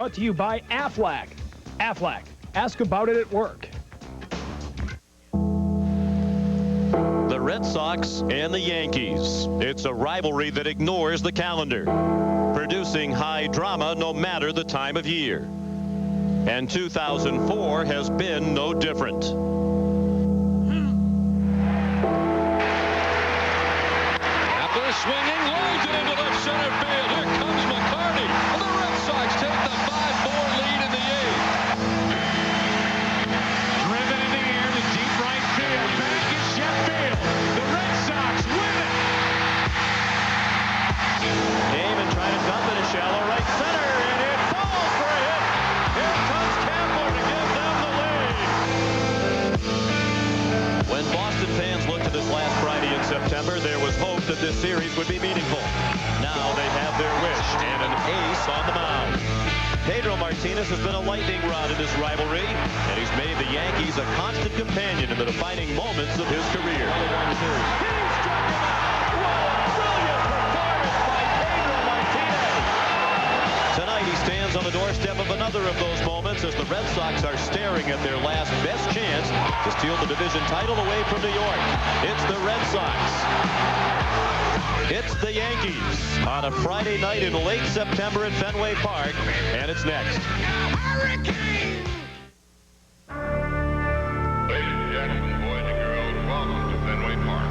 Brought to you by Aflac. Aflac, ask about it at work. The Red Sox and the Yankees. It's a rivalry that ignores the calendar, producing high drama no matter the time of year. And 2004 has been no different. After swinging, lines it into left center field. Here comes McCarty. And the Red Sox take the 5-4 lead in the 8th. Driven in the air to deep right field. Back is Sheffield. The Red Sox win it. Aim and try to dump it in shallow right center, and it falls for a hit. Here comes Kepler to give them the lead. When Boston fans looked at this last Friday in September, there was hope that this series would be meaningful. Now they have their wish and an ace on the mound. Pedro Martinez has been a lightning rod in this rivalry, and he's made the Yankees a constant companion in the defining moments of his career. He struck him out. What a brilliant performance by Pedro Martinez. Tonight he stands on the doorstep of another of those moments as the Red Sox are staring at their last best chance to steal the division title away from New York. It's the Red Sox. It's the Yankees on a Friday night in late September at Fenway Park, and it's next. Hurricane! Ladies and gentlemen, boys and girls, welcome to Fenway Park.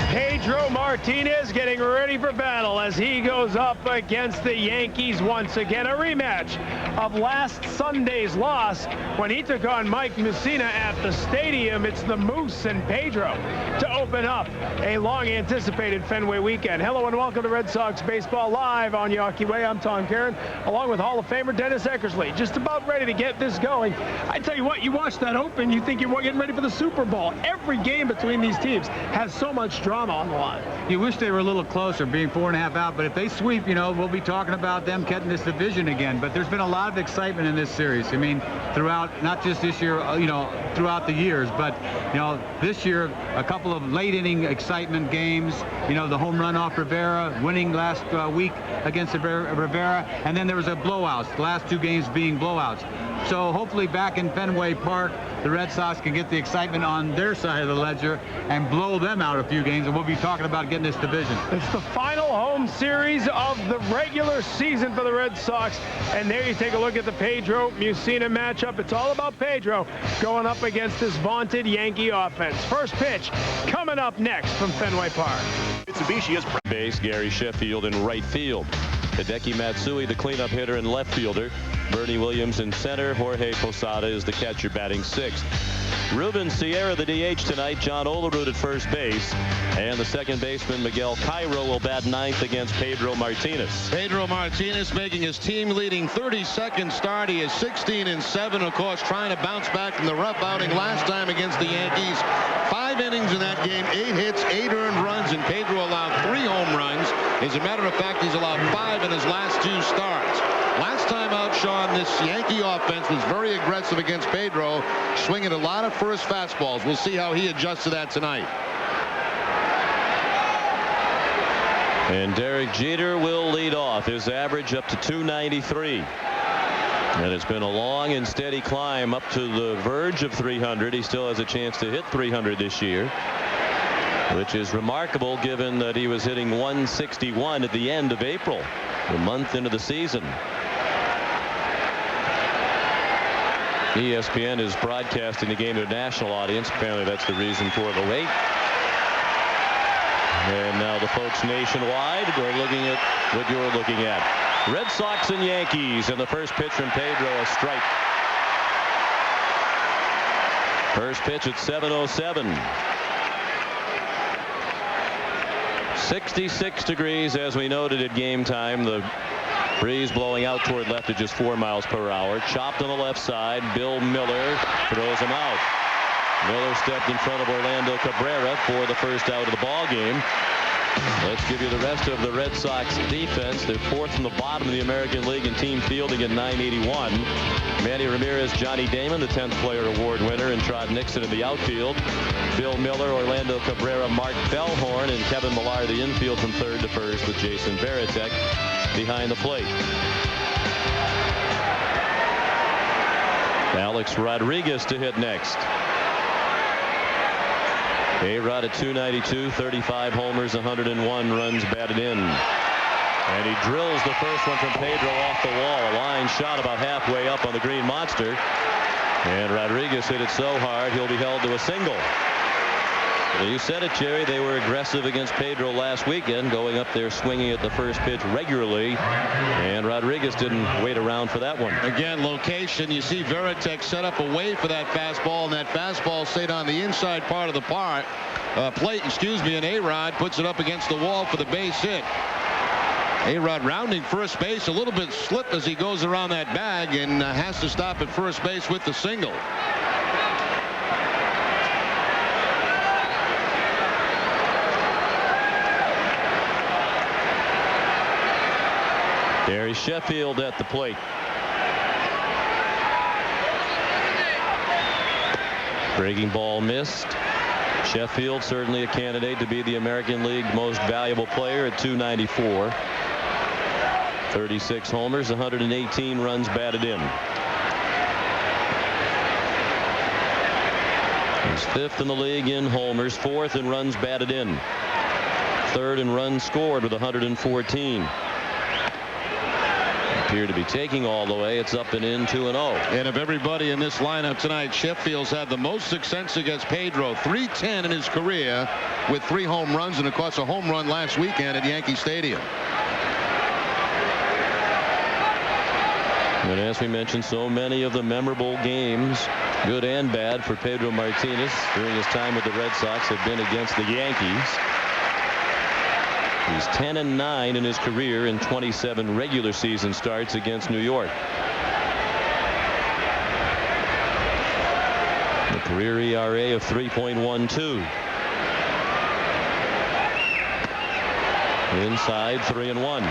Pedro Martinez getting ready for battle as he goes up against the Yankees once again. A rematch of last Sunday's loss when he took on Mike Mussina at the stadium. It's the Moose and Pedro to open up a long-anticipated Fenway weekend. Hello and welcome to Red Sox Baseball Live on Yawkey Way. I'm Tom Karen, along with Hall of Famer Dennis Eckersley. Just about ready to get this going. I tell you what, you watch that open, you think you're getting ready for the Super Bowl. Every game between these teams has so much drama on the line. You wish they were a little closer, being 4.5 out, but if they sweep, we'll be talking about them getting this division again. But there's been a lot of excitement in this series. I mean, throughout, not just this year, throughout the years, but, this year, a couple of late inning excitement games, the home run off Rivera, winning last week against Rivera, and then there was a blowout, the last two games being blowouts. So hopefully back in Fenway Park, the Red Sox can get the excitement on their side of the ledger and blow them out a few games, and we'll be talking about getting this division. It's the final home series of the regular season for the Red Sox, and there you take a look at the Pedro Mussina matchup. It's all about Pedro going up against this vaunted Yankee offense. First pitch coming up next from Fenway Park. Mitsubishi is base. Gary Sheffield in right field. Hideki Matsui, the cleanup hitter and left fielder. Bernie Williams in center. Jorge Posada is the catcher, batting sixth. Ruben Sierra, the DH tonight. John Olerud at first base. And the second baseman, Miguel Cairo, will bat ninth against Pedro Martinez. Pedro Martinez making his team-leading 32nd start. He is 16-7, of course, trying to bounce back from the rough outing last time against the Yankees. 5 innings in that game, 8 hits, 8 earned runs, and Pedro allowed 3 home runs. As a matter of fact, he's allowed 5 in his last 2 starts. Last time out, Sean, this Yankee offense was very aggressive against Pedro, swinging a lot of first fastballs. We'll see how he adjusts to that tonight. And Derek Jeter will lead off. His average up to 293. And it's been a long and steady climb up to the verge of 300. He still has a chance to hit 300 this year, which is remarkable given that he was hitting 161 at the end of April, a month into the season. ESPN is broadcasting the game to a national audience. Apparently that's the reason for the wait. And now the folks nationwide are looking at what you're looking at. Red Sox and Yankees, and the first pitch from Pedro, a strike. First pitch at 7:07. 66 degrees, as we noted at game time. The breeze blowing out toward left at just 4 miles per hour. Chopped on the left side. Bill Miller throws him out. Miller stepped in front of Orlando Cabrera for the first out of the ball game. Let's give you the rest of the Red Sox defense. They're fourth from the bottom of the American League in team fielding at .981. Manny Ramirez, Johnny Damon, the 10th player award winner, and Trot Nixon in the outfield. Bill Miller, Orlando Cabrera, Mark Bellhorn, and Kevin Millar the infield from third to first with Jason Varitek behind the plate. Alex Rodriguez to hit next. A-Rod at .292, 35 homers, 101 runs batted in. And he drills the first one from Pedro off the wall. A line shot about halfway up on the Green Monster. And Rodriguez hit it so hard he'll be held to a single. Well, you said it, Jerry. They were aggressive against Pedro last weekend, going up there swinging at the first pitch regularly. And Rodriguez didn't wait around for that one. Again, location. You see Varitek set up away for that fastball, and that fastball stayed on the inside part of the plate. And A-Rod puts it up against the wall for the base hit. A-Rod rounding first base, a little bit slipped as he goes around that bag, and has to stop at first base with the single. Gary Sheffield at the plate. Breaking ball missed. Sheffield certainly a candidate to be the American League most valuable player at .294. 36 homers, 118 runs batted in. He's fifth in the league in homers, fourth in runs batted in, third in runs scored with 114. Appear to be taking all the way. It's up and in 2-0. And of everybody in this lineup tonight, Sheffield's had the most success against Pedro. .310 in his career with 3 home runs, and of course a home run last weekend at Yankee Stadium. And as we mentioned, so many of the memorable games, good and bad, for Pedro Martinez during his time with the Red Sox have been against the Yankees. He's 10-9 in his career in 27 regular season starts against New York. The career ERA of 3.12. Inside 3-1.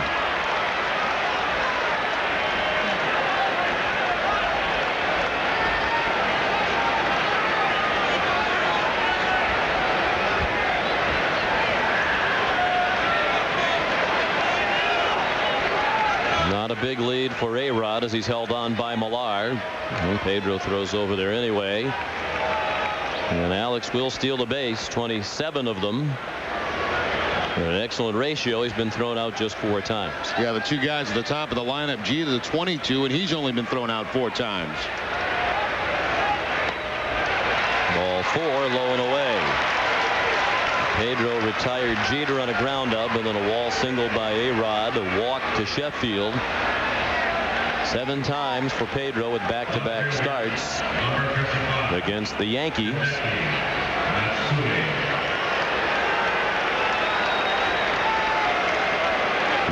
Not a big lead for A-Rod as he's held on by Millar. And Pedro throws over there anyway. And Alex will steal the base, 27 of them. An excellent ratio. He's been thrown out just 4 times. Yeah, the 2 guys at the top of the lineup, Jeter the 22, and he's only been thrown out 4 times. Ball 4, low and away. Pedro retired Jeter on a ground up, and then a wall single by A-Rod, a walk to Sheffield. 7 times for Pedro with back-to-back starts against the Yankees.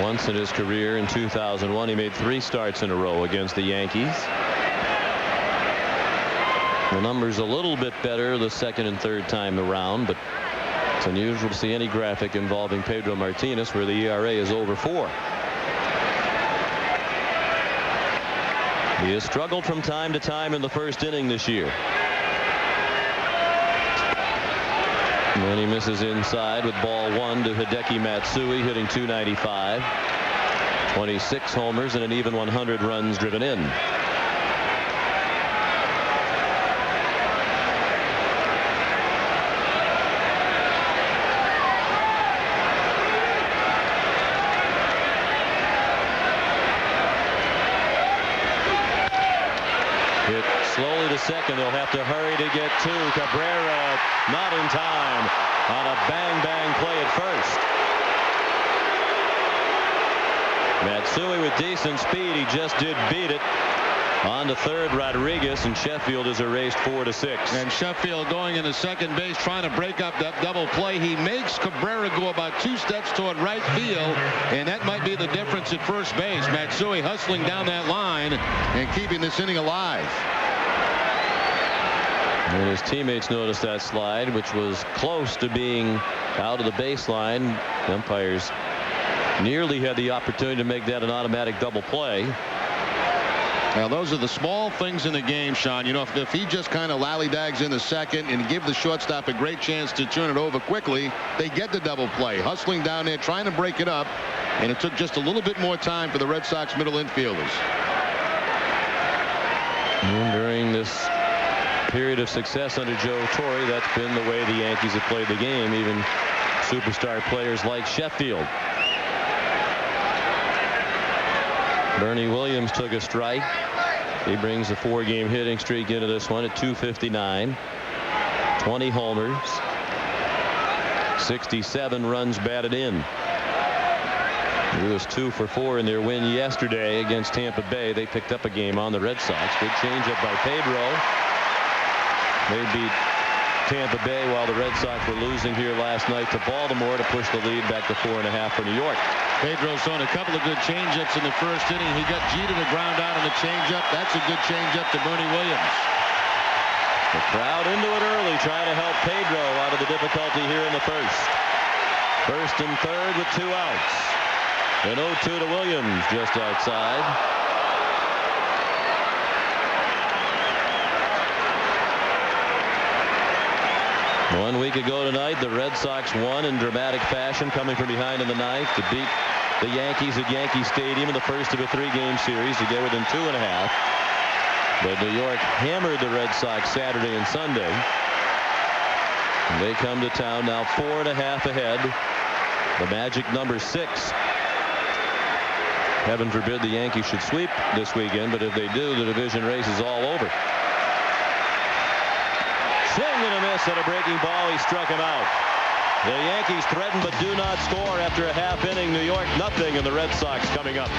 Once in his career in 2001, he made 3 starts in a row against the Yankees. The number's a little bit better the second and third time around, but it's unusual to see any graphic involving Pedro Martinez where the ERA is over 4. He has struggled from time to time in the first inning this year. And then he misses inside with ball 1 to Hideki Matsui, hitting .295. 26 homers and an even 100 runs driven in. Slowly to second. They'll have to hurry to get to Cabrera. Not in time on a bang play at first. Matsui with decent speed. He just did beat it. On to third, Rodriguez, and Sheffield is erased 4-6. And Sheffield going into second base, trying to break up that double play. He makes Cabrera go about 2 steps toward right field, and that might be the difference at first base. Matsui hustling down that line and keeping this inning alive. And his teammates noticed that slide, which was close to being out of the baseline. The umpires nearly had the opportunity to make that an automatic double play. Now, those are the small things in the game, Sean. You know, if he just kind of lollygags in the second and give the shortstop a great chance to turn it over quickly, they get the double play. Hustling down there, trying to break it up, and it took just a little bit more time for the Red Sox middle infielders. And during this period of success under Joe Torre, that's been the way the Yankees have played the game, even superstar players like Sheffield. Bernie Williams took a strike. He brings a 4-game hitting streak into this one at 259. 20 homers. 67 runs batted in. He was 2 for 4 in their win yesterday against Tampa Bay. They picked up a game on the Red Sox. Good changeup by Pedro. They beat Tampa Bay while the Red Sox were losing here last night to Baltimore to push the lead back to 4.5 for New York. Pedro's thrown a couple of good changeups in the first inning. He got G to the ground out on the changeup. That's a good changeup to Bernie Williams. The crowd into it early, trying to help Pedro out of the difficulty here in the first. First and third with 2 outs. An 0-2 to Williams just outside. One week ago tonight, the Red Sox won in dramatic fashion, coming from behind in the ninth to beat the Yankees at Yankee Stadium in the first of a 3-game series to get within 2.5. But New York hammered the Red Sox Saturday and Sunday. And they come to town now 4.5 ahead. The magic number 6. Heaven forbid the Yankees should sweep this weekend, but if they do, the division race is all over. Swing and a miss on a breaking ball. He struck him out. The Yankees threaten but do not score after a half inning. New York nothing, and the Red Sox coming up.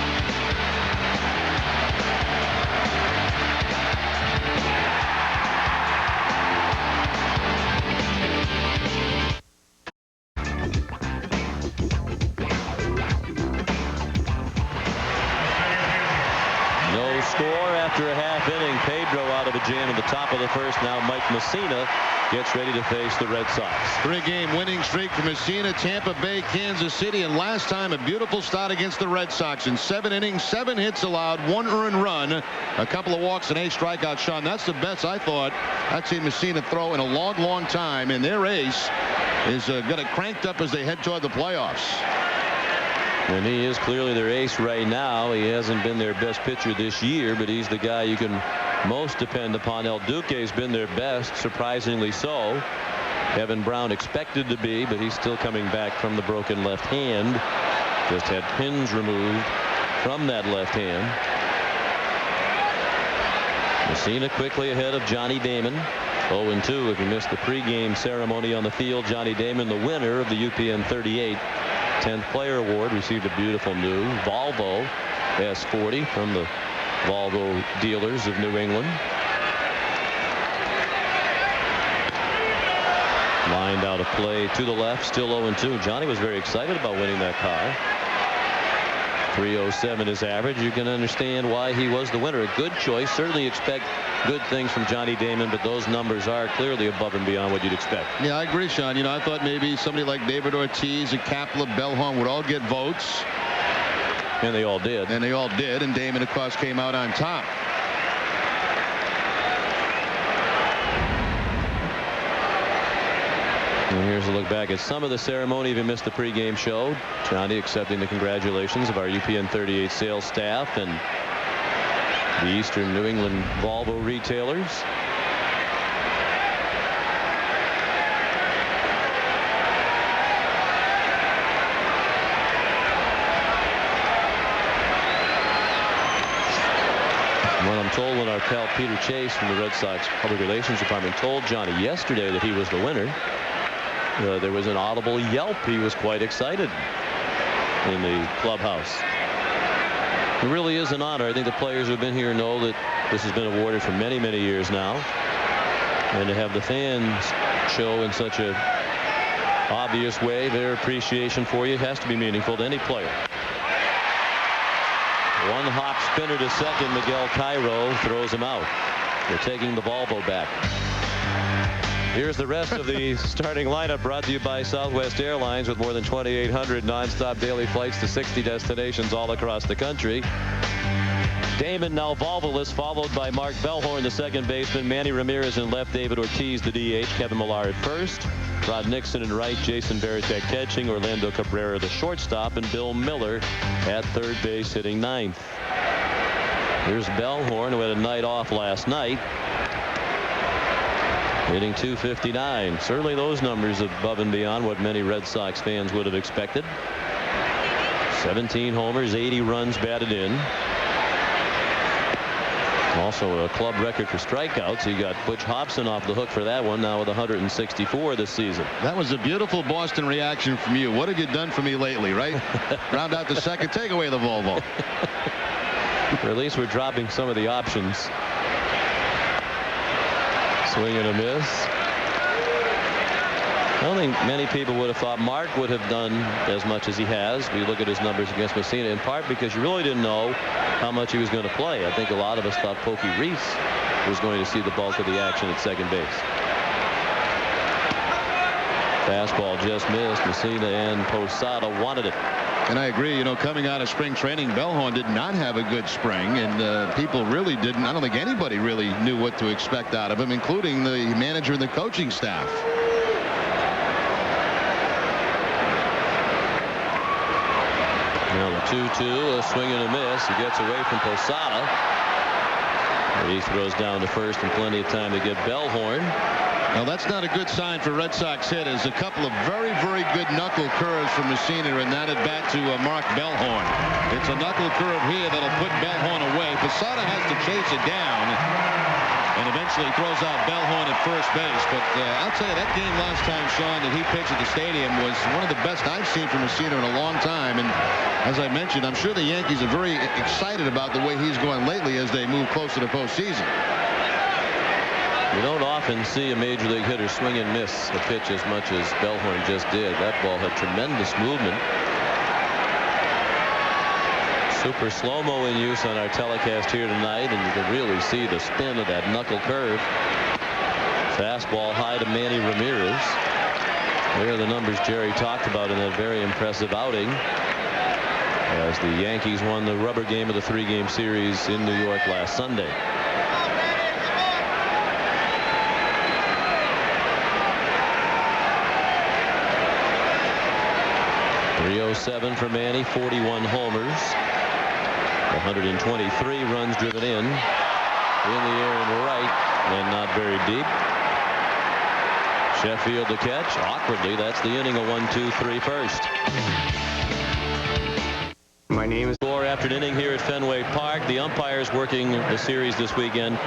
No score after a half inning. Pedro out of a jam in the top of the first. Now Mike Mussina gets ready to face the Red Sox. 3-game winning streak for Mussina, Tampa Bay, Kansas City, and last time a beautiful start against the Red Sox in 7 innings, 7 hits allowed, 1 earned run, a couple of walks and 8 strikeouts. Sean, that's the best I thought I'd seen Mussina throw in a long time, and their ace is got it cranked up as they head toward the playoffs. And he is clearly their ace right now. He hasn't been their best pitcher this year, but he's the guy you can most depend upon. El Duque's been their best, surprisingly so. Kevin Brown expected to be, but he's still coming back from the broken left hand. Just had pins removed from that left hand. Mussina quickly ahead of Johnny Damon. 0-2 if you missed the pregame ceremony on the field. Johnny Damon, the winner of the UPN 38 10th Player Award, received a beautiful new Volvo S40 from the Volvo dealers of New England. Lined out of play to the left, still 0-2. Johnny was very excited about winning that car. 307 is average. You can understand why he was the winner. A good choice. Certainly expect good things from Johnny Damon, but those numbers are clearly above and beyond what you'd expect. Yeah, I agree, Sean. You know, I thought maybe somebody like David Ortiz and Kapler, Bellhorn would all get votes. And they all did. And they all did. And Damon, of course, came out on top. And here's a look back at some of the ceremony if you missed the pregame show. Johnny accepting the congratulations of our UPN 38 sales staff and the Eastern New England Volvo retailers. What I'm told, when our pal Peter Chase from the Red Sox Public Relations Department told Johnny yesterday that he was the winner, there was an audible yelp. He was quite excited in the clubhouse. It really is an honor. I think the players who have been here know that this has been awarded for many years now, and to have the fans show in such a obvious way their appreciation for you has to be meaningful to any player. One hop spinner to second. Miguel Cairo throws him out. They're taking the Volvo back. Here's the rest of the starting lineup, brought to you by Southwest Airlines, with more than 2,800 nonstop daily flights to 60 destinations all across the country. Damon now volvoless, followed by Mark Bellhorn, the second baseman, Manny Ramirez in left, David Ortiz the DH, Kevin Millar at first, Trot Nixon in right, Jason Varitek catching, Orlando Cabrera the shortstop, and Bill Miller at third base hitting ninth. Here's Bellhorn, who had a night off last night, hitting .259. Certainly those numbers above and beyond what many Red Sox fans would have expected. 17 homers, 80 runs batted in. Also a club record for strikeouts. You got Butch Hobson off the hook for that one, now with 164 this season. That was a beautiful Boston reaction from you. What have you done for me lately, right? Round out the second, take away the Volvo. Or at least we're dropping some of the options. Swing and a miss. I don't think many people would have thought Mark would have done as much as he has. We look at his numbers against Mussina, in part because you really didn't know how much he was going to play. I think a lot of us thought Pokey Reese was going to see the bulk of the action at second base. Fastball just missed. Mussina and Posada wanted it. And I agree, you know, coming out of spring training, Bellhorn did not have a good spring, and people really didn't. I don't think anybody really knew what to expect out of him, including the manager and the coaching staff. Now the 2-2, a swing and a miss. He gets away from Posada. He throws down to first, and plenty of time to get Bellhorn. Now that's not a good sign for Red Sox hitters. A couple of very, very good knuckle curves from Mussina, and that at bat to Mark Bellhorn. It's a knuckle curve here that'll put Bellhorn away. Posada has to chase it down, and eventually throws out Bellhorn at first base. But I'll tell you, that game last time, Sean, that he pitched at the stadium was one of the best I've seen from Mussina in a long time. And as I mentioned, I'm sure the Yankees are very excited about the way he's going lately as they move closer to postseason. You don't often see a major league hitter swing and miss a pitch as much as Bellhorn just did. That ball had tremendous movement. Super slow-mo in use on our telecast here tonight, and you can really see the spin of that knuckle curve. Fastball high to Manny Ramirez. There are the numbers Jerry talked about in that very impressive outing, as the Yankees won the rubber game of the 3-game series in New York last Sunday. .307 for Manny, 41 homers, 123 runs driven in the air and right, and not very deep. Sheffield to catch awkwardly. That's the inning. A 1-2-3 first. My name is. Score after an inning here at Fenway Park. The umpires working the series this weekend.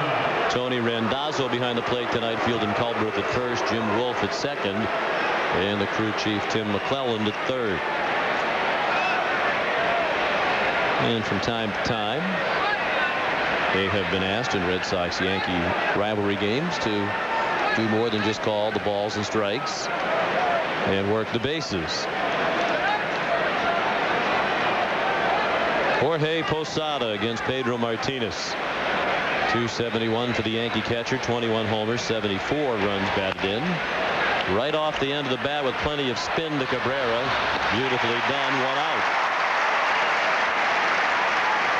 Tony Randazzo behind the plate tonight, fielding Culbreth at first, Jim Wolfe at second, and the crew chief Tim McClelland at third. And from time to time, they have been asked in Red Sox-Yankee rivalry games to do more than just call the balls and strikes and work the bases. Jorge Posada against Pedro Martinez. .271 for the Yankee catcher, 21 homers, 74 runs batted in. Right off the end of the bat with plenty of spin to Cabrera. Beautifully done, one out.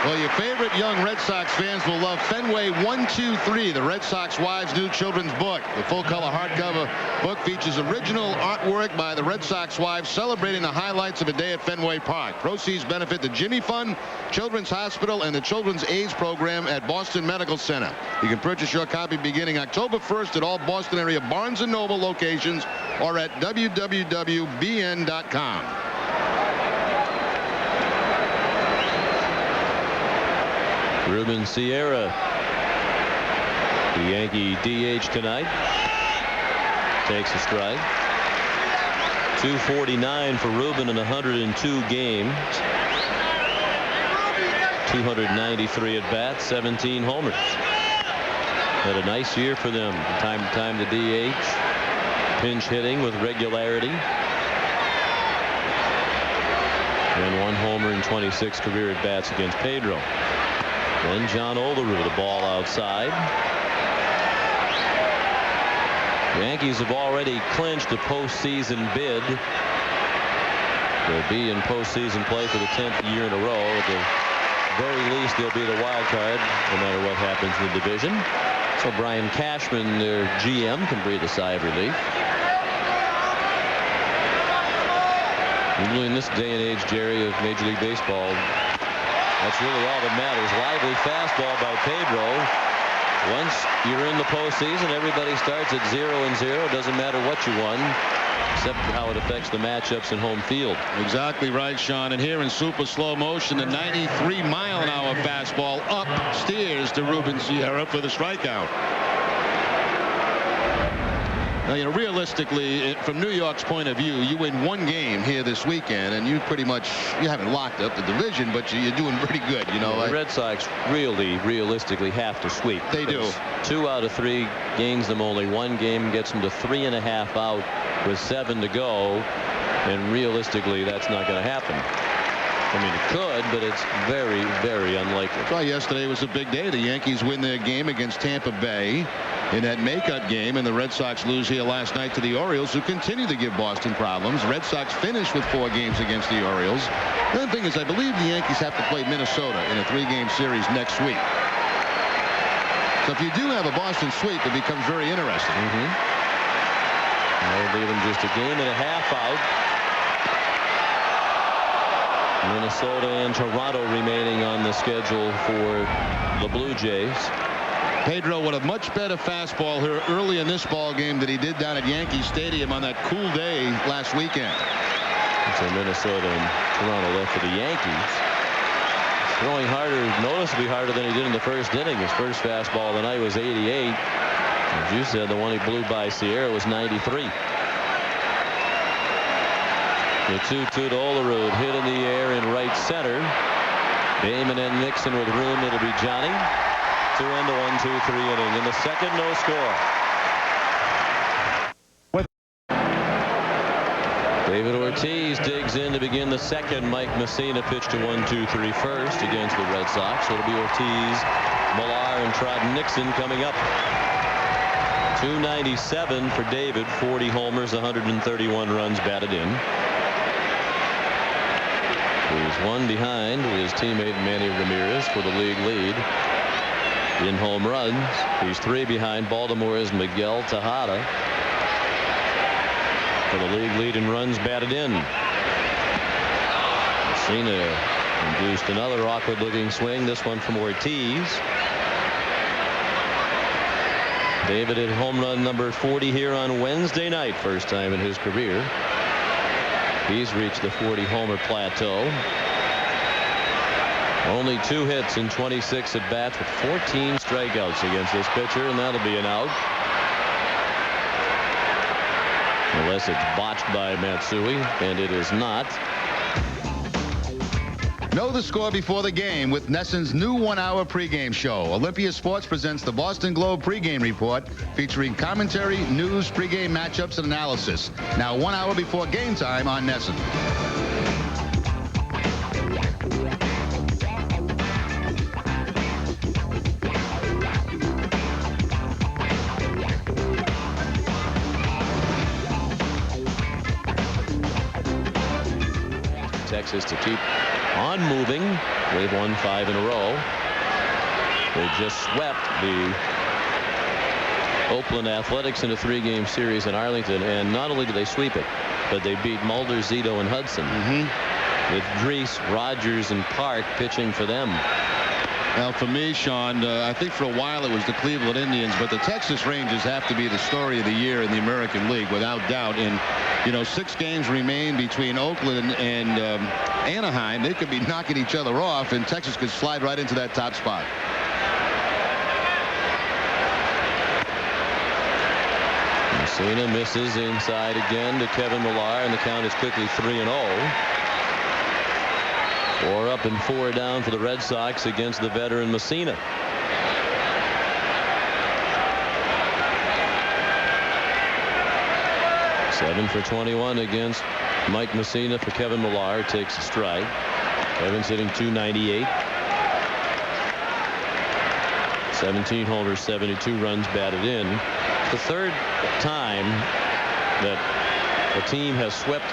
Well, your favorite young Red Sox fans will love Fenway 1-2-3, the Red Sox Wives' new children's book. The full-color hardcover book features original artwork by the Red Sox wives celebrating the highlights of a day at Fenway Park. Proceeds benefit the Jimmy Fund, Children's Hospital, and the Children's AIDS Program at Boston Medical Center. You can purchase your copy beginning October 1st at all Boston area Barnes & Noble locations or at www.bn.com. Ruben Sierra, the Yankee DH tonight, takes a strike. .249 for Ruben in 102 games. 293 at bats, 17 homers. Had a nice year for them. From time to time, the DH, pinch hitting with regularity. And 1 homer and 26 career at bats against Pedro. Then John Oleru, the ball outside. The Yankees have already clinched a postseason bid. They'll be in postseason play for the 10th year in a row. At the very least, they'll be the wild card no matter what happens in the division. So Brian Cashman, their GM, can breathe a sigh of relief. Usually in this day and age, Jerry, of Major League Baseball, that's really all that matters. Lively fastball by Pedro. Once you're in the postseason, everybody starts at 0-0. Doesn't matter what you won, except for how it affects the matchups in home field. Exactly right, Sean. And here in super slow motion, the 93-mile-an-hour fastball up steers to Ruben Sierra for the strikeout. Now, you know, realistically, from New York's point of view, you win one game here this weekend, and you pretty much, you haven't locked up the division, but you're doing pretty good, you know. The Red Sox realistically have to sweep. They do. 2 out of 3 gains them only 1 game, gets them to 3.5 out with 7 to go, and realistically, that's not going to happen. I mean, it could, but it's very, very unlikely. Well, yesterday was a big day. The Yankees win their game against Tampa Bay in that makeup game, and the Red Sox lose here last night to the Orioles, who continue to give Boston problems. Red Sox finish with 4 games against the Orioles. The other thing is, I believe the Yankees have to play Minnesota in a 3-game series next week. So if you do have a Boston sweep, it becomes very interesting. They'll leave them just a game and a half out. Minnesota and Toronto remaining on the schedule for the Blue Jays. Pedro with a much better fastball here early in this ball game than he did down at Yankee Stadium on that cool day last weekend. So Minnesota and Toronto left for the Yankees. Throwing harder, noticeably harder than he did in the first inning. His first fastball of the night was 88. As you said, the one he blew by Sierra was 93. The 2-2 to Olerud, hit in the air in right center. Damon and Nixon with room. It'll be Johnny. 2-1 to 1-2-3 inning. In the second, no score. David Ortiz digs in to begin the second. Mike Mussina pitched to 1-2-3 first against the Red Sox. So it'll be Ortiz, Millar, and Trot Nixon coming up. 297 for David, 40 homers, 131 runs batted in. He's 1 behind his teammate Manny Ramirez for the league lead in home runs. He's 3 behind Baltimore's Miguel Tejada for the league lead in runs batted in. Mussina induced another awkward looking swing, this one from Ortiz. David hit home run number 40 here on Wednesday night, first time in his career. He's reached the 40 homer plateau. Only 2 hits in 26 at bats with 14 strikeouts against this pitcher, and that'll be an out. Unless it's botched by Matsui, and it is not. Know the score before the game with Nesson's new 1-hour pregame show. Olympia Sports presents the Boston Globe pregame report featuring commentary, news, pregame matchups, and analysis. Now 1 hour before game time on Nesson. Texas to keep on moving. They've won 5 in a row. They just swept the Oakland Athletics in a 3-game series in Arlington, and not only did they sweep it, but they beat Mulder, Zito, and Hudson with Drees, Rogers, and Park pitching for them. Now, for me, Sean, I think for a while it was the Cleveland Indians, but the Texas Rangers have to be the story of the year in the American League, without doubt. And, you know, 6 games remain between Oakland and Anaheim. They could be knocking each other off, and Texas could slide right into that top spot. Mussina misses inside again to Kevin Millar, and the count is quickly 3-0. 4 up and 4 down for the Red Sox against the veteran Mussina. Seven for 21 against Mike Mussina for Kevin Millar. Takes a strike. Kevin's hitting .298. 17 homers, 72 runs batted in. the third time that a team has swept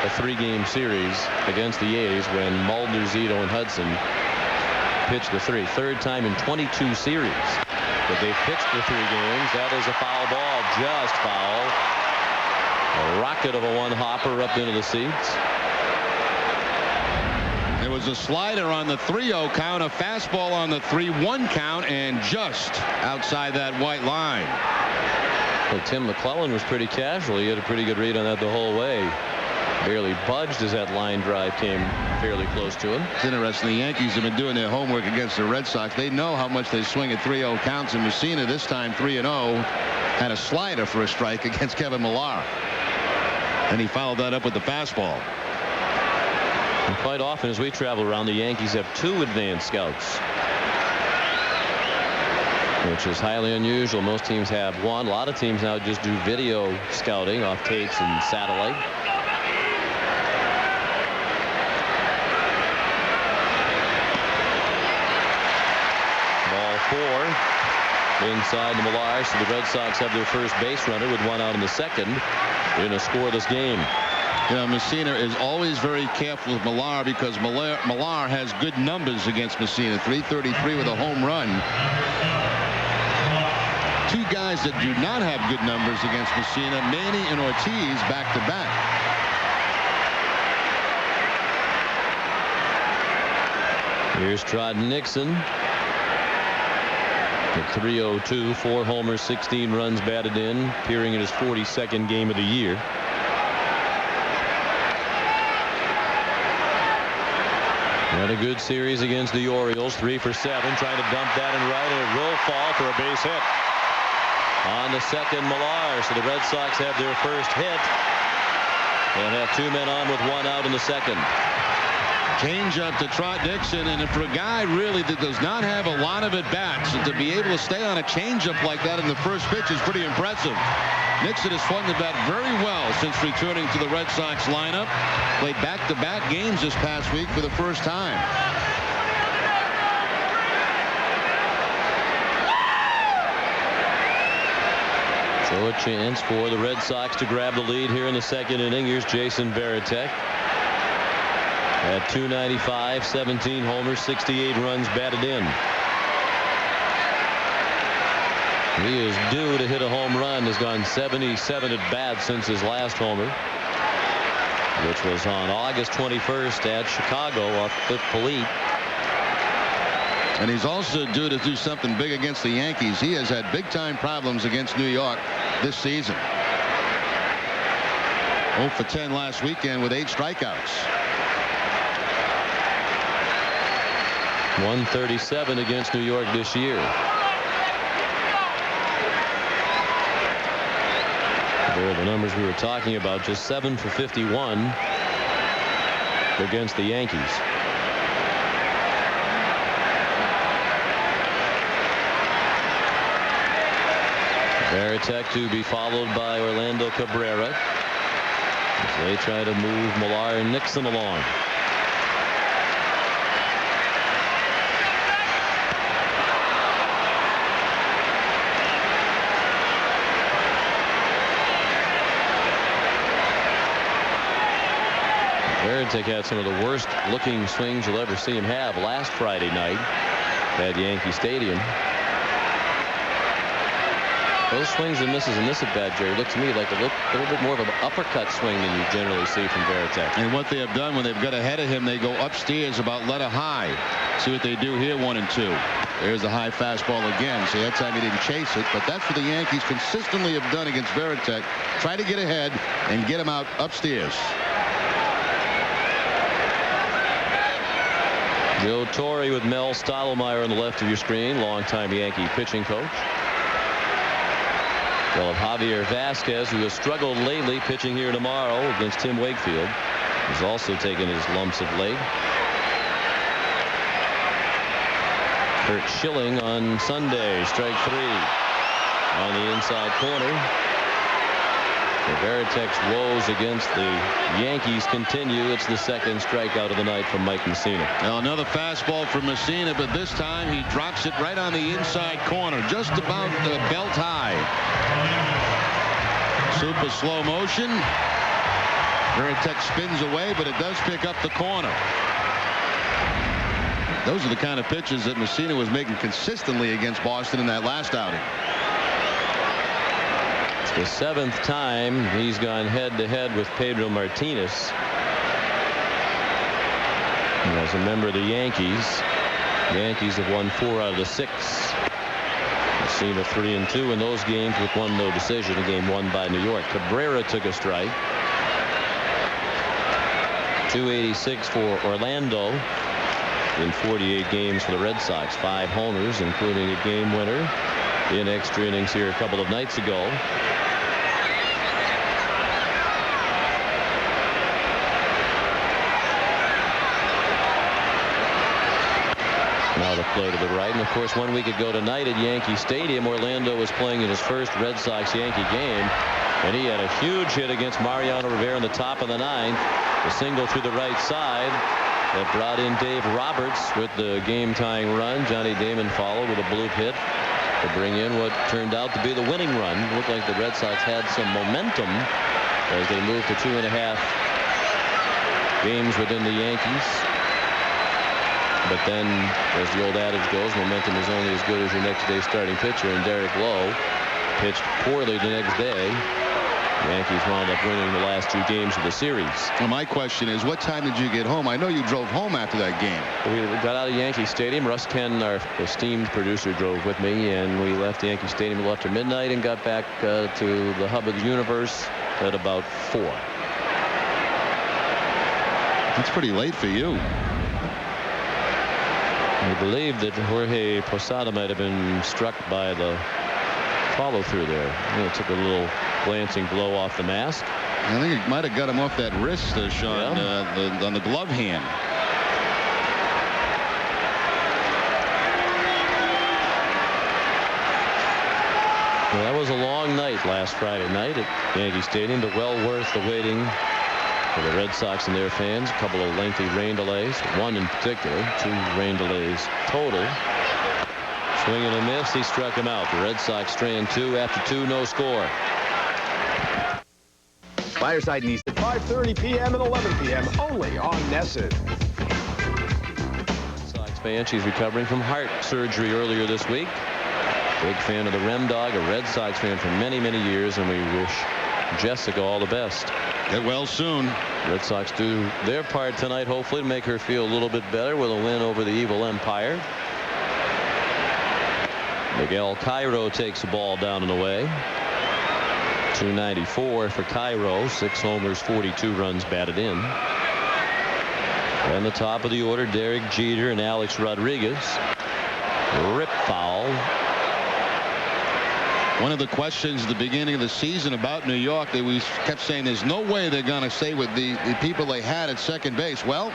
a 3-game series against the A's when Mulder, Zito, and Hudson pitched the 3. Third time in 22 series that they've pitched the 3 games. That is a foul ball, just foul. A rocket of a one-hopper up into the seats. There was a slider on the 3-0 count, a fastball on the 3-1 count, and just outside that white line. Well, Tim McClellan was pretty casual. He had a pretty good read on that the whole way. Barely budged as that line drive came fairly close to him. It's interesting. The Yankees have been doing their homework against the Red Sox. They know how much they swing at 3-0 counts. And Mussina, this time 3-0, had a slider for a strike against Kevin Millar. And he followed that up with the fastball. And quite often as we travel around, the Yankees have 2 advanced scouts, which is highly unusual. Most teams have 1. A lot of teams now just do video scouting off tapes and satellite. Ball 4 inside the Millar, so the Red Sox have their first base runner with 1 out in the second in a scoreless game. You know, Mussina is always very careful with Millar because Millar has good numbers against Mussina. 333 with a home run. 2 guys that do not have good numbers against Mussina, Manny and Ortiz, back to back. Here's Trot Nixon. At 302, 4 homers, 16 runs batted in, appearing in his 42nd game of the year. Had a good series against the Orioles, 3 for 7, trying to dump that in right, and it will fall for a base hit. On the second, Millar, so the Red Sox have their first hit and have 2 men on with 1 out in the second. Change up to Trot Nixon, and for a guy really that does not have a lot of at-bats, and to be able to stay on a changeup like that in the first pitch is pretty impressive. Nixon has swung the bat very well since returning to the Red Sox lineup. Played back-to-back games this past week for the first time. So a chance for the Red Sox to grab the lead here in the second inning. Here's Jason Varitek. At 295, 17 homers, 68 runs batted in. He is due to hit a home run. Has gone 77 at bats since his last homer, which was on August 21st at Chicago off Cliff Polite. And he's also due to do something big against the Yankees. He has had big-time problems against New York this season. 0 for 10 last weekend with 8 strikeouts. 137 against New York this year. There are the numbers we were talking about. Just 7 for 51 against the Yankees. Varitek to be followed by Orlando Cabrera as they try to move Millar and Nixon along. Varitek had some of the worst looking swings you'll ever see him have last Friday night at Yankee Stadium. Those swings and misses in this at bat, Jerry, look to me like a little bit more of an uppercut swing than you generally see from Varitek. And what they have done when they've got ahead of him, they go upstairs about letter high. See what they do here, 1 and 2. There's the high fastball again. See, that time he didn't chase it, but that's what the Yankees consistently have done against Varitek. Try to get ahead and get him out upstairs. Joe Torre with Mel Stottlemyre on the left of your screen, longtime Yankee pitching coach. Well, Javier Vasquez, who has struggled lately, pitching here tomorrow against Tim Wakefield, has also taken his lumps of late. Kurt Schilling on Sunday, strike 3 on the inside corner. The Veritek's woes against the Yankees continue. It's the second strikeout of the night from Mike Mussina. Now another fastball from Mussina, but this time he drops it right on the inside corner, just about belt high. Super slow motion. Veritek spins away, but it does pick up the corner. Those are the kind of pitches that Mussina was making consistently against Boston in that last outing. The 7th time he's gone head-to-head with Pedro Martinez. And as a member of the Yankees have won 4 out of the 6. Mussina 3-2 in those games with 1 no decision, a game won by New York. Cabrera took a strike. 286 for Orlando in 48 games for the Red Sox. 5 homers, including a game winner in extra innings here a couple of nights ago. Now the play to the right, and of course 1 week ago tonight at Yankee Stadium, Orlando was playing in his first Red Sox-Yankee game, and he had a huge hit against Mariano Rivera in the top of the 9th. A single through the right side that brought in Dave Roberts with the game-tying run. Johnny Damon followed with a bloop hit to bring in what turned out to be the winning run. It looked like the Red Sox had some momentum as they moved to 2.5 games within the Yankees. But then, as the old adage goes, momentum is only as good as your next day's starting pitcher, and Derek Lowe pitched poorly the next day. The Yankees wound up winning the last 2 games of the series. Well, my question is, what time did you get home? I know you drove home after that game. We got out of Yankee Stadium. Russ Ken, our esteemed producer, drove with me, and we left Yankee Stadium a little after midnight and got back to the hub of the universe at about 4. That's pretty late for you. We believe that Jorge Posada might have been struck by the follow-through there. It took a little glancing blow off the mask. I think it might have got him off that wrist, Sean, on the glove hand. Well, that was a long night last Friday night at Yankee Stadium, but well worth the waiting for the Red Sox and their fans. A couple of lengthy rain delays, 1 in particular, 2 rain delays total. Swing and a miss. He struck him out. The Red Sox strand 2 after 2, no score. Fireside News at 5:30 p.m. and 11 p.m. only on NESN. Sox fan, she's recovering from heart surgery earlier this week. Big fan of the Rem Dog, a Red Sox fan for many, many years, and we wish Jessica all the best. Get well soon. Red Sox do their part tonight, hopefully, to make her feel a little bit better with a win over the evil Empire. Miguel Cairo takes the ball down and away. 294 for Cairo, 6 homers, 42 runs batted in. And the top of the order, Derek Jeter and Alex Rodriguez. Rip foul. One of the questions at the beginning of the season about New York, they kept saying there's no way they're going to stay with the people they had at second base. Well,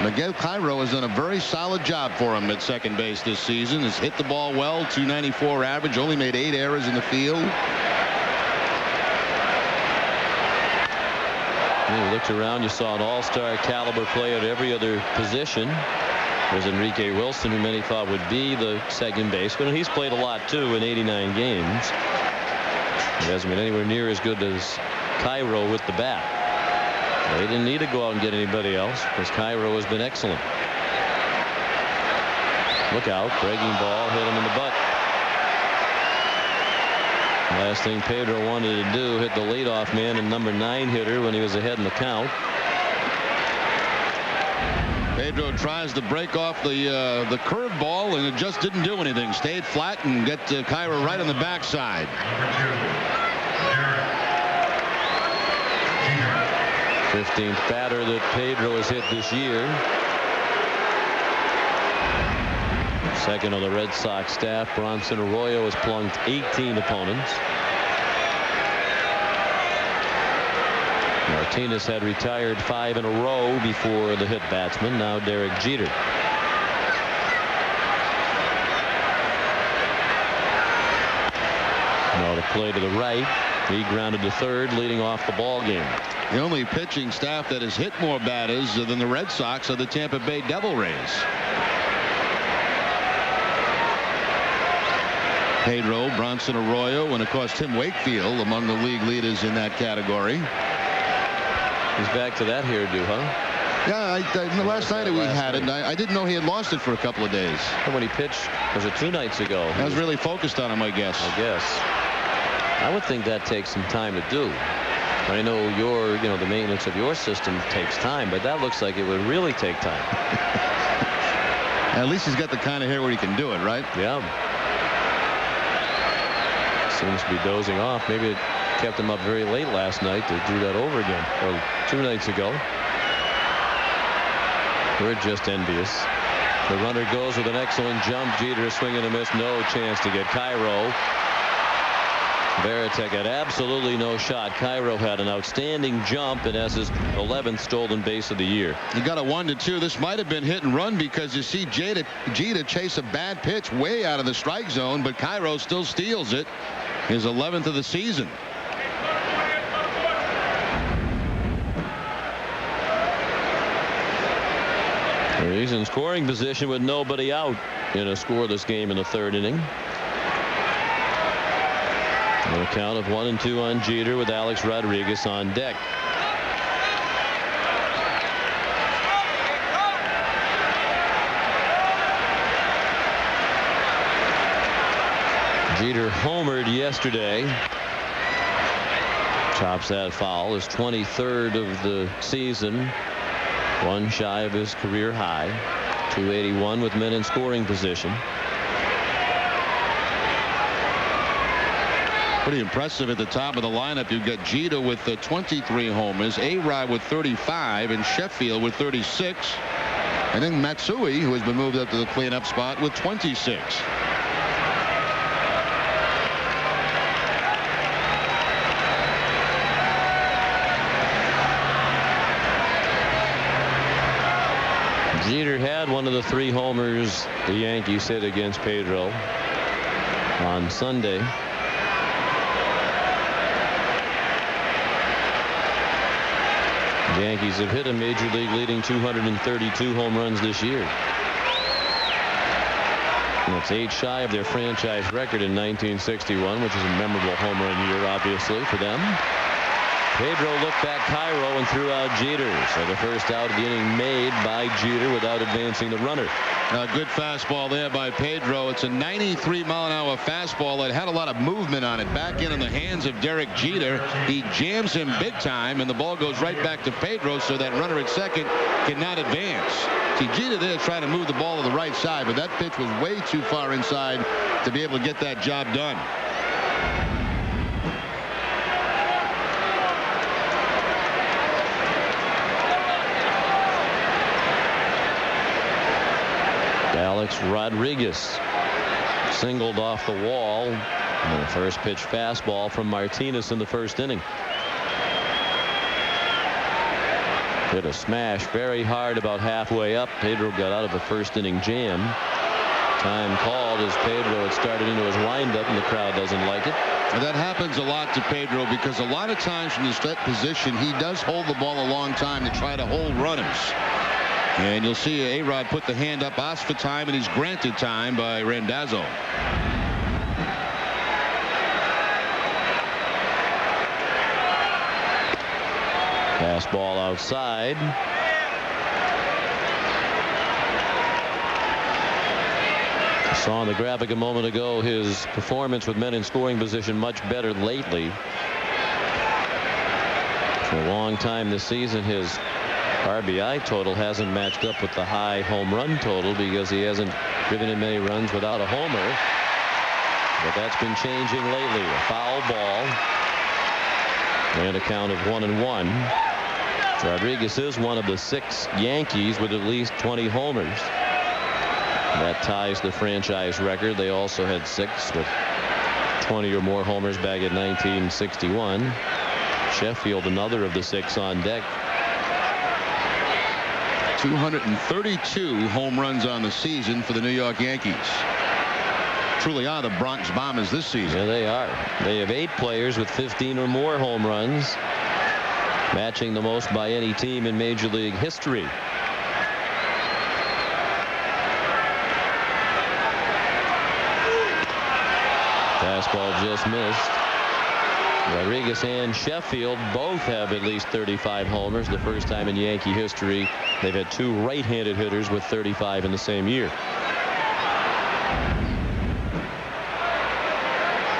Miguel Cairo has done a very solid job for him at second base this season. Has hit the ball well, 294 average, only made 8 errors in the field. When you looked around, you saw an all-star caliber player at every other position. There's Enrique Wilson, who many thought would be the second baseman, and he's played a lot too in 89 games. He hasn't been anywhere near as good as Cairo with the bat. They didn't need to go out and get anybody else because Cairo has been excellent. Look out, breaking ball, hit him in the butt. Last thing Pedro wanted to do, hit the leadoff man and number 9 hitter when he was ahead in the count. Pedro tries to break off the curveball, and it just didn't do anything. Stayed flat and get Cairo right on the backside. 15th batter that Pedro has hit this year. Second on the Red Sox staff, Bronson Arroyo has plunked 18 opponents. Martinez had retired 5 in a row before the hit batsman. Now Derek Jeter. Now the play to the right. He grounded to third, leading off the ball game. The only pitching staff that has hit more batters than the Red Sox are the Tampa Bay Devil Rays. Pedro, Bronson Arroyo, and of course Tim Wakefield among the league leaders in that category. He's back to that hairdo, huh? Yeah, the last night we had it, I didn't know he had lost it for a couple of days. And when he pitched, was it 2 nights ago? I was really focused on him, I guess. I would think that takes some time to do. I know the maintenance of your system takes time, but that looks like it would really take time. At least he's got the kind of hair where he can do it, right? Yeah. Seems to be dozing off. Maybe it kept him up very late last night to do that over again, or 2 nights ago. We're just envious. The runner goes with an excellent jump. Jeter swing and a miss. No chance to get Cairo. Varitek had absolutely no shot. Cairo had an outstanding jump and has his 11th stolen base of the year. He got a 1-2. This might have been hit and run because you see Jeter chase a bad pitch way out of the strike zone, but Cairo still steals it. His 11th of the season. He's in scoring position with nobody out in a scoreless game in the 3rd inning. A count of 1-2 on Jeter with Alex Rodriguez on deck. Jeter homered yesterday. Chops that foul. His 23rd of the season. 1 shy of his career high. 281 with men in scoring position. Pretty impressive at the top of the lineup. You've got Jeter with 23 homers, A-Rod with 35, and Sheffield with 36. And then Matsui, who has been moved up to the cleanup spot, with 26. Jeter had one of the 3 homers the Yankees hit against Pedro on Sunday. The Yankees have hit a major league leading 232 home runs this year. And that's 8 shy of their franchise record in 1961, which is a memorable home run year, obviously, for them. Pedro looked back Cairo and threw out Jeter. So the first out of the inning made by Jeter without advancing the runner. A good fastball there by Pedro. It's a 93-mile-an-hour fastball that had a lot of movement on it. Back in the hands of Derek Jeter. He jams him big time, and the ball goes right back to Pedro, so that runner at second cannot advance. See, Jeter there trying to move the ball to the right side, but that pitch was way too far inside to be able to get that job done. Alex Rodriguez singled off the wall, and the first pitch fastball from Martinez in the 1st inning. Hit a smash very hard about halfway up. Pedro got out of the 1st inning jam. Time called as Pedro had started into his windup, and the crowd doesn't like it. And that happens a lot to Pedro because a lot of times from the stretch position he does hold the ball a long time to try to hold runners. And you'll see A-Rod put the hand up, asked for time, and he's granted time by Randazzo. Fastball outside. Saw on the graphic a moment ago his performance with men in scoring position much better lately. For a long time this season, his RBI total hasn't matched up with the high home run total because he hasn't driven in many runs without a homer. But that's been changing lately. A foul ball and a count of 1-1. Rodriguez is one of the 6 Yankees with at least 20 homers. That ties the franchise record. They also had 6 with 20 or more homers back in 1961. Sheffield, another of the 6 on deck. 232 home runs on the season for the New York Yankees. truly are the Bronx Bombers this season. Yeah, they are. They have 8 players with 15 or more home runs, matching the most by any team in Major League history. Fastball just missed. Rodriguez and Sheffield both have at least 35 homers. The first time in Yankee history they've had 2 right-handed hitters with 35 in the same year.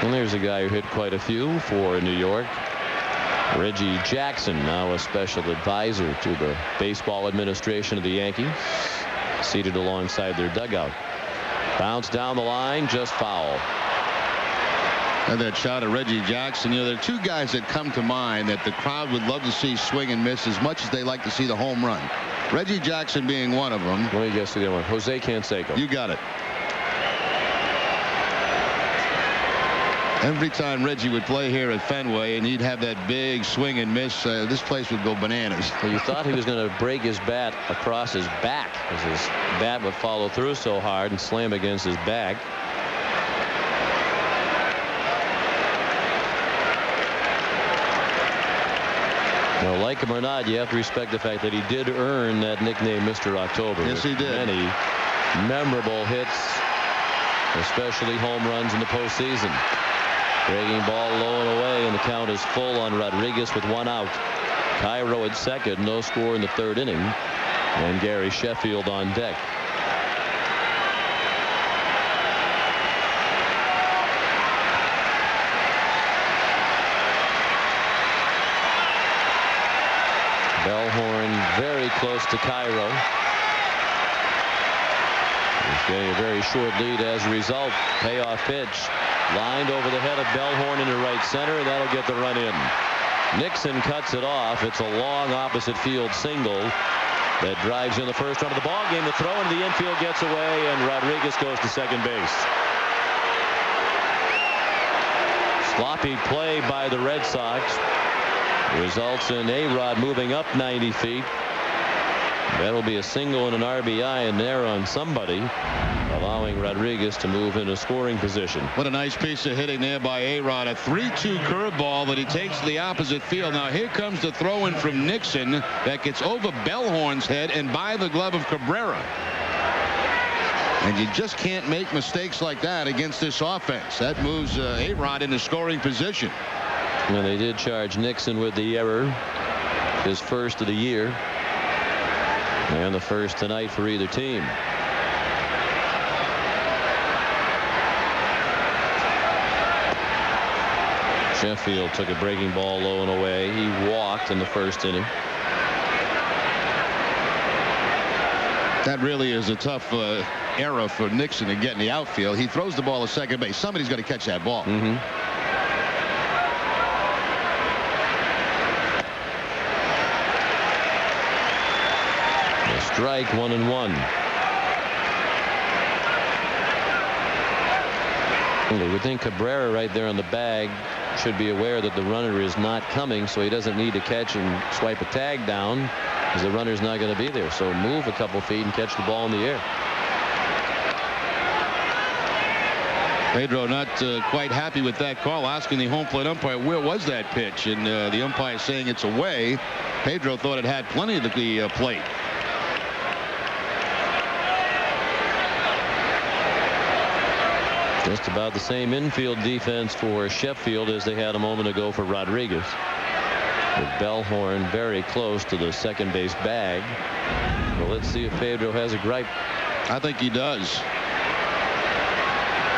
And there's a guy who hit quite a few for New York. Reggie Jackson, now a special advisor to the baseball administration of the Yankees, seated alongside their dugout. Bounce down the line, just foul. And that shot of Reggie Jackson, you know, there are 2 guys that come to mind that the crowd would love to see swing and miss as much as they like to see the home run. Reggie Jackson being one of them. Let me guess the other one. Jose Canseco. You got it. Every time Reggie would play here at Fenway and he'd have that big swing and miss, this place would go bananas. Well, you thought he was going to break his bat across his back, because his bat would follow through so hard and slam against his back. Well, like him or not, you have to respect the fact that he did earn that nickname Mr. October. Yes, he did. Many memorable hits, especially home runs in the postseason. Breaking ball low and away, and the count is full on Rodriguez with 1 out. Cairo at second, no score in the 3rd inning, and Gary Sheffield on deck. Bellhorn very close to Cairo. He's getting a very short lead as a result. Payoff pitch lined over the head of Bellhorn into right center, and that'll get the run in. Nixon cuts it off. It's a long opposite field single that drives in the first run of the ball game. The throw into the infield gets away, and Rodriguez goes to second base. Sloppy play by the Red Sox results in A-Rod moving up 90 feet. That'll be a single and an RBI in there on somebody, allowing Rodriguez to move into scoring position. What a nice piece of hitting there by A-Rod. A 3-2 curveball that he takes to the opposite field. Now here comes the throw in from Nixon that gets over Bellhorn's head and by the glove of Cabrera. And you just can't make mistakes like that against this offense. That moves A-Rod into scoring position. And they did charge Nixon with the error, his first of the year, and the first tonight for either team. Sheffield took a breaking ball low and away. He walked in the first inning. That really is a tough error for Nixon to get in the outfield. He throws the ball to second base. Somebody's got to catch that ball. Strike, 1-1. You would think Cabrera right there on the bag should be aware that the runner is not coming, so he doesn't need to catch and swipe a tag down, because the runner's not going to be there. So move a couple feet and catch the ball in the air. Pedro not quite happy with that call, asking the home plate umpire where was that pitch, and the umpire saying it's away. Pedro thought it had plenty of the plate. Just about the same infield defense for Sheffield as they had a moment ago for Rodriguez, with Bellhorn very close to the second base bag. Well, let's see if Pedro has a gripe. I think he does.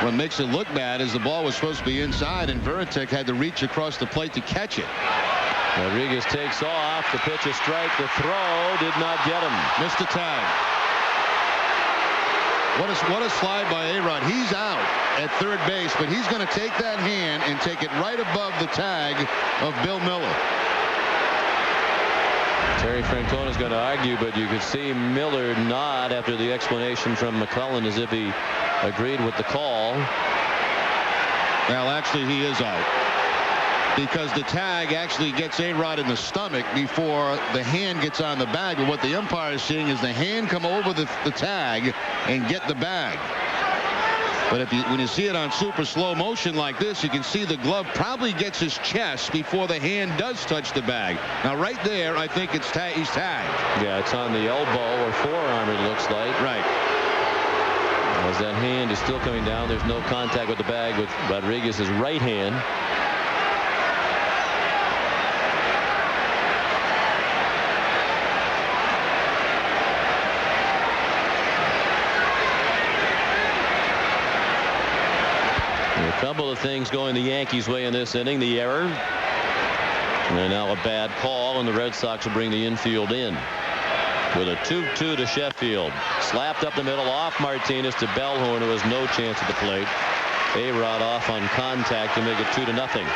What makes it look bad is the ball was supposed to be inside, and Veritek had to reach across the plate to catch it. Rodriguez takes off. The pitch is strike. The throw did not get him. Missed the tag. What a slide by A-Rod. He's out at third base, but he's going to take that hand and take it right above the tag of Bill Miller. Terry Francona is going to argue, but you could see Miller nod after the explanation from McCullen as if he agreed with the call. Well, actually, he is out, because the tag actually gets A-Rod in the stomach before the hand gets on the bag. But what the umpire is seeing is the hand come over the tag and get the bag. But when you see it on super slow motion like this, you can see the glove probably gets his chest before the hand does touch the bag. Now right there, I think he's tagged. Yeah, it's on the elbow or forearm, it looks like. Right. As that hand is still coming down, there's no contact with the bag with Rodriguez's right hand. A couple of things going the Yankees' way in this inning. The error, and now a bad call, and the Red Sox will bring the infield in with a 2-2 to Sheffield. Slapped up the middle off Martinez to Bellhorn, who has no chance at the plate. A-Rod off on contact to make it 2-0.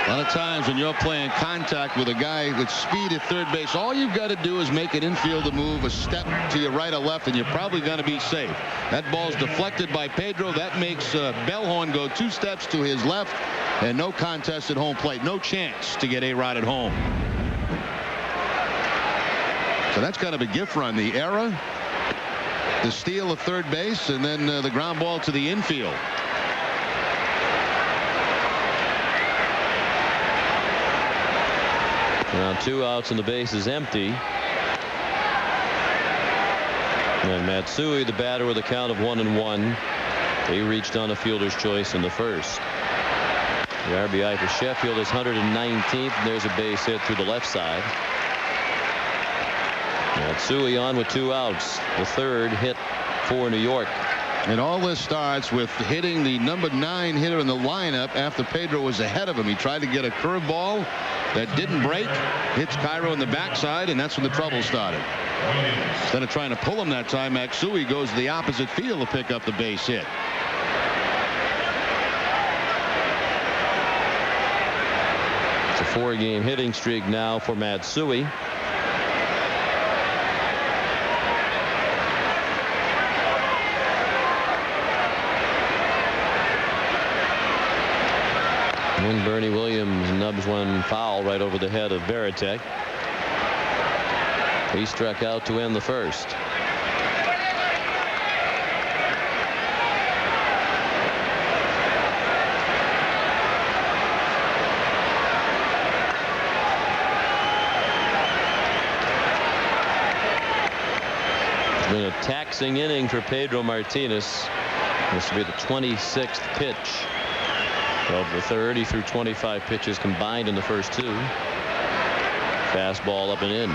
A lot of times when you're playing contact with a guy with speed at third base, all you've got to do is make an infielder move a step to your right or left, and you're probably going to be safe. That ball's deflected by Pedro. That makes Bellhorn go 2 steps to his left, and no contest at home plate. No chance to get A-Rod at home. So that's kind of a gift run. The error, the steal of third base, and then the ground ball to the infield. Now 2 outs and the base is empty. And Matsui, the batter, with a count of 1-1. He reached on a fielder's choice in the first. The RBI for Sheffield is 119th, and there's a base hit through the left side. Matsui on with 2 outs. The third hit for New York. And all this starts with hitting the number 9 hitter in the lineup after Pedro was ahead of him. He tried to get a curveball that didn't break, hits Cairo in the backside, and that's when the trouble started. Instead of trying to pull him that time, Matsui goes to the opposite field to pick up the base hit. It's a 4-game hitting streak now for Matsui. And Bernie Williams nubs one foul right over the head of Varitek. He struck out to end the first. It's been a taxing inning for Pedro Martinez. This will be the 26th pitch of the third. He threw 25 pitches combined in the first 2. Fastball up and in.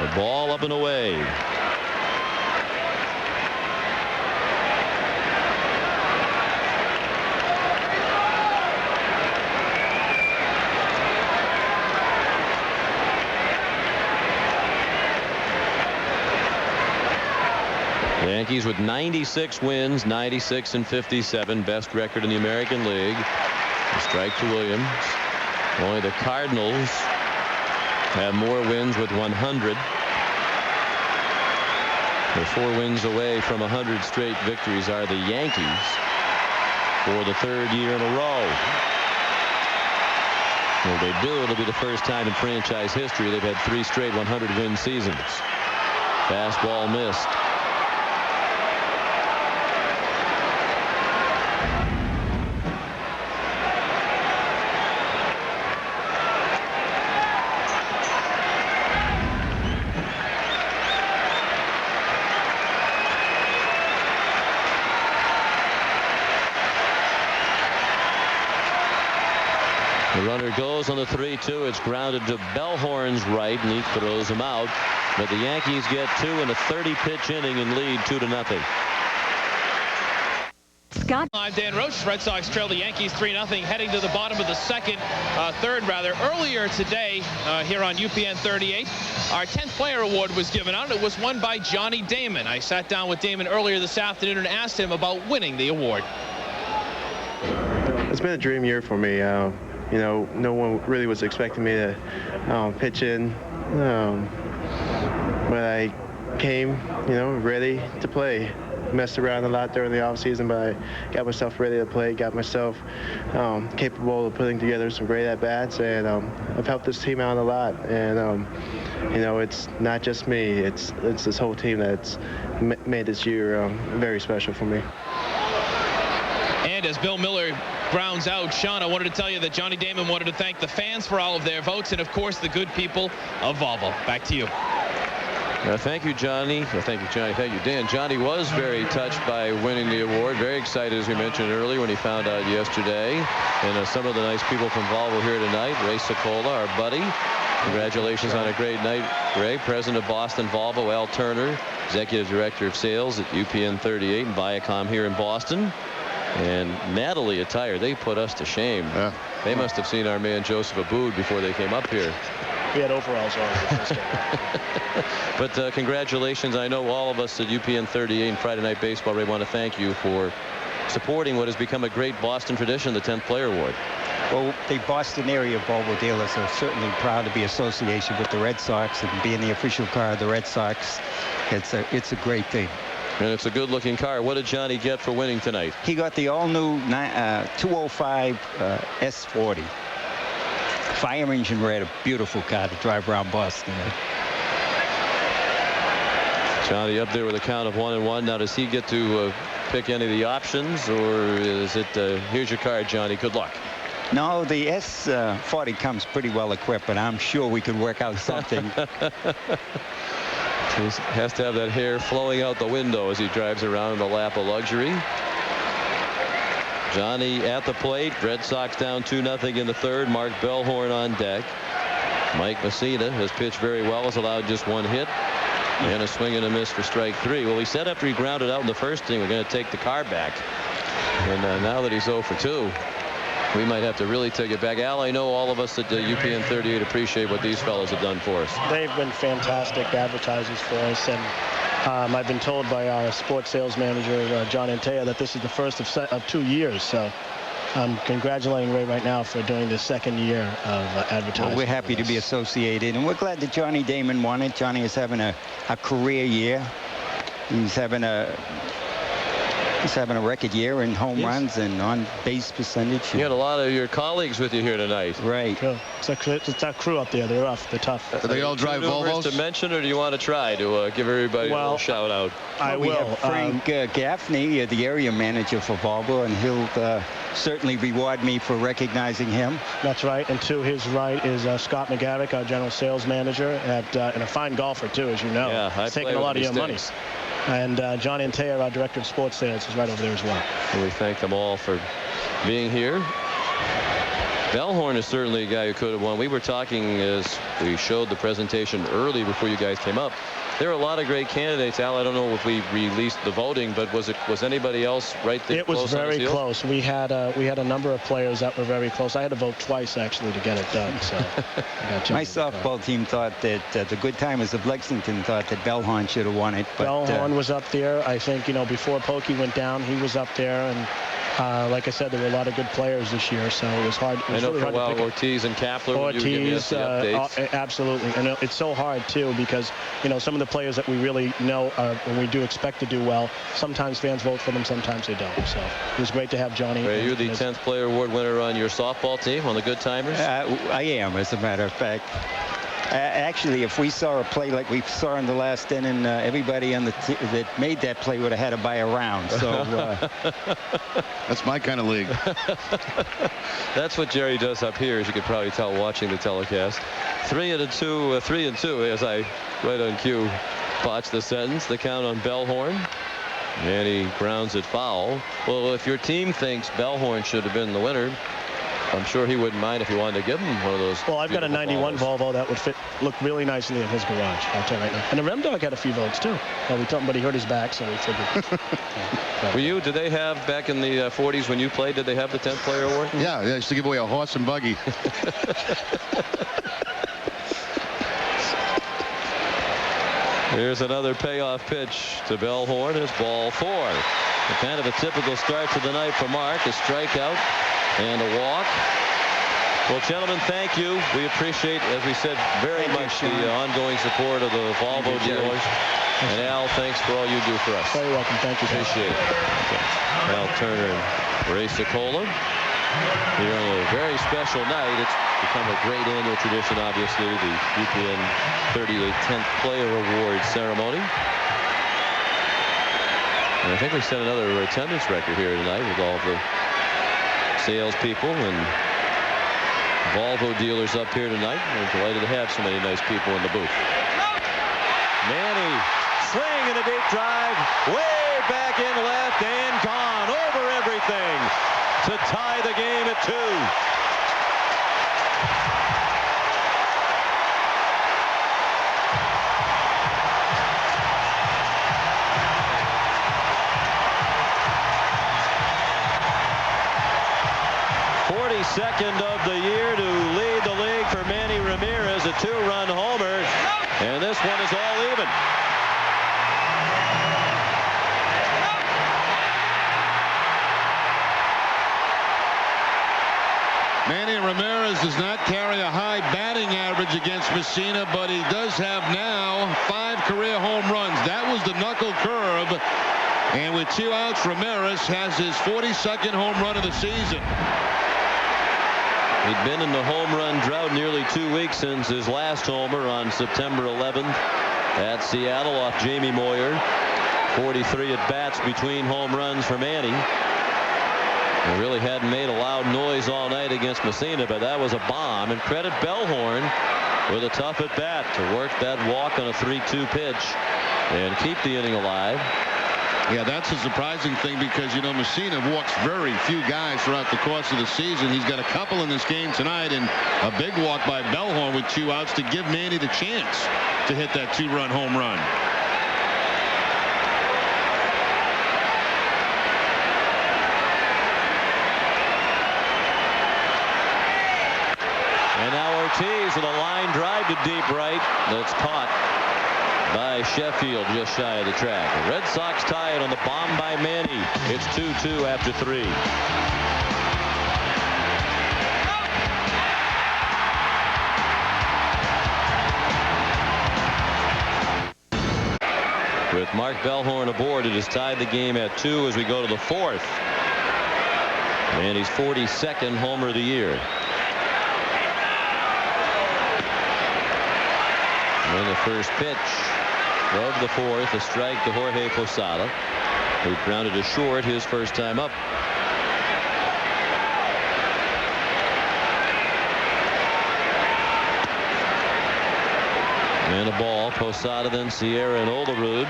The ball up and away. Yankees with 96 wins, 96 and 57, best record in the American League. A strike to Williams. Only the Cardinals have more wins with 100. They're 4 wins away from 100 straight victories are the Yankees for the 3rd year in a row. If they do, it'll be the first time in franchise history they've had 3 straight 100-win seasons. Fastball missed. The runner goes on the 3-2. It's grounded to Bellhorn's right, and he throws him out. But the Yankees get 2 in a 30-pitch inning and lead 2-0. Scott. I'm Dan Roche. Red Sox trail the Yankees 3-0, heading to the bottom of the third. Earlier today here on UPN 38, our 10th player award was given out. It was won by Johnny Damon. I sat down with Damon earlier this afternoon and asked him about winning the award. It's been a dream year for me. no one really was expecting me to pitch in. But I came, ready to play. Messed around a lot during the offseason, but I got myself ready to play, got myself capable of putting together some great at-bats, and I've helped this team out a lot. And, it's not just me. It's this whole team that's made this year very special for me. And as Bill Miller grounds out, Sean, I wanted to tell you that Johnny Damon wanted to thank the fans for all of their votes and, of course, the good people of Volvo. Back to you. Thank you, Johnny. Thank you, Johnny. Thank you, Dan. Johnny was very touched by winning the award. Very excited, as we mentioned earlier, when he found out yesterday. And some of the nice people from Volvo here tonight. Ray Sokola, our buddy. Congratulations on a great night, Ray. President of Boston Volvo, Al Turner, Executive Director of Sales at UPN 38 and Viacom here in Boston. And Natalie Attire, they put us to shame. Yeah. They must have seen our man Joseph Aboud before they came up here. We had overalls on. But congratulations. I know all of us at UPN 38 and Friday Night Baseball, Ray, want to thank you for supporting what has become a great Boston tradition, the 10th Player Award. Well, the Boston area Volvo dealers are certainly proud to be associated with the Red Sox and being the official car of the Red Sox. It's a great thing. And it's a good-looking car. What did Johnny get for winning tonight? He got the all-new 205 S40. Fire engine red, a beautiful car to drive around Boston. Johnny up there with a count of 1-1. Now, does he get to pick any of the options, or is it here's your card, Johnny, good luck? No, the S40 comes pretty well equipped, but I'm sure we could work out something. He has to have that hair flowing out the window as he drives around in the lap of luxury. Johnny at the plate. Red Sox down 2-0 in the third. Mark Bellhorn on deck. Mike Mussina has pitched very well, has allowed just one hit and a swing and a miss for strike 3. Well, we said after he grounded out in the first inning, we're going to take the car back. And now that he's 0 for 2, we might have to really take it back. Al, I know all of us at UPN 38 appreciate what these fellows have done for us. They've been fantastic advertisers for us, and I've been told by our sports sales manager, John Antea, that this is the first of 2 years. So I'm congratulating Ray right now for doing the second year of advertising. Well, we're happy to be associated, and we're glad that Johnny Damon won it. Johnny is having a career year. He's having a record year in home runs and on base percentage. You had a lot of your colleagues with you here tonight. Right. It's our crew up there. They're rough. They're tough. Do they all drive Volvos? To mention, or do you want to try to give everybody a little shout out? We have Frank Gaffney, the area manager for Volvo, and he'll certainly reward me for recognizing him. That's right. And to his right is Scott McGarrick, our general sales manager, and a fine golfer too, as you know. Yeah, he's taking a lot of your money. And John Antea, our director of sports sales, is right over there as well. And we thank them all for being here. Bellhorn is certainly a guy who could have won. We were talking as we showed the presentation early before you guys came up. There are a lot of great candidates. Al, I don't know if we released the voting, but was anybody else right there? It was very close. We had a number of players that were very close. I had to vote twice actually to get it done. So my softball team thought that the Good Timers of Lexington thought that Bellhorn should have won it. But Bellhorn was up there. I think before Pokey went down, he was up there, and like I said, there were a lot of good players this year, so it was hard. It was really hard to pick Ortiz and Kapler. Ortiz, absolutely, and it's so hard too because some of the players that we really know and we do expect to do well. Sometimes fans vote for them, sometimes they don't. So it was great to have Johnny. You're the 10th Player Award winner on your softball team on the Good Timers. I am, as a matter of fact. Actually, if we saw a play like we saw in the last inning, everybody on that made that play would have had to buy a round. So that's my kind of league. That's what Jerry does up here, as you could probably tell watching the telecast. 3-2 as I right on cue botched the sentence. The count on Bellhorn, and he grounds it foul. Well, if your team thinks Bellhorn should have been the winner, I'm sure he wouldn't mind if you wanted to give him one of those. Well, I've got a 91 Volvo that would look really nicely in his garage. I'll tell you right now. And the Rem Dog had a few votes too. Well, we told him, but he hurt his back, so we figured. Did they have back in the 40s when you played? Did they have the 10th Player Award? Yeah, they used to give away a horse and buggy. Here's another payoff pitch to Bellhorn. It's ball 4. Kind of a typical start to the night for Mark. A strikeout and a walk. Well, gentlemen, thank you. We appreciate, as we said, very much the ongoing support of the Volvo dealers. And Al, thanks for all you do for us. Very welcome. Thank you. Appreciate it. Okay. Al Turner and Ray Sokola here on a very special night. It's become a great annual tradition, obviously, the UPN 38 10th Player Award ceremony. And I think we set another attendance record here tonight with all the salespeople and Volvo dealers up here tonight. We're delighted to have so many nice people in the booth. Manny, swing and a deep drive, way back in left and gone over everything to tie the game at 2. Second of the year to lead the league for Manny Ramirez, a 2-run homer, and this one is all even. Manny Ramirez does not carry a high batting average against Mussina, but he does have now 5 career home runs. That was the knuckle curve, and with 2 outs, Ramirez has his 42nd home run of the season. He'd been in the home run drought nearly 2 weeks since his last homer on September 11th at Seattle off Jamie Moyer. 43 at bats between home runs for Manny. He really hadn't made a loud noise all night against Mussina, but that was a bomb. And credit Bellhorn with a tough at bat to work that walk on a 3-2 pitch and keep the inning alive. Yeah, that's a surprising thing because, you know, Mussina walks very few guys throughout the course of the season. He's got a couple in this game tonight and a big walk by Bellhorn with 2 outs to give Manny the chance to hit that 2-run home run. And now Ortiz with a line drive to deep right. That's caught by Sheffield just shy of the track. The Red Sox tie it on the bomb by Manny. It's 2-2 after 3. With Mark Bellhorn aboard, it has tied the game at 2 as we go to the 4th. Manny's 42nd homer of the year. And the first pitch of the 4th, a strike to Jorge Posada, who grounded to short his first time up. And a ball. Posada, then Sierra and Olerud.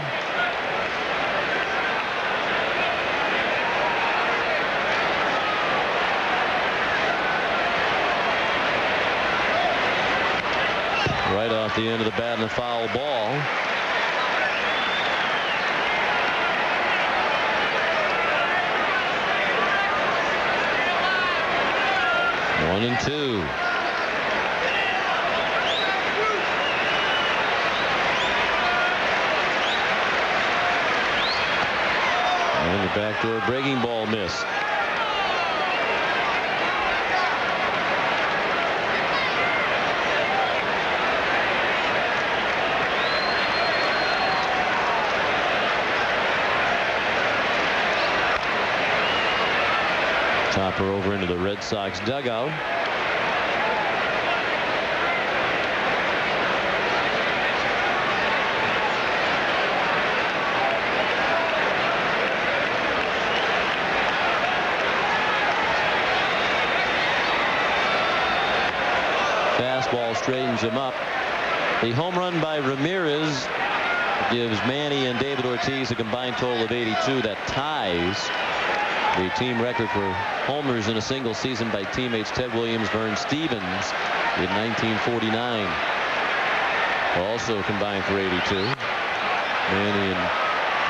Right off the end of the bat and a foul ball. One and 2. And the backdoor breaking ball missed. Topper over into the Red Sox dugout. Fastball straightens him up. The home run by Ramirez gives Manny and David Ortiz a combined total of 82. That ties the team record for homers in a single season by teammates Ted Williams, Vern Stevens in 1949. Also combined for 82. Manny and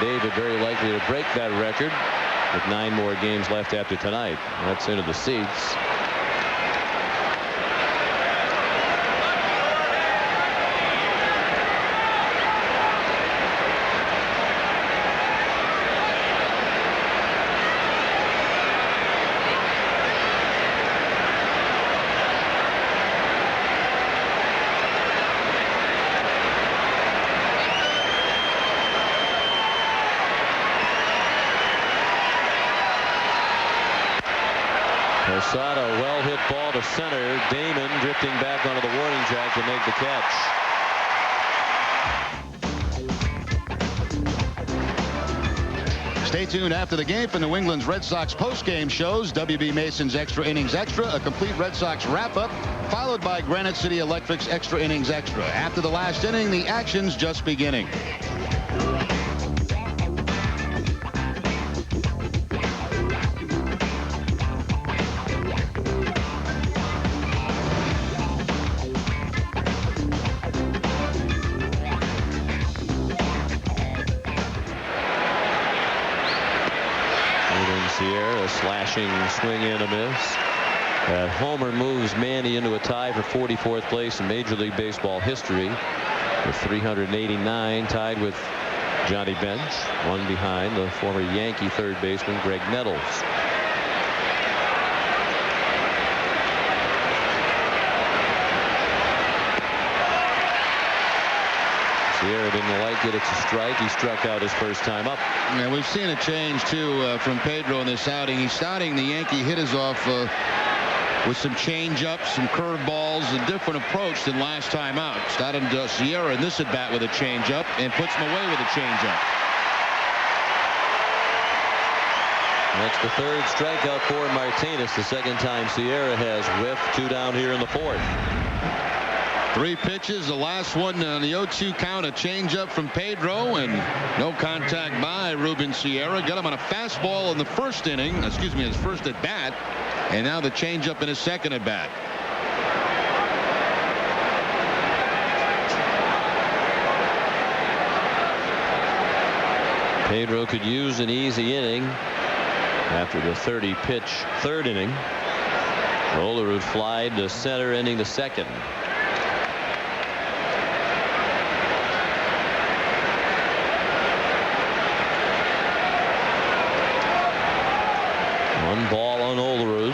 David very likely to break that record with 9 more games left after tonight. That's into the seats. center. Damon drifting back onto the warning track to make the catch. Stay tuned after the game for New England's Red Sox post-game shows. W.B. Mason's Extra Innings Extra, a complete Red Sox wrap-up, followed by Granite City Electric's Extra Innings Extra. After the last inning, the action's just beginning. Slashing swing and a miss. That homer moves Manny into a tie for 44th place in Major League Baseball history with 389, tied with Johnny Bench, one behind the former Yankee third baseman Greg Nettles. Sierra didn't like it. It's a strike. He struck out his first time up. Yeah, we've seen a change too from Pedro in this outing. He's starting the Yankee hitters off with some change-ups, some curveballs, a different approach than last time out. Starting Sierra in this at bat with a change-up and puts him away with a change-up. That's the third strikeout for Martinez. The second time Sierra has whiffed. 2 down here in the 4th. 3 pitches, the last one on the 0-2 count, a changeup from Pedro, and no contact by Ruben Sierra. Got him on a fastball in the first inning, excuse me, his first at bat, and now the changeup in his second at bat. Pedro could use an easy inning after the 30-pitch third inning. Olerud flied to center, ending the second. One ball on Olerud.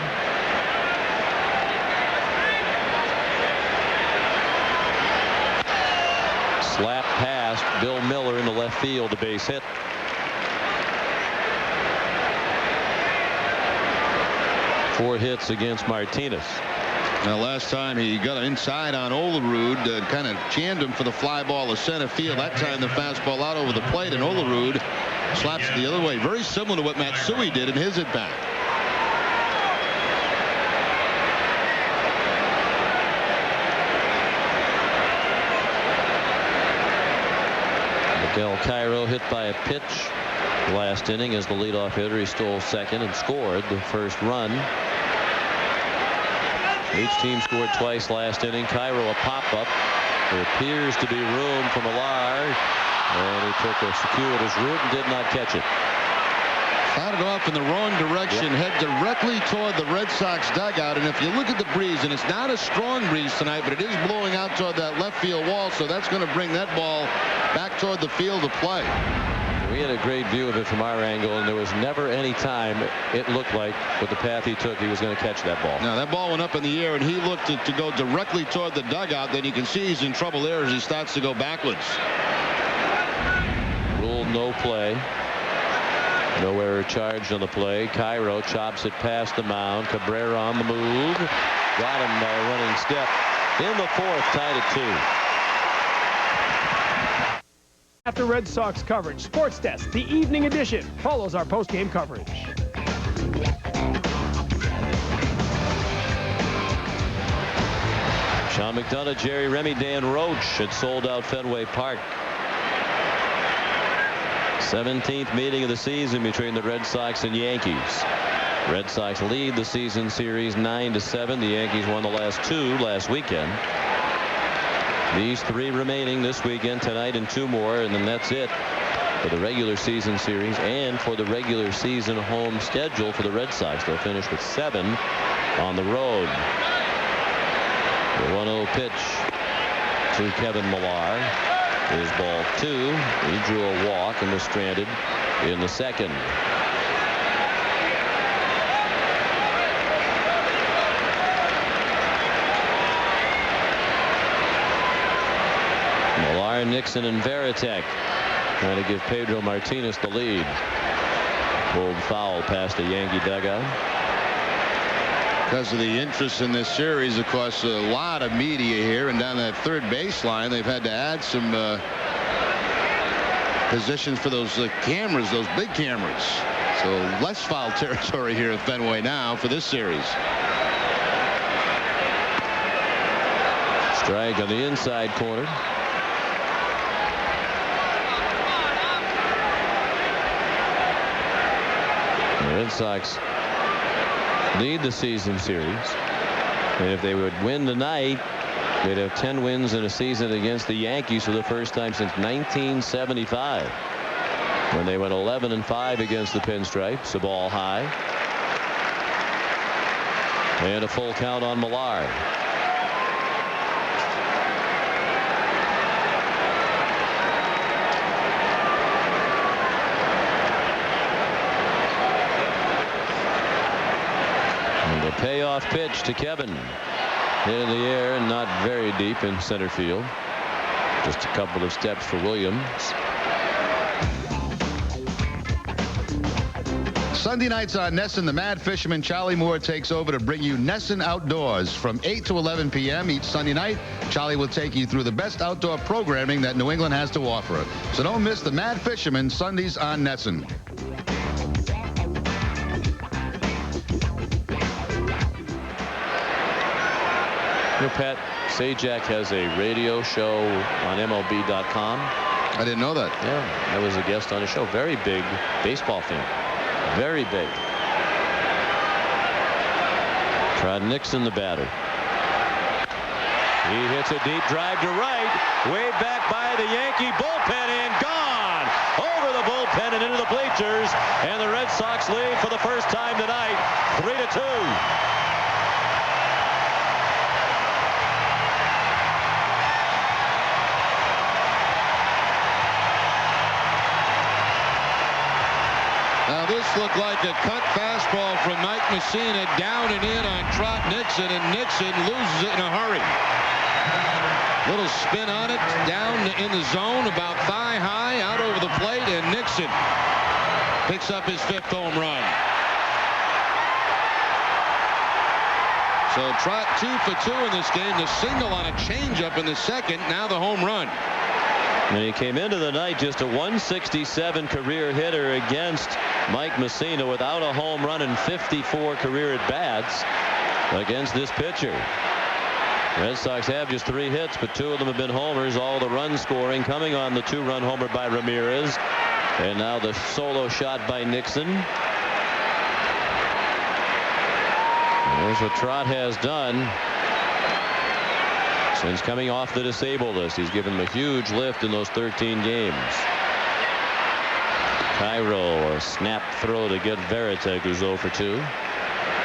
Slap past Bill Miller in the left field, a base hit. Four hits against Martinez. Now, last time he got inside on Olerud, kind of jammed him for the fly ball to center field. That time the fastball out over the plate, and Olerud slaps it the other way. Very similar to what Matsui did in his at bat. Miguel Cairo hit by a pitch last inning as the leadoff hitter. He stole second and scored the first run. Each team scored twice last inning. Cairo a pop-up. There appears to be room for Millar, and he took a circuitous route and did not catch it. Started off in the wrong direction, head directly toward the Red Sox dugout, and if you look at the breeze, and it's not a strong breeze tonight, but it is blowing out toward that left field wall, so that's going to bring that ball back toward the field of play. We had a great view of it from our angle, and there was never any time it looked like with the path he took he was going to catch that ball. Now that ball went up in the air, and he looked to go directly toward the dugout. Then you can see he's in trouble there as he starts to go backwards. Ruled no play. No error charged on the play. Cairo chops it past the mound. Cabrera on the move. Got him by a running step in the 4th, tied at 2. After Red Sox coverage, Sports Desk, the evening edition, follows our post-game coverage. Sean McDonough, Jerry Remy, Dan Roach at sold-out Fenway Park. 17th meeting of the season between the Red Sox and Yankees. Red Sox lead the season series 9-7. The Yankees won the last 2 last weekend. These 3 remaining this weekend, tonight, and 2 more, and then that's it for the regular season series and for the regular season home schedule for the Red Sox. They'll finish with 7 on the road. The 1-0 pitch to Kevin Millar is ball 2. He drew a walk and was stranded in the second. Millar, Nixon, and Veritek trying to give Pedro Martinez the lead. Pulled foul past the Yankee dugout. Because of the interest in this series, of course, a lot of media here, and down that third baseline, they've had to add some positions for those cameras, those big cameras. So less foul territory here at Fenway now for this series. Strike on the inside corner. The Red Sox lead the season series, and if they would win tonight, they'd have 10 wins in a season against the Yankees for the first time since 1975, when they went 11-5 against the Pinstripes. A ball high, and a full count on Millard. The payoff pitch to Kevin. Hit in the air and not very deep in center field. Just a couple of steps for Williams. Sunday nights on Nesson, the Mad Fisherman Charlie Moore takes over to bring you Nesson Outdoors from 8 to 11 p.m. each Sunday night. Charlie will take you through the best outdoor programming that New England has to offer. So don't miss the Mad Fisherman Sundays on Nesson. Pat Sajak has a radio show on MLB.com. I didn't know that. Yeah, I was a guest on a show. Very big baseball fan. Very big. Trot Nixon, the batter. He hits a deep drive to right, way back by the Yankee bullpen, and gone over the bullpen and into the bleachers. And the Red Sox lead for the first time tonight, 3-2. Now this looked like a cut fastball from Mike Mussina down and in on Trot Nixon, and Nixon loses it in a hurry. Little spin on it, down in the zone, about thigh high, out over the plate, and Nixon picks up his 5th home run. So Trot 2 for 2 in this game. The single on a changeup in the second, now the home run. And he came into the night just a 167 career hitter against Mike Mussina, without a home run and 54 career at-bats against this pitcher. Red Sox have just 3 hits, but 2 of them have been homers. All the run scoring coming on the 2-run homer by Ramirez, and now the solo shot by Nixon. There's what Trot has done since coming off the disabled list. He's given them a huge lift in those 13 games. Cairo, a snap throw to get Veritek, who's 0 for 2.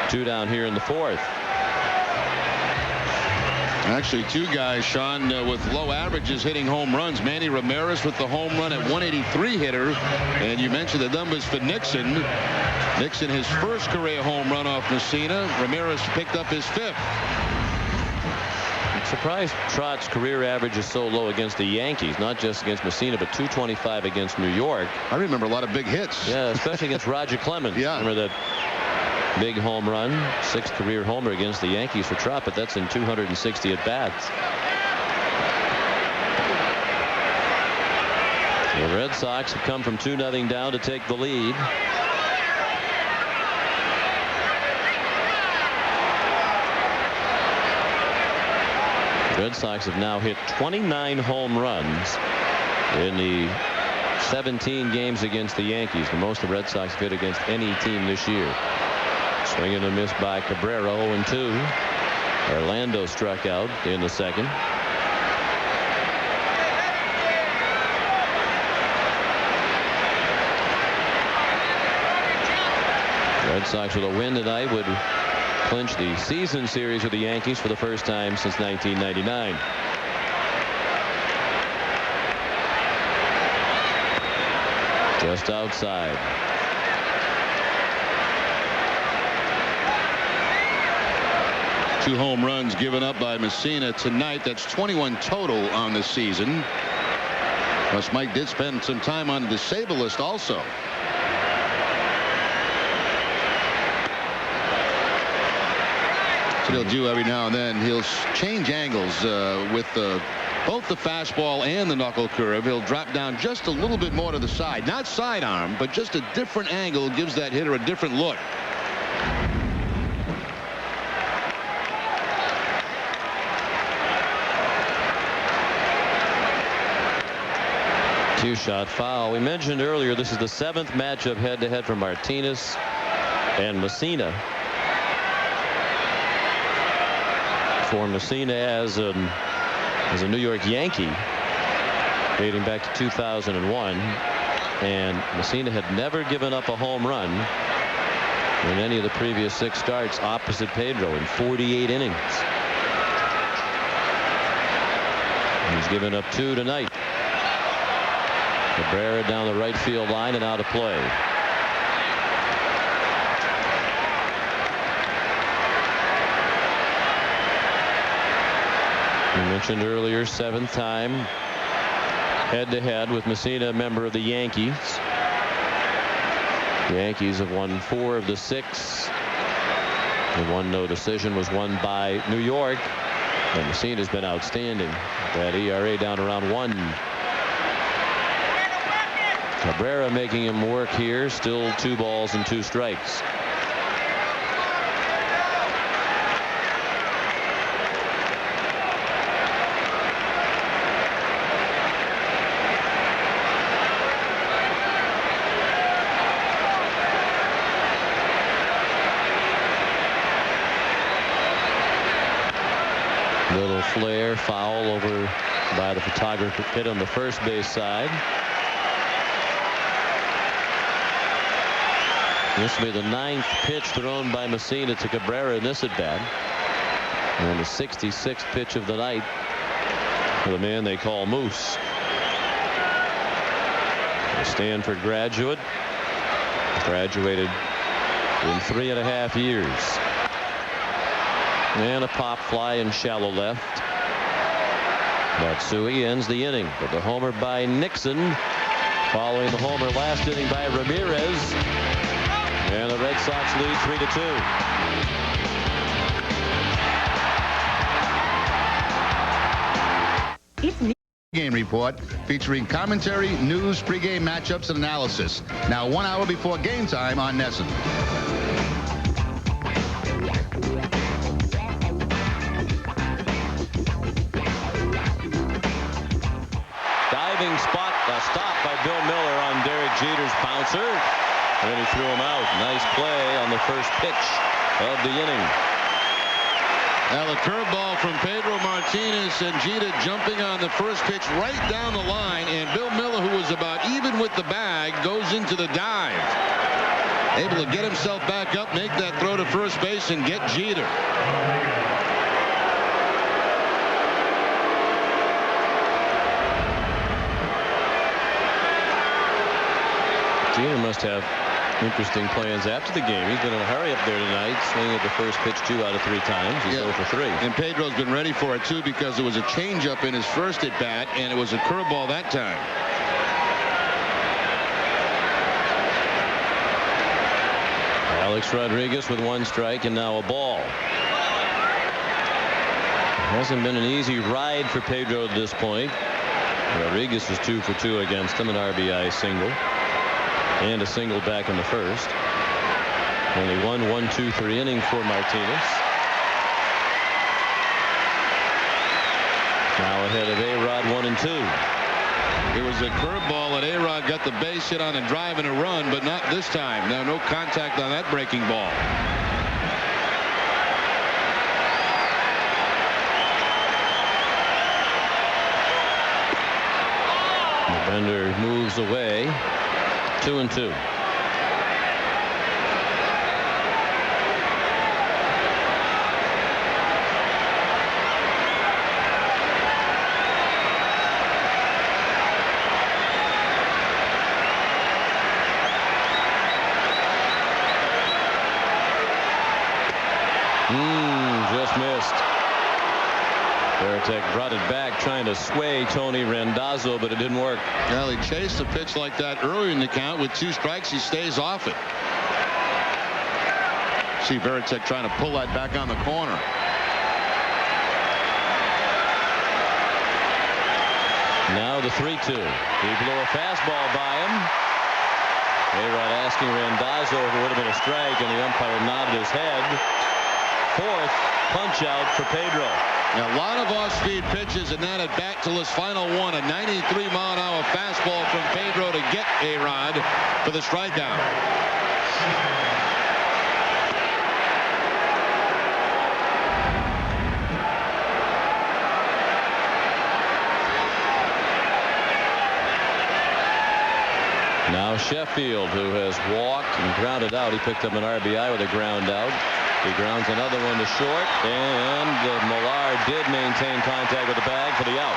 2 down here in the 4th. Actually, 2 guys, Sean, with low averages hitting home runs. Manny Ramirez with the home run at 183 hitter. And you mentioned the numbers for Nixon. Nixon, his first career home run off Mussina. Ramirez picked up his 5th. I'm surprised Trot's career average is so low against the Yankees, not just against Mussina, but 225 against New York. I remember a lot of big hits. Yeah, especially against Roger Clemens. Yeah. Remember that big home run, 6th career homer against the Yankees for Trot, but that's in 260 at-bats. The Red Sox have come from 2-0 down to take the lead. The Red Sox have now hit 29 home runs in the 17 games against the Yankees, the most the Red Sox have hit against any team this year. Swing and a miss by Cabrera, 0-2. Orlando struck out in the second. Red Sox with a win tonight would clinch the season series with the Yankees for the first time since 1999. Just outside. Two home runs given up by Mussina tonight. That's 21 total on the season. Plus, Mike did spend some time on the disabled list also. what he'll do every now and then. He'll change angles with both the fastball and the knuckle curve. He'll drop down just a little bit more to the side. Not sidearm, but just a different angle gives that hitter a different look. Two-shot foul. We mentioned earlier this is the 7th matchup head-to-head for Martinez and Mussina. For Mussina as a New York Yankee dating back to 2001, and Mussina had never given up a home run in any of the previous 6 starts opposite Pedro in 48 innings. He's given up 2 tonight. Cabrera down the right field line and out of play. We mentioned earlier 7th time head-to-head with Mussina, a member of the Yankees. The Yankees have won 4 of the 6. The one no decision was won by New York. And Mussina's been outstanding. That ERA down around 1. Cabrera making him work here. Still 2 balls and 2 strikes. Little flare foul over by the photographer pit on the first base side. This will be the 9th pitch thrown by Mussina to Cabrera in this at bat, and the 66th pitch of the night for the man they call Moose. A Stanford graduate, graduated in 3.5 years. And a pop fly in shallow left. Matsui ends the inning with a homer by Nixon, following the homer last inning by Ramirez. And the Red Sox lead 3-2. Game report featuring commentary, news, pregame matchups, and analysis. Now 1 hour before game time on NESN. Diving spot, a stop by Bill Miller on Derek Jeter's bouncer. And then he threw him out. Nice play on the first pitch of the inning. Now the curveball from Pedro Martinez, and Jeter jumping on the first pitch right down the line, and Bill Miller, who was about even with the bag, goes into the dive. Able to get himself back up, make that throw to first base, and get Jeter. Jeter must have interesting plans after the game. He's been in a hurry up there tonight, swinging at the first pitch 2 out of 3 times. He's 0 for 3. And Pedro's been ready for it too, because it was a changeup in his first at bat, and it was a curveball that time. Alex Rodriguez with 1 strike and now a ball. It hasn't been an easy ride for Pedro at this point. Rodriguez was 2 for 2 against him, an RBI single. And a single back in the first. Only 1 1-2-3 inning for Martinez. Now ahead of A-Rod 1-2. It was a curveball, and A-Rod got the base hit on a drive and a run, but not this time. Now no contact on that breaking ball. Bender moves away. 2-2. Just missed. Veritek brought it back, trying to sway Tony Randazzo, but it didn't work. Well, he chased a pitch like that earlier in the count. With 2 strikes, he stays off it. See Veritek trying to pull that back on the corner. Now the 3-2. He blew a fastball by him. A-Rod asking Randazzo if it would have been a strike, and the umpire nodded his head. Fourth punch out for Pedro. A lot of off-speed pitches, and that at bat till his final one. A 93-mile-an-hour fastball from Pedro to get A-Rod for the strikeout. Now Sheffield, who has walked and grounded out. He picked up an RBI with a ground out. He grounds another one to short, and Millar did maintain contact with the bag for the out.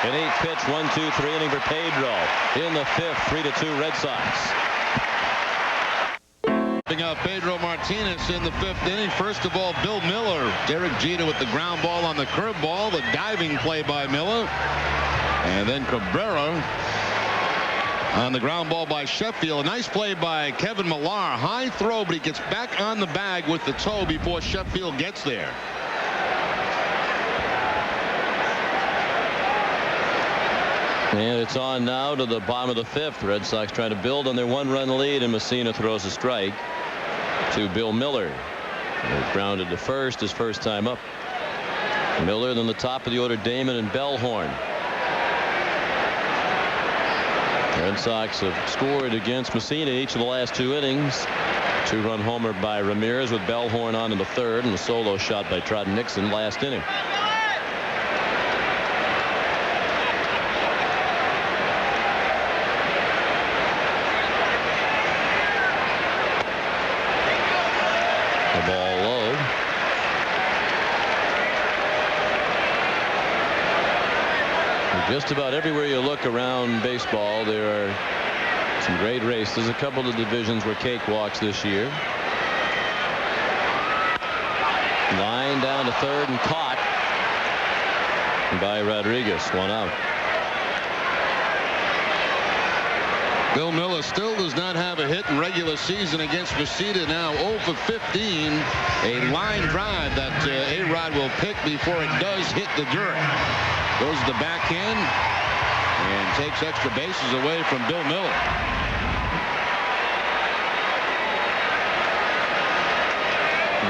An 8-pitch 1-2-3 inning for Pedro. In the fifth, 3-2 Red Sox. Out Pedro Martinez in the fifth inning. First of all, Bill Miller. Derek Jeter with the ground ball on the curveball. The diving play by Miller. And then Cabrera on the ground ball by Sheffield. A nice play by Kevin Millar. High throw, but he gets back on the bag with the toe before Sheffield gets there. And it's on now to the bottom of the fifth. The Red Sox trying to build on their one-run lead, and Mussina throws a strike to Bill Miller. He grounded to first his first time up. Miller, then the top of the order, Damon and Bellhorn. Red Sox have scored against Mussina each of the last 2 innings. 2-run homer by Ramirez with Bellhorn on in the third, and a solo shot by Trot Nixon last inning. The ball low. Just about everywhere you look around baseball, there are some great races. A couple of divisions were cakewalks this year. Line down to third and caught by Rodriguez. 1 out. Bill Miller still does not have a hit in regular season against Mussina. Now 0 for 15. A line drive that A-Rod will pick before it does hit the dirt. Goes to the backhand and takes extra bases away from Bill Miller.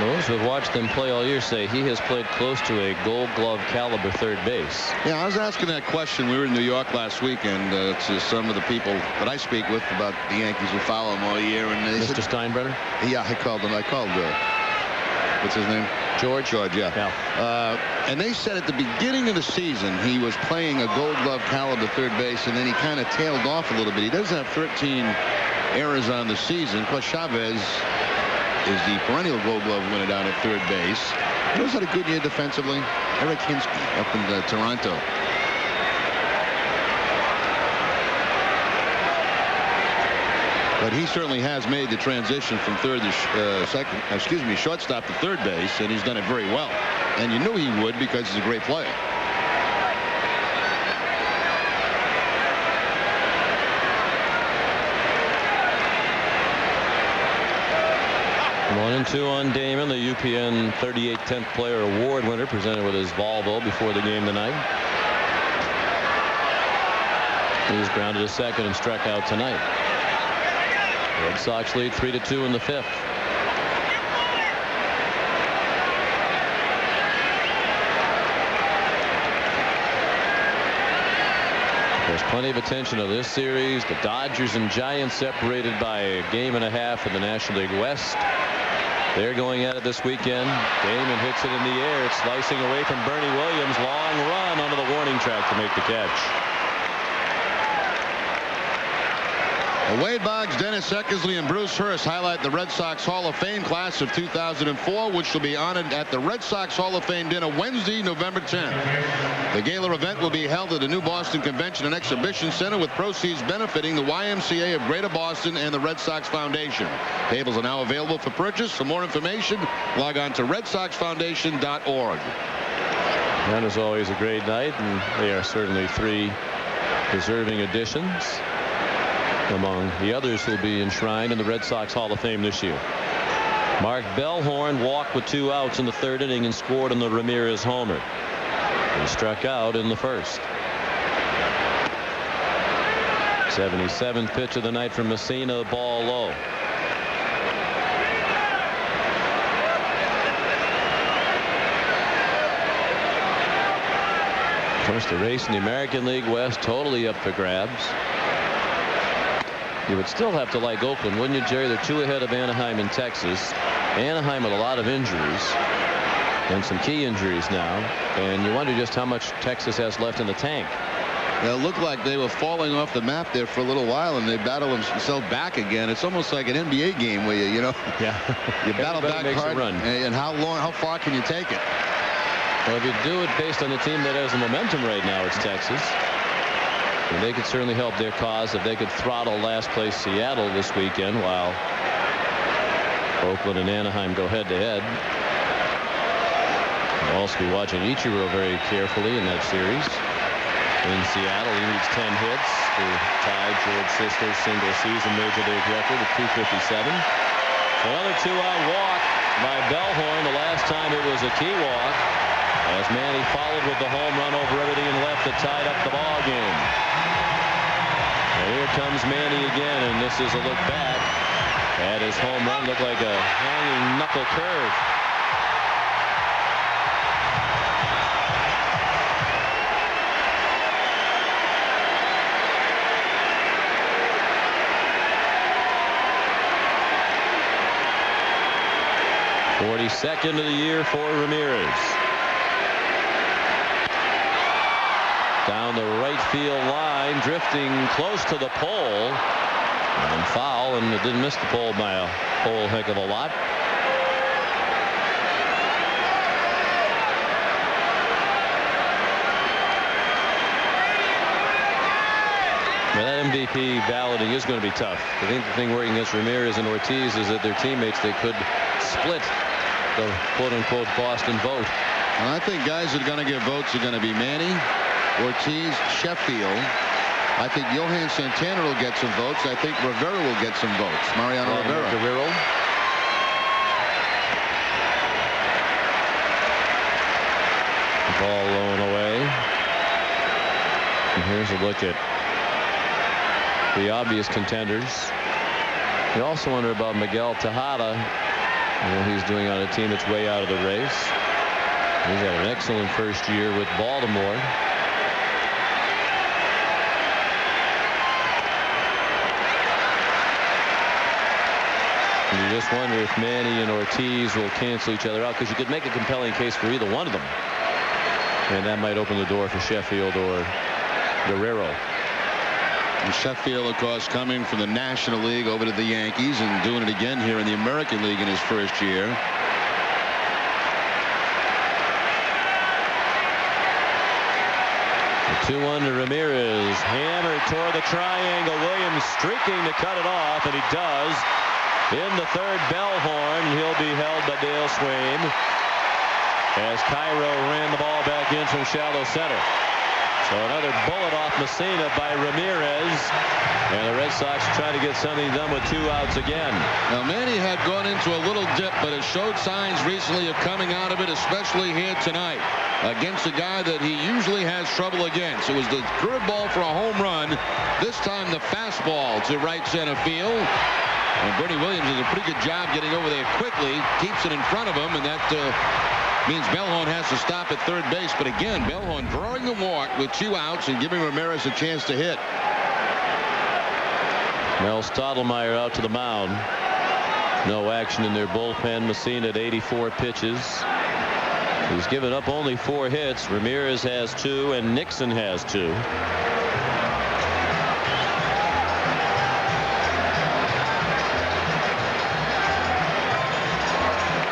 Those who have watched them play all year say he has played close to a Gold Glove caliber third base. Yeah, I was asking that question. We were in New York last weekend to some of the people that I speak with about the Yankees who follow them all year. And they Mr. said, Steinbrenner? Yeah, I called what's his name? George, yeah. And they said at the beginning of the season he was playing a Gold Glove caliber third base, and then he kind of tailed off a little bit. He does have 13 errors on the season. Plus Chavez is the perennial Gold Glove winner down at third base. He also had a good year defensively. Eric Hinsky up in Toronto. But he certainly has made the transition from shortstop to third base, and he's done it very well. And you knew he would because he's a great player. One and 2 on Damon, the UPN 38 10th Player Award winner, presented with his Volvo before the game tonight. He's grounded to second and struck out tonight. Red Sox lead 3-2 in the fifth. There's plenty of attention to this series. The Dodgers and Giants separated by a game and a half in the National League West. They're going at it this weekend. Damon hits it in the air. It's slicing away from Bernie Williams. Long run onto the warning track to make the catch. Wade Boggs, Dennis Eckersley, and Bruce Hurst highlight the Red Sox Hall of Fame class of 2004, which will be honored at the Red Sox Hall of Fame dinner Wednesday, November 10th. The gala event will be held at the New Boston Convention and Exhibition Center, with proceeds benefiting the YMCA of Greater Boston and the Red Sox Foundation. Tables are now available for purchase. For more information, log on to redsoxfoundation.org. That is always a great night, and they are certainly 3 deserving additions among the others who will be enshrined in the Red Sox Hall of Fame this year. Mark Bellhorn walked with 2 outs in the third inning and scored on the Ramirez homer. He struck out in the first. 77th pitch of the night from Mussina, ball low. Of course, the race in the American League West totally up for grabs. You would still have to like Oakland, wouldn't you, Jerry? They're 2 ahead of Anaheim in Texas. Anaheim with a lot of injuries and some key injuries now, and you wonder just how much Texas has left in the tank. It looked like they were falling off the map there for a little while, and they battle themselves back again. It's almost like an NBA game where you battle back hard, and how far can you take it? Well, if you do it based on the team that has the momentum right now, it's Texas. And they could certainly help their cause if they could throttle last place Seattle this weekend while Oakland and Anaheim go head to head. We'll also be watching Ichiro very carefully in that series. In Seattle, he needs 10 hits to tie George Sisler's single-season Major League record at 257. Another 2-out walk by Bellhorn. The last time it was a key walk, as Manny followed with the home run over everything and left that tied up the ball game. And here comes Manny again, and this is a look back at his home run. Looked like a hanging knuckle curve. Second of the year for Ramirez. Down the right field line, drifting close to the pole, and foul, and it didn't miss the pole by a whole heck of a lot. But that MVP balloting is going to be tough. I think the thing working against Ramirez and Ortiz is that their teammates, they could split the quote-unquote Boston vote. Well, I think guys that are going to get votes are going to be Manny, Ortiz, Sheffield. I think Johan Santana will get some votes. I think Rivera will get some votes. Mariano Rivera. Guerrero. Ball low and away. And here's a look at the obvious contenders. You also wonder about Miguel Tejada, what he's doing on a team that's way out of the race. He's had an excellent first year with Baltimore. And you just wonder if Manny and Ortiz will cancel each other out, because you could make a compelling case for either one of them. And that might open the door for Sheffield or Guerrero. And Sheffield, of course, coming from the National League over to the Yankees and doing it again here in the American League in his first year. The 2-1 to Ramirez. Hammer toward the triangle. Williams streaking to cut it off, and he does. In the third, Bellhorn. He'll be held by Dale Swain as Cairo ran the ball back in from shallow center. So another bullet off Mussina by Ramirez, and the Red Sox try to get something done with 2 outs again. Now, Manny had gone into a little dip, but has showed signs recently of coming out of it, especially here tonight against a guy that he usually has trouble against. It was the curveball for a home run. This time the fastball to right center field. And Bernie Williams does a pretty good job getting over there quickly, keeps it in front of him, and that means Bellhorn has to stop at third base. But again, Bellhorn drawing the walk with 2 outs and giving Ramirez a chance to hit. Mel Stottlemyre out to the mound. No action in their bullpen. Mussina at 84 pitches. He's given up only 4 hits. Ramirez has 2 and Nixon has 2.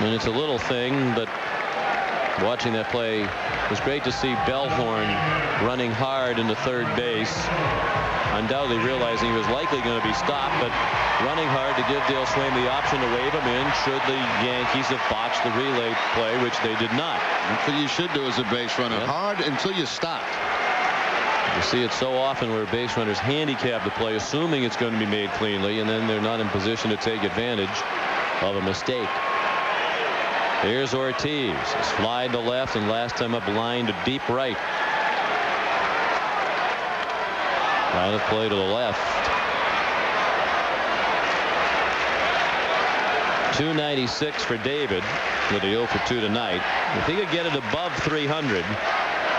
And it's a little thing, but watching that play, it was great to see Bellhorn running hard into third base, undoubtedly realizing he was likely going to be stopped, but running hard to give Dale Swain the option to wave him in should the Yankees have botched the relay play, which they did not. That's what you should do as a base runner. Yeah. Hard until you stop. You see it so often where base runners handicap the play, assuming it's going to be made cleanly, and then they're not in position to take advantage of a mistake. Here's Ortiz. He's flying to left, and last time up line to deep right. On a play to the left. 296 for David with the 0 for 2 tonight. If he could get it above 300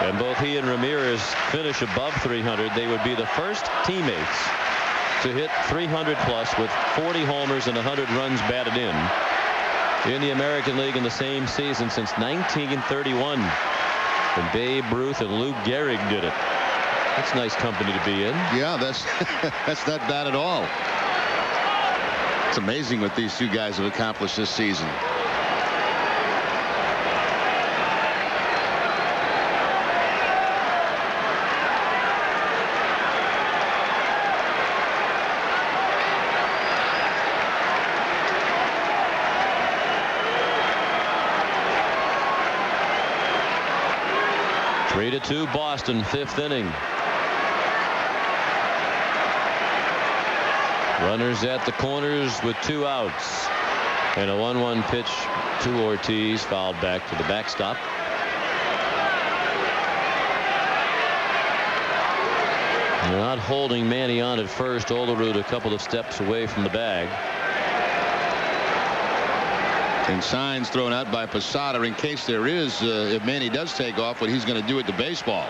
and both he and Ramirez finish above 300, they would be the first teammates to hit 300 plus with 40 homers and 100 runs batted in the American League in the same season since 1931. And Babe Ruth and Lou Gehrig did it. That's nice company to be in. Yeah, that's not bad at all. It's amazing what these two guys have accomplished this season. Three to 2 Boston, 5th inning. Runners at the corners with 2 outs. And a 1-1 pitch to Ortiz, fouled back to the backstop. They're not holding Manny on at first. Olerud a couple of steps away from the bag. And signs thrown out by Posada in case there is, if Manny does take off, what he's going to do at the baseball.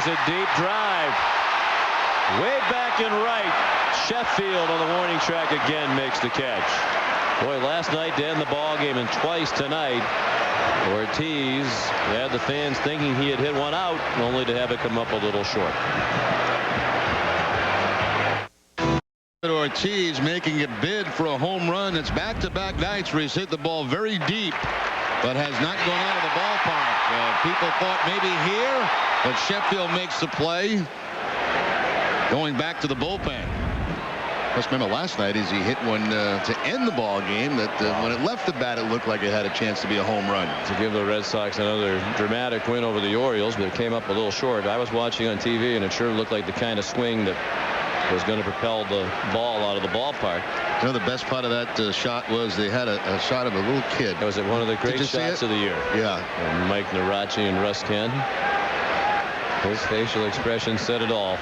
A deep drive way back and right. Sheffield on the warning track again makes the catch. Boy, last night to end the ball game and twice tonight. Ortiz had the fans thinking he had hit one out, only to have it come up a little short. Ortiz making a bid for a home run. It's back-to-back nights where he's hit the ball very deep, but has not gone out of the ballpark. People thought maybe here, but Sheffield makes the play, going back to the bullpen. Just remember last night as he hit one to end the ball game that when it left the bat, it looked like it had a chance to be a home run. To give the Red Sox another dramatic win over the Orioles, but it came up a little short. I was watching on TV, and it sure looked like the kind of swing that was going to propel the ball out of the ballpark. You know, the best part of that shot was they had a shot of a little kid. Was it one of the great shots of the year? Yeah. And Mike Narachi and Russ Kent. His facial expression said it all.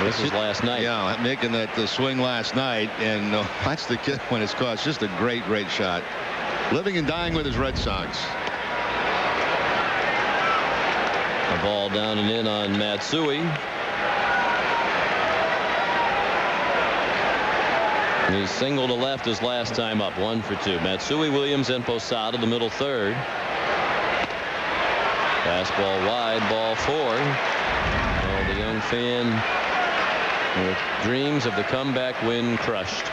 This was last night. Yeah, making that swing last night, and watch the kid when it's caught. It's just a great shot. Living and dying with his Red Sox. A ball down and in on Matsui. And he singled to left his last time up. 1 for 2. Matsui, Williams, and Posada, the middle third. Fastball wide, ball 4. Well, the young fan with dreams of the comeback win crushed.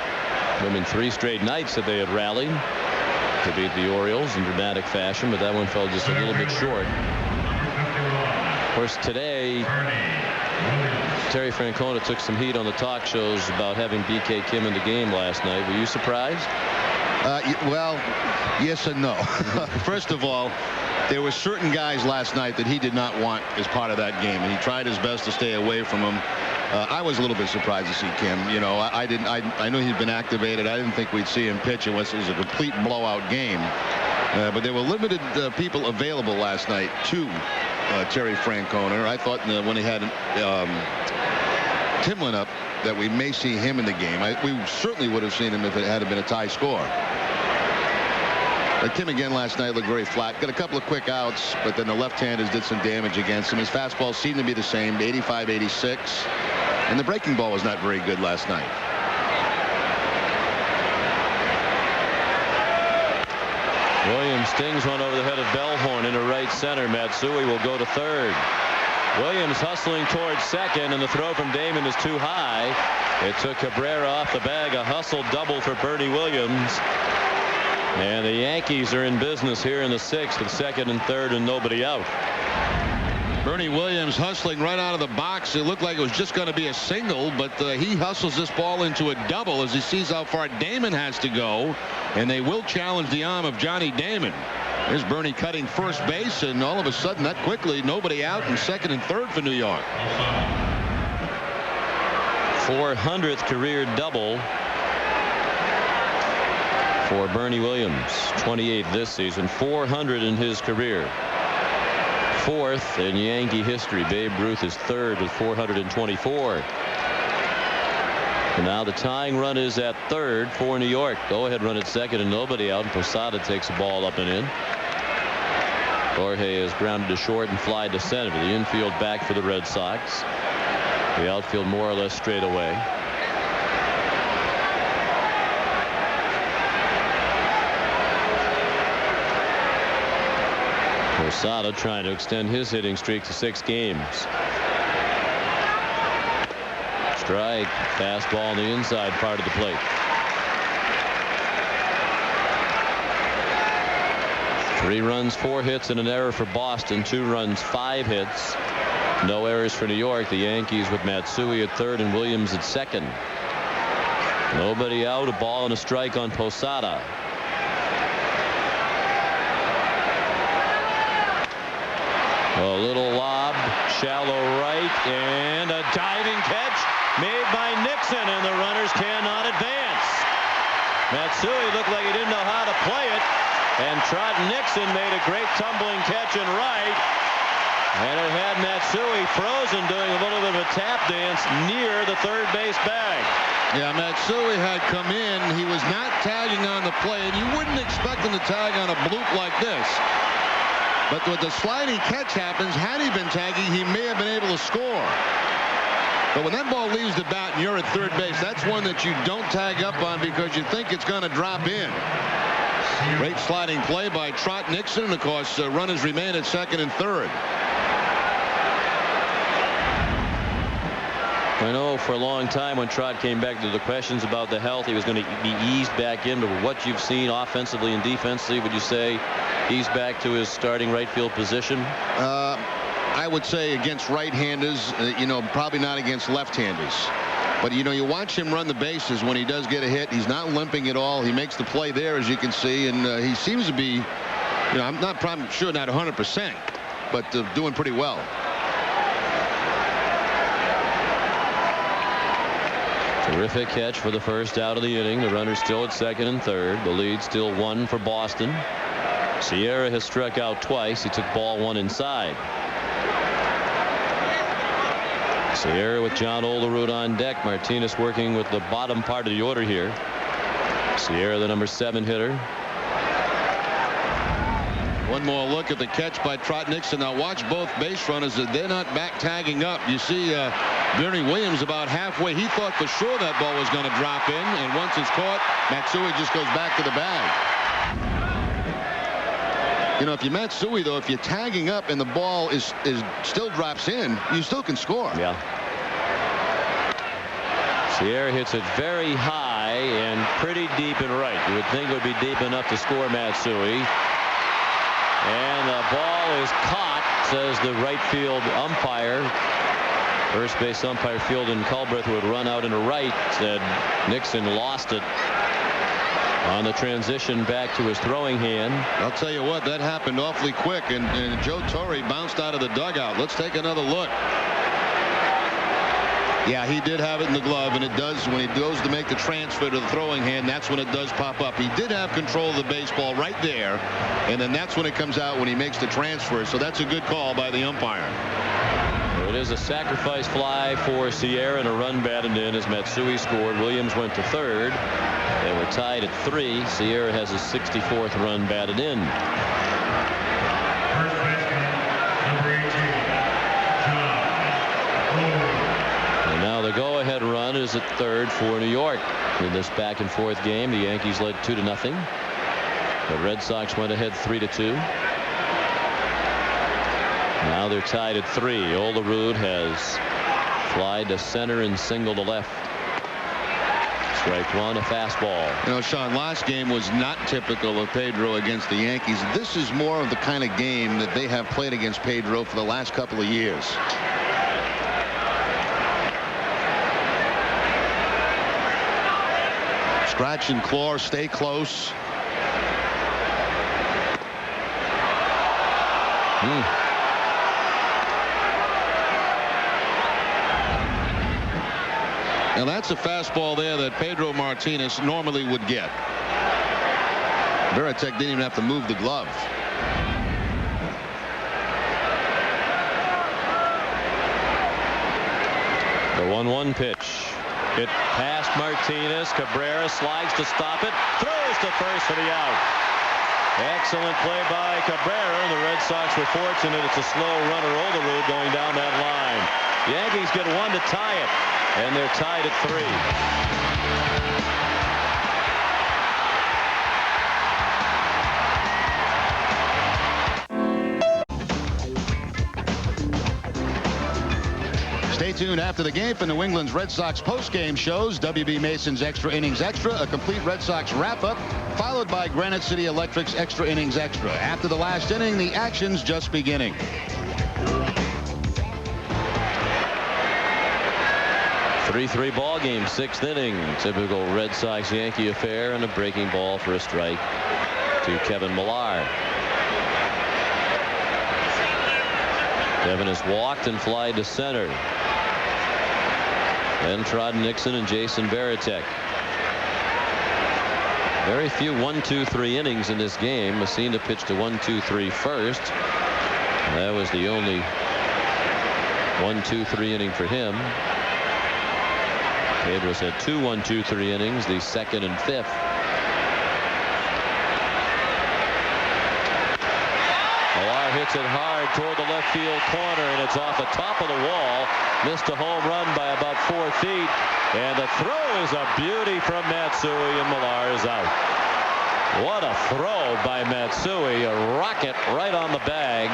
I mean, 3 straight nights that they had rallied to beat the Orioles in dramatic fashion, but that one fell just a little bit short. Of course, today, Terry Francona took some heat on the talk shows about having BK Kim in the game last night. Were you surprised? Well, yes and no. First of all, there were certain guys last night that he did not want as part of that game, and he tried his best to stay away from them. I was a little bit surprised to see Kim. You know, I knew he'd been activated. I didn't think we'd see him pitch unless it was a complete blowout game. But there were limited people available last night to Terry Francona. I thought when he had Timlin up that we may see him in the game. We certainly would have seen him if it had been a tie score. But Kim again last night looked very flat. Got a couple of quick outs, but then the left-handers did some damage against him. His fastball seemed to be the same, 85, 86. And the breaking ball was not very good last night. Williams stings one over the head of Bellhorn into right center. Matsui will go to third. Williams hustling towards second, and the throw from Damon is too high. It took Cabrera off the bag. A hustle double for Bernie Williams. And the Yankees are in business here in the 6th with second and third and nobody out. Bernie Williams hustling right out of the box. It looked like it was just going to be a single, but he hustles this ball into a double as he sees how far Damon has to go, and they will challenge the arm of Johnny Damon. There's Bernie cutting first base, and all of a sudden that quickly nobody out in second and third for New York. 400th career double for Bernie Williams. 28th this season, 400 in his career. 4th in Yankee history. Babe Ruth is 3rd with 424. And now the tying run is at 3rd for New York. Go ahead run at 2nd and nobody out. And Posada takes the ball up and in. Jorge is grounded to short and fly to center. The infield back for the Red Sox. The outfield more or less straight away. Posada trying to extend his hitting streak to 6 games. Strike. Fastball on the inside part of the plate. 3 runs, 4 hits, and an error for Boston. 2 runs, 5 hits. No errors for New York. The Yankees with Matsui at 3rd and Williams at 2nd. Nobody out. A ball and a strike on Posada. A little lob, shallow right, and a diving catch made by Nixon, and the runners cannot advance. Matsui looked like he didn't know how to play it, and Trot Nixon made a great tumbling catch in right, and it had Matsui frozen doing a little bit of a tap dance near the third base bag. Yeah, Matsui had come in. He was not tagging on the play, and you wouldn't expect him to tag on a bloop like this. But when the sliding catch happens, had he been tagging, he may have been able to score. But when that ball leaves the bat and you're at third base, that's one that you don't tag up on because you think it's going to drop in. Great sliding play by Trot Nixon, and of course runners remain at 2nd and 3rd. I know for a long time when Trot came back to the questions about the health, he was going to be eased back into what you've seen offensively and defensively. Would you say he's back to his starting right field position? I would say against right-handers, probably not against left-handers. But, you watch him run the bases when he does get a hit. He's not limping at all. He makes the play there, as you can see, and he seems to be, I'm not probably sure not 100%, but doing pretty well. Terrific catch for the first out of the inning. The runner still at 2nd and 3rd. The lead still 1 for Boston. Sierra has struck out twice. He took ball 1 inside. Sierra with John Olerud on deck. Martinez working with the bottom part of the order here. Sierra, the number 7 hitter. One more look at the catch by Trot Nixon. Now watch both base runners. They're not back tagging up. You see Bernie Williams about halfway. He thought for sure that ball was going to drop in, and once it's caught, Matsui just goes back to the bag. If you're Matsui, though, if you're tagging up and the ball is still drops in, you still can score. Yeah. Sierra hits it very high and pretty deep and right. You would think it would be deep enough to score Matsui. And the ball is caught, says the right field umpire. First base umpire Fieldon Culbreth, who had run out into right, said Nixon lost it on the transition back to his throwing hand. I'll tell you what, that happened awfully quick, and Joe Torre bounced out of the dugout. Let's take another look. Yeah, he did have it in the glove, and it does when he goes to make the transfer to the throwing hand. That's when it does pop up. He did have control of the baseball right there, and then that's when it comes out when he makes the transfer. So that's a good call by the umpire. It is a sacrifice fly for Sierra and a run batted in as Matsui scored. Williams went to 3rd. They were tied at 3. Sierra has his 64th run batted in. First baseman, number 18, John. And now the go-ahead run is at 3rd for New York. In this back and forth game, the Yankees led 2-0. The Red Sox went ahead 3-2. Now they're tied at 3. Olerud has flied to center and single to left. Strike one, a fastball. You know, Sean, last game was not typical of Pedro against the Yankees. This is more of the kind of game that they have played against Pedro for the last couple of years. Scratch and claw, stay close. Now that's a fastball there that Pedro Martinez normally would get. Veritek didn't even have to move the glove. The 1-1 pitch. Hit past Martinez. Cabrera slides to stop it. Throws to first for the out. Excellent play by Cabrera. The Red Sox were fortunate. It's a slow runner Olerud going down that line. The Yankees get one to tie it, and they're tied at 3. Stay tuned after the game for New England's Red Sox postgame shows. W.B. Mason's Extra Innings Extra, a complete Red Sox wrap-up, followed by Granite City Electric's Extra Innings Extra. After the last inning, the action's just beginning. 3-3 ball game, 6th inning. Typical Red Sox Yankee affair, and a breaking ball for a strike to Kevin Millar. Kevin has walked and fly to center. Then Trot Nixon and Jason Veritek. Very few 1-2-3 innings in this game. Mussina pitched a 1-2-3 first. That was the only 1-2-3 inning for him. Pedro's had 2 1-2-3 innings, the 2nd and 5th. Millar hits it hard toward the left field corner, and it's off the top of the wall. Missed a home run by about 4 feet, and the throw is a beauty from Matsui, and Millar is out. What a throw by Matsui, a rocket right on the bag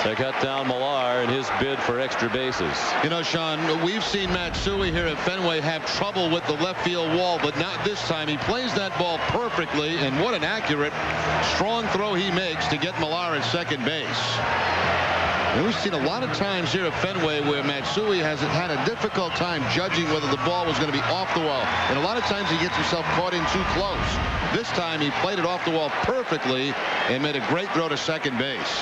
to cut down Millar in his bid for extra bases. You know, Sean, we've seen Matsui here at Fenway have trouble with the left field wall, but not this time. He plays that ball perfectly, and what an accurate, strong throw he makes to get Millar at second base. And we've seen a lot of times here at Fenway where Matsui has had a difficult time judging whether the ball was going to be off the wall. And a lot of times he gets himself caught in too close. This time he played it off the wall perfectly and made a great throw to second base.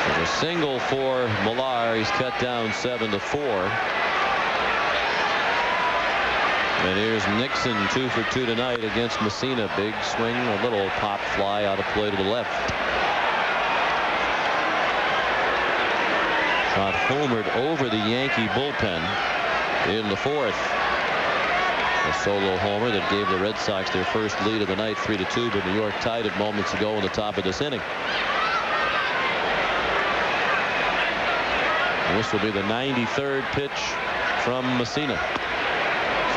With a single for Millar, he's cut down 7-4. And here's Nixon 2 for 2 tonight against Mussina. Big swing, a little pop fly out of play to the left. Trot homered over the Yankee bullpen in the 4th. A solo homer that gave the Red Sox their first lead of the night, 3-2, but New York tied it moments ago in the top of this inning. And this will be the 93rd pitch from Mussina.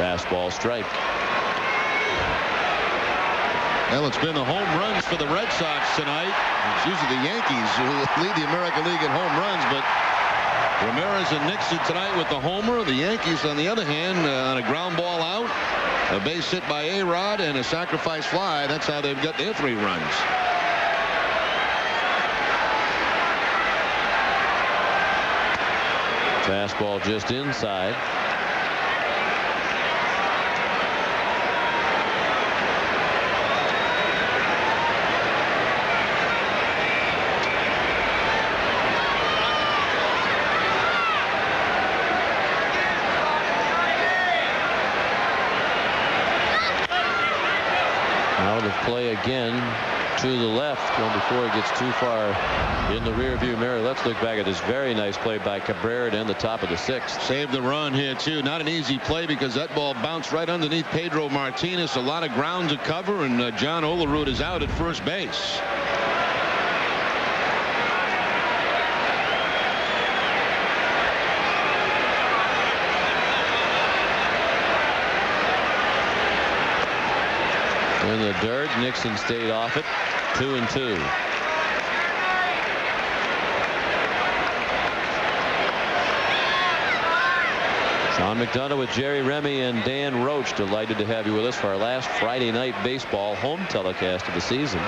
Fastball strike. Well, it's been the home runs for the Red Sox tonight. It's usually the Yankees who lead the American League in home runs, but Ramirez and Nixon tonight with the homer. The Yankees, on the other hand, on a ground ball out, a base hit by A-Rod, and a sacrifice fly. That's how they've got their 3 runs. Fastball just inside. Out of play again to the left. Well, before it gets too far in the rearview mirror, let's look back at this very nice play by Cabrera to end the top of the 6th. Saved the run here, too. Not an easy play because that ball bounced right underneath Pedro Martinez. A lot of ground to cover, and John Olerud is out at first base. In the dirt, Nixon stayed off it. 2-2. Sean McDonough with Jerry Remy and Dan Roach. Delighted to have you with us for our last Friday night baseball home telecast of the season.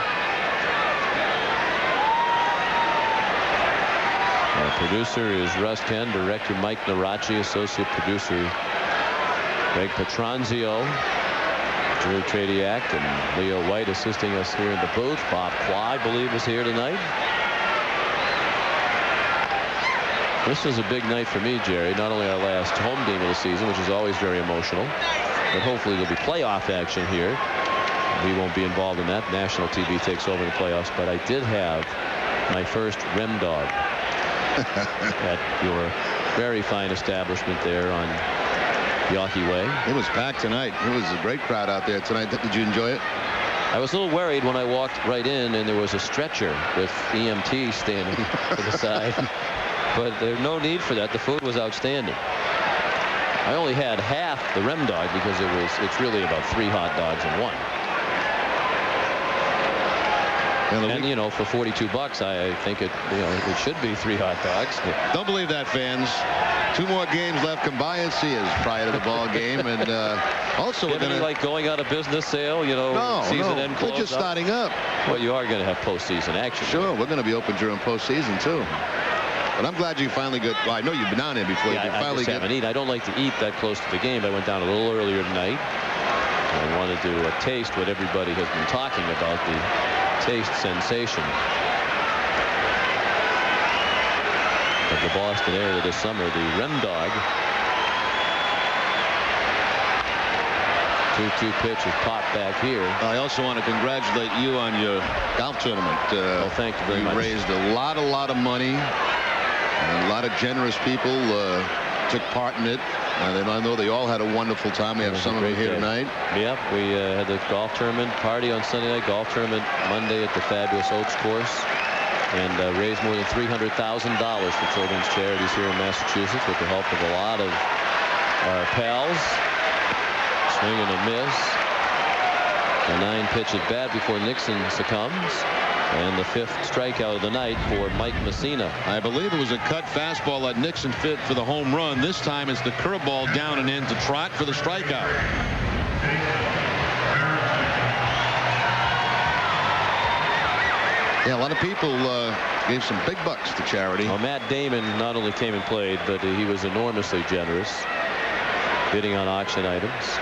Our producer is Russ Ken, director Mike Narachi, associate producer Greg Petronzio, Drew Tradiak, and Leo White assisting us here in the booth. Bob Quay, I believe, is here tonight. This is a big night for me, Jerry. Not only our last home game of the season, which is always very emotional, but hopefully there'll be playoff action here. We won't be involved in that. National TV takes over the playoffs, but I did have my first Rem Dog at your very fine establishment there on Yawkey Way. It was packed tonight. It was a great crowd out there tonight. Did you enjoy it? I was a little worried when I walked right in and there was a stretcher with EMT standing to the side. But there's no need for that. The food was outstanding. I only had half the Rem Dog because it's really about 3 hot dogs in one. And you know, for $42, I think it should be 3 hot dogs. Don't believe that, fans. 2 more games left. Come by and see us prior to the ball game, and also we're going to like going out of business sale. You know, season end close. We're just starting up. Well, you are going to have postseason action. Sure, we're going to be open during postseason too. But I'm glad you finally got. Well, I know you've been down there before. Yeah, I just haven't eaten. I don't like to eat that close to the game. I went down a little earlier tonight. I wanted to taste what everybody has been talking about, the taste sensation of the Boston area this summer, the Rem Dog. 2-2 pitch is popped back here. I also want to congratulate you on your golf tournament. Oh, thank you very much. You raised a lot of money. And a lot of generous people took part in it. And I know they all had a wonderful time. We have some of them here tonight. Yep, we had the golf tournament party on Sunday night, golf tournament Monday at the fabulous Oaks course, and raised more than $300,000 for children's charities here in Massachusetts with the help of a lot of our pals. Swing and a miss. A 9-pitch at bat before Nixon succumbs. And the 5th strikeout of the night for Mike Mussina. I believe it was a cut fastball that Nixon fit for the home run. This time it's the curveball down and in to Trot for the strikeout. Yeah, a lot of people gave some big bucks to charity. Well, Matt Damon not only came and played, but he was enormously generous, bidding on auction items.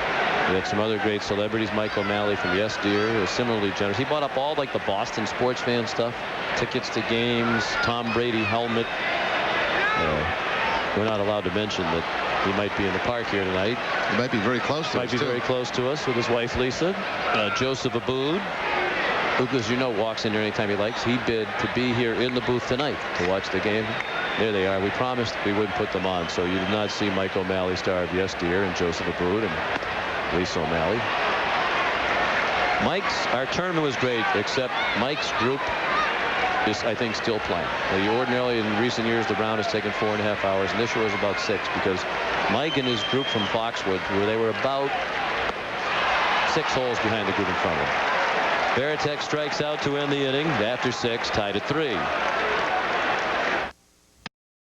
We had some other great celebrities. Mike O'Malley from Yes Dear was similarly generous. He bought up all like the Boston sports fan stuff, tickets to games, Tom Brady helmet. We're not allowed to mention that he might be in the park here tonight. He might be very close to us. Might be very close to us with his wife Lisa. Joseph Abood, who, as you know, walks in here anytime he likes. He bid to be here in the booth tonight to watch the game. There they are. We promised we wouldn't put them on, so you did not see Mike O'Malley, star of Yes Dear, and Joseph Abood and Lisa O'Malley. Our tournament was great, except Mike's group is, I think, still playing. Ordinarily, in recent years, the round has taken 4.5 hours, and this year was about 6, because Mike and his group from Foxwood, they were about 6 holes behind the group in front of him. Veritek strikes out to end the inning. After 6, tied at 3.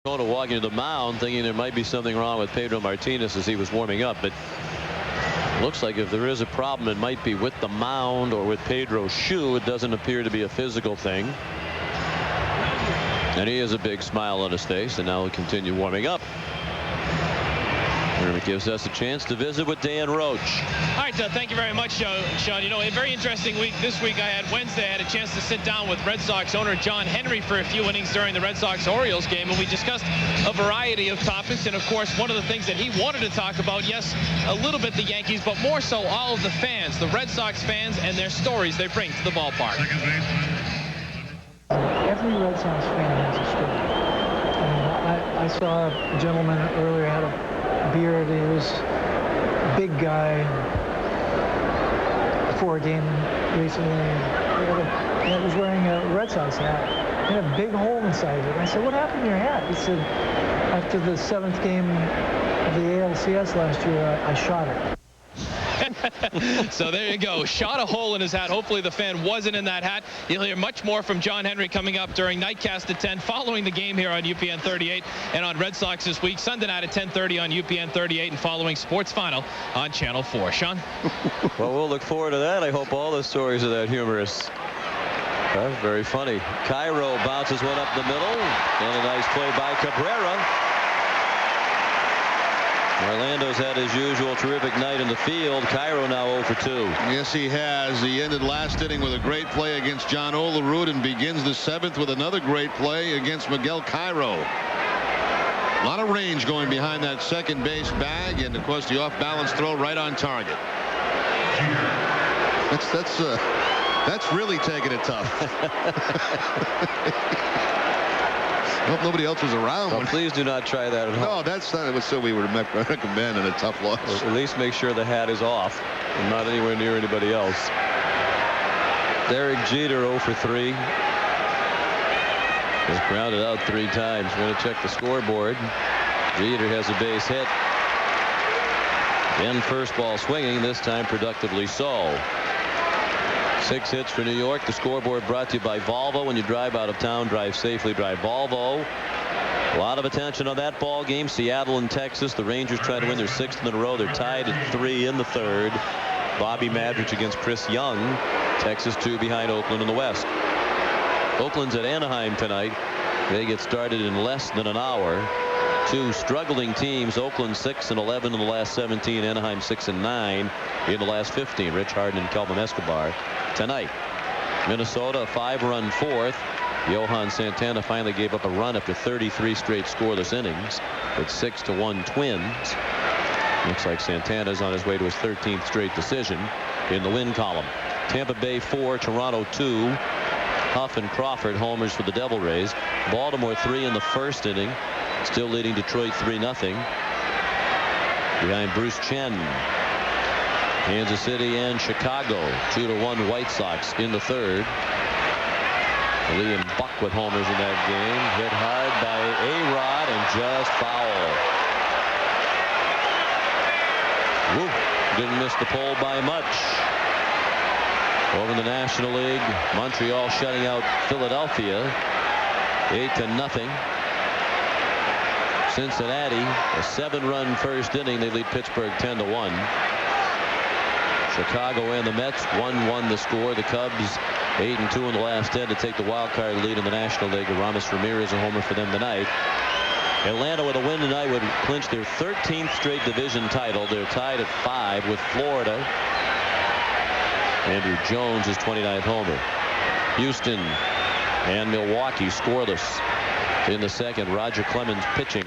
Going to walk into the mound thinking there might be something wrong with Pedro Martinez as he was warming up, but looks like if there is a problem, it might be with the mound or with Pedro's shoe. It doesn't appear to be a physical thing. And he has a big smile on his face, and now he'll continue warming up. And it gives us a chance to visit with Dan Roach. All right, thank you very much, Sean. You know, a very interesting week. This week I had Wednesday, I had a chance to sit down with Red Sox owner John Henry for a few innings during the Red Sox-Orioles game, and we discussed a variety of topics. And, of course, one of the things that he wanted to talk about, yes, a little bit the Yankees, but more so all of the fans, the Red Sox fans and their stories they bring to the ballpark. Every Red Sox fan has a story. I saw a gentleman earlier had a beard. He was a big guy before a game recently. He was wearing a Red Sox hat. He had a big hole inside it. I said, "What happened to your hat?" He said, "After the 7th game of the ALCS last year, I shot it." So there you go. Shot a hole in his hat. Hopefully the fan wasn't in that hat. You'll hear much more from John Henry coming up during Nightcast at 10 following the game here on UPN 38 and on Red Sox This Week. Sunday night at 10:30 on UPN 38 and following Sports Final on Channel 4. Sean? Well, we'll look forward to that. I hope all the stories are that humorous. That's very funny. Cairo bounces one up the middle, and a nice play by Cabrera. Orlando's had his usual terrific night in the field. Cairo now 0 for 2. Yes, he has. He ended last inning with a great play against John Olerud and begins the 7th with another great play against Miguel Cairo. A lot of range going behind that second base bag, and of course the off-balance throw right on target. That's really taking it tough. I hope nobody else was around. Well, please do not try that at home. No, that's not what we would recommend in a tough loss. Or at least make sure the hat is off and not anywhere near anybody else. Derek Jeter 0 for 3. Has grounded out 3 times. We're going to check the scoreboard. Jeter has a base hit. Again, first ball swinging, this time productively so. 6 hits for New York. The scoreboard brought to you by Volvo. When you drive out of town, drive safely, drive Volvo. A lot of attention on that ball game. Seattle and Texas. The Rangers try to win their 6th in a row. They're tied at 3 in the 3rd. Bobby Madrich against Chris Young. Texas 2 behind Oakland in the West. Oakland's at Anaheim tonight. They get started in less than an hour. 2 struggling teams. Oakland 6-11 in the last 17. Anaheim 6-9 in the last 15. Rich Harden and Kelvin Escobar tonight. Minnesota a 5-run 4th. Johan Santana finally gave up a run after 33 straight scoreless innings. It's 6-1 Twins. Looks like Santana's on his way to his 13th straight decision in the win column. Tampa Bay 4, Toronto 2. Huff and Crawford homers for the Devil Rays. Baltimore 3 in the 1st inning. Still leading Detroit 3-0. Behind Bruce Chen. Kansas City and Chicago 2-1 White Sox in the 3rd. Liam Buck with homers in that game. Hit hard by A-Rod and just foul. Woo. Didn't miss the pole by much. Over in the National League, Montreal shutting out Philadelphia 8-0. Cincinnati a 7-run 1st inning. They lead Pittsburgh 10-1. Chicago and the Mets 1-1 the score. The Cubs 8-2 in the last 10 to take the wild card lead in the National League. Aramis Ramirez a homer for them tonight. Atlanta with a win tonight would clinch their 13th straight division title. They're tied at 5 with Florida. Andrew Jones his 29th homer. Houston and Milwaukee scoreless in the 2nd. Roger Clemens pitching.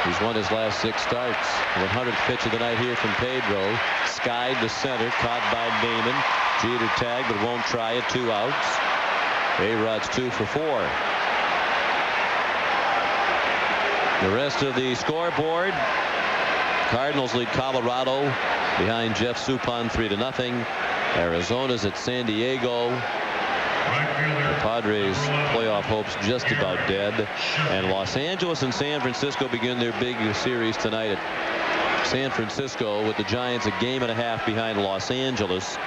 He's won his last 6 starts. 100th pitch of the night here from Pedro. Skied to center, caught by Damon. Jeter tagged but won't try it. 2 outs. A-Rod's 2 for 4. The rest of the scoreboard. Cardinals lead Colorado behind Jeff Suppan 3-0. Arizona's at San Diego. The Padres playoff hopes just about dead. And Los Angeles and San Francisco begin their big series tonight at San Francisco with the Giants a game and a half behind Los Angeles.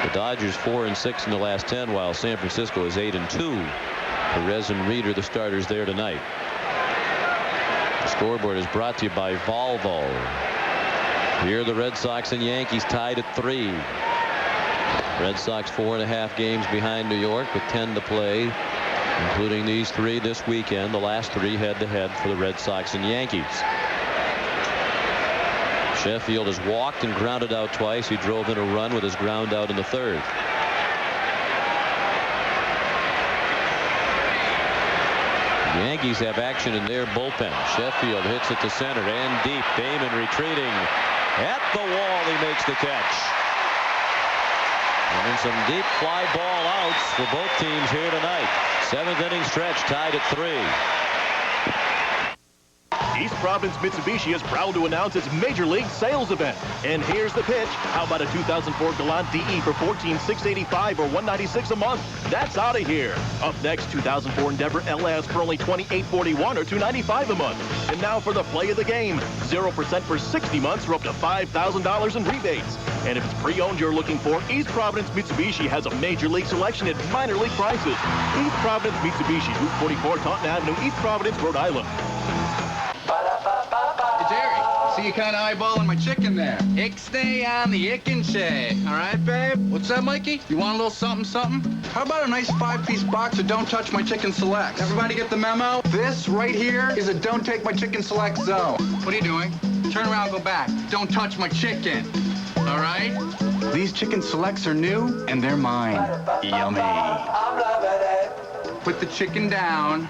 The Dodgers 4-6 in the last 10 while San Francisco is 8-2. Perez and Reed are the starters there tonight. The scoreboard is brought to you by Volvo. Here the Red Sox and Yankees tied at 3. Red Sox 4.5 games behind New York with 10 to play, including these 3 this weekend. The last 3 head-to-head for the Red Sox and Yankees. Sheffield has walked and grounded out twice. He drove in a run with his ground out in the 3rd. The Yankees have action in their bullpen. Sheffield hits it to center and deep. Damon retreating at the wall. He makes the catch. And then some deep fly ball outs for both teams here tonight. 7th inning stretch tied at 3. East Providence Mitsubishi is proud to announce its Major League Sales event. And here's the pitch. How about a 2004 Galant DE for $14,685 or $196 a month? That's out of here. Up next, 2004 Endeavor LS for only $28.41 or $295 a month. And now for the play of the game. 0% for 60 months for up to $5,000 in rebates. And if it's pre-owned you're looking for, East Providence Mitsubishi has a Major League selection at minor league prices. East Providence Mitsubishi, Route 44, Taunton Avenue, East Providence, Rhode Island. Hey, Jerry, see you kind of eyeballing my chicken there. Ixnay on the ick and shay. All right, babe? What's that, Mikey? You want a little something, something? How about a nice 5-piece box of Don't Touch My Chicken Selects? Everybody get the memo? This right here is a Don't Take My Chicken Select zone. What are you doing? Turn around, go back. Don't touch my chicken. All right? These chicken selects are new, and they're mine. Yummy. Put the chicken down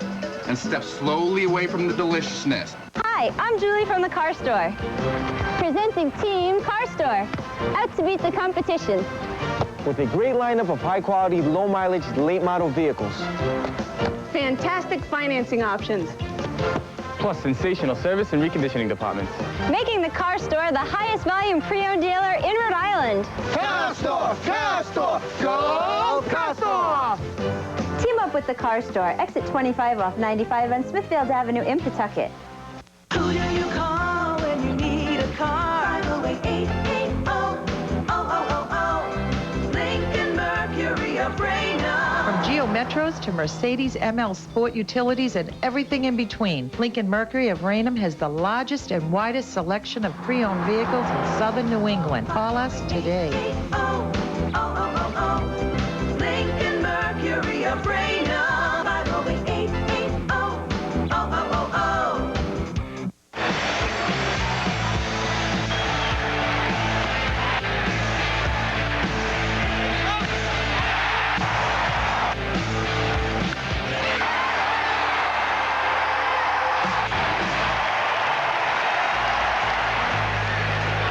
and step slowly away from the deliciousness. Hi, I'm Julie from the car store. Presenting Team Car Store. Out to beat the competition. With a great lineup of high-quality, low-mileage, late-model vehicles. Fantastic financing options. Plus sensational service and reconditioning departments. Making the car store the highest volume pre-owned dealer in Rhode Island. Car store! Car store! Go car store! Team up with the car store. Exit 25 off 95 on Smithfield Avenue in Pawtucket. Who do you call when you need a car? 508-880-0000. Lincoln Mercury of Raynham. From Geo Metros to Mercedes ML Sport Utilities and everything in between, Lincoln Mercury of Raynham has the largest and widest selection of pre-owned vehicles in southern New England. Call us today. Lincoln Mercury of Raynham. 508-880-0000.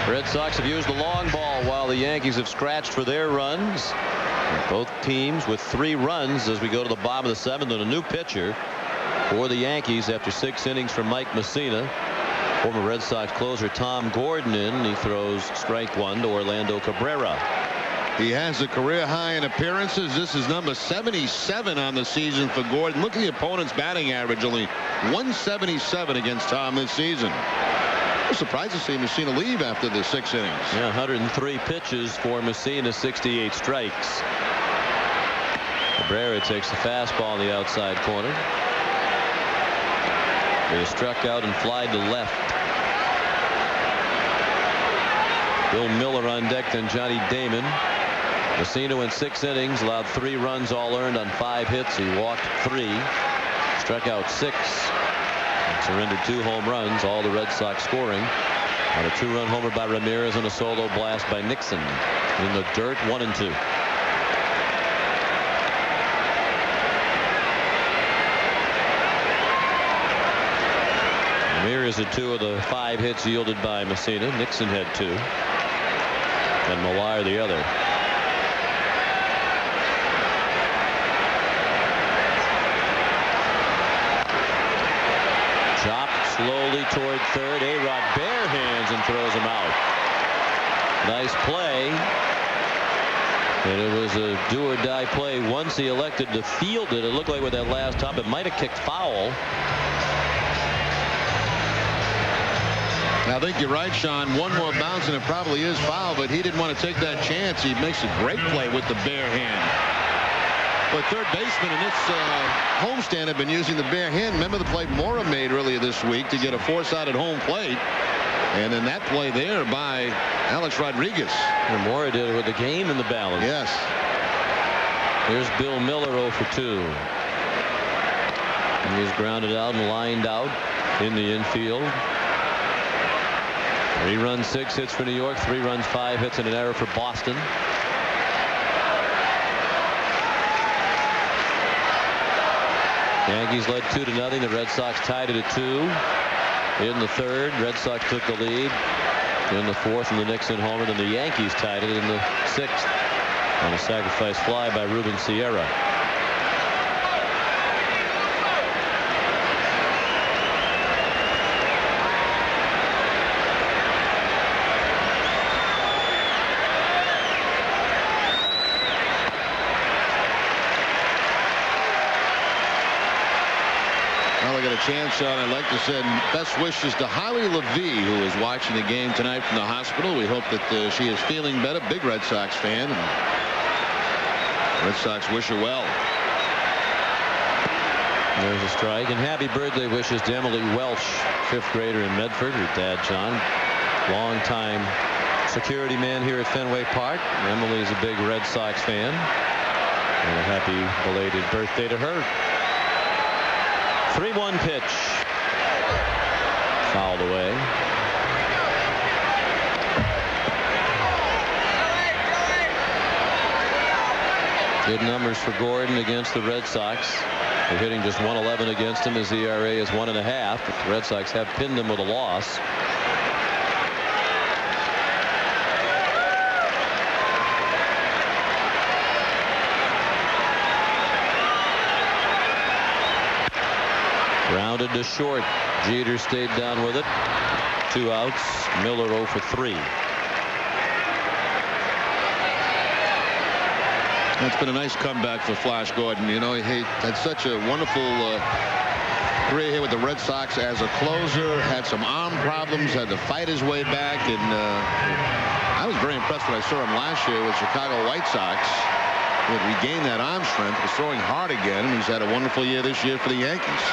Red Sox have used the long ball while the Yankees have scratched for their runs. Both teams with 3 runs as we go to the bottom of the 7th, and a new pitcher for the Yankees after 6 innings from Mike Mussina. Former Red Sox closer Tom Gordon in. He throws strike 1 to Orlando Cabrera. He has a career high in appearances. This is number 77 on the season for Gordon. Look at the opponent's batting average, only 177 against Tom this season. I was surprised to see Mussina leave after the 6 innings. Yeah, 103 pitches for Mussina, 68 strikes. Cabrera takes the fastball in the outside corner. He struck out and flied to left. Bill Miller on deck, then Johnny Damon. Mussina went 6 innings, allowed 3 runs all earned on 5 hits. He walked 3, struck out 6. Surrendered 2 home runs, all the Red Sox scoring on a 2-run homer by Ramirez and a solo blast by Nixon. In the dirt, 1-2. Ramirez had 2 of the 5 hits yielded by Mussina. Nixon had 2. And Millar the other. Chopped slowly toward third. A-Rod bare hands and throws him out. Nice play. And it was a do-or-die play. Once he elected to field it, it looked like with that last hop, it might have kicked foul. I think you're right, Sean. One more bounce and it probably is foul, but he didn't want to take that chance. He makes a great play with the bare hand. But third baseman in this homestand have been using the bare hand. Remember the play Mora made earlier this week to get a force-out at home plate. And then that play there by Alex Rodriguez. And Mora did it with the game in the balance. Yes. Here's Bill Miller 0 for 2. And he's grounded out and lined out in the infield. 3 runs, 6 hits for New York. 3 runs, 5 hits, and an error for Boston. Yankees led 2-0. The Red Sox tied it at 2. In the 3rd, Red Sox took the lead. In the 4th, and the Nixon homer. Then the Yankees tied it in the 6th on a sacrifice fly by Ruben Sierra. chance, Sean, I'd like to send best wishes to Holly Levy, who is watching the game tonight from the hospital. We hope that she is feeling better. Big Red Sox fan. And Red Sox wish her well. There's a strike, and happy birthday wishes to Emily Welsh, 5th grader in Medford. Her dad, John, long-time security man here at Fenway Park. Emily's a big Red Sox fan. And a happy belated birthday to her. 3-1 pitch. Fouled away. Good numbers for Gordon against the Red Sox. They're hitting just 111 against him. His ERA is 1.5. But the Red Sox have pinned him with a loss. Grounded to short. Jeter stayed down with it. 2 outs. Miller 0 for 3. It's been a nice comeback for Flash Gordon. You know, he had such a wonderful career here with the Red Sox as a closer. Had some arm problems. Had to fight his way back. And I was very impressed when I saw him last year with Chicago White Sox. He had regained that arm strength. Was throwing hard again. And he's had a wonderful year this year for the Yankees.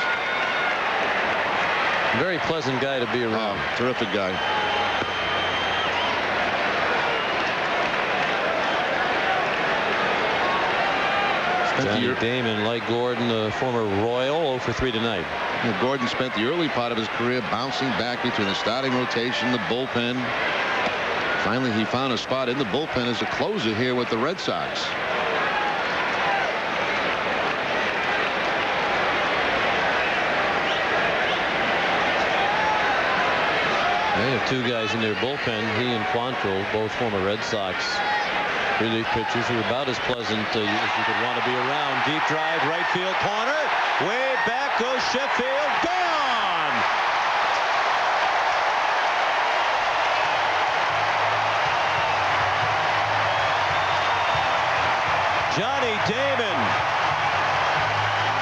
Very pleasant guy to be around. Oh, terrific guy. Johnny Damon, like Gordon, the former Royal, 0 for 3 tonight. You know, Gordon spent the early part of his career bouncing back between the starting rotation, the bullpen. Finally, he found a spot in the bullpen as a closer here with the Red Sox. They have 2 guys in their bullpen. He and Quantrill, both former Red Sox relief pitchers, who are about as pleasant as you could want to be around. Deep drive, right field corner. Way back goes Sheffield. Gone! Johnny Damon.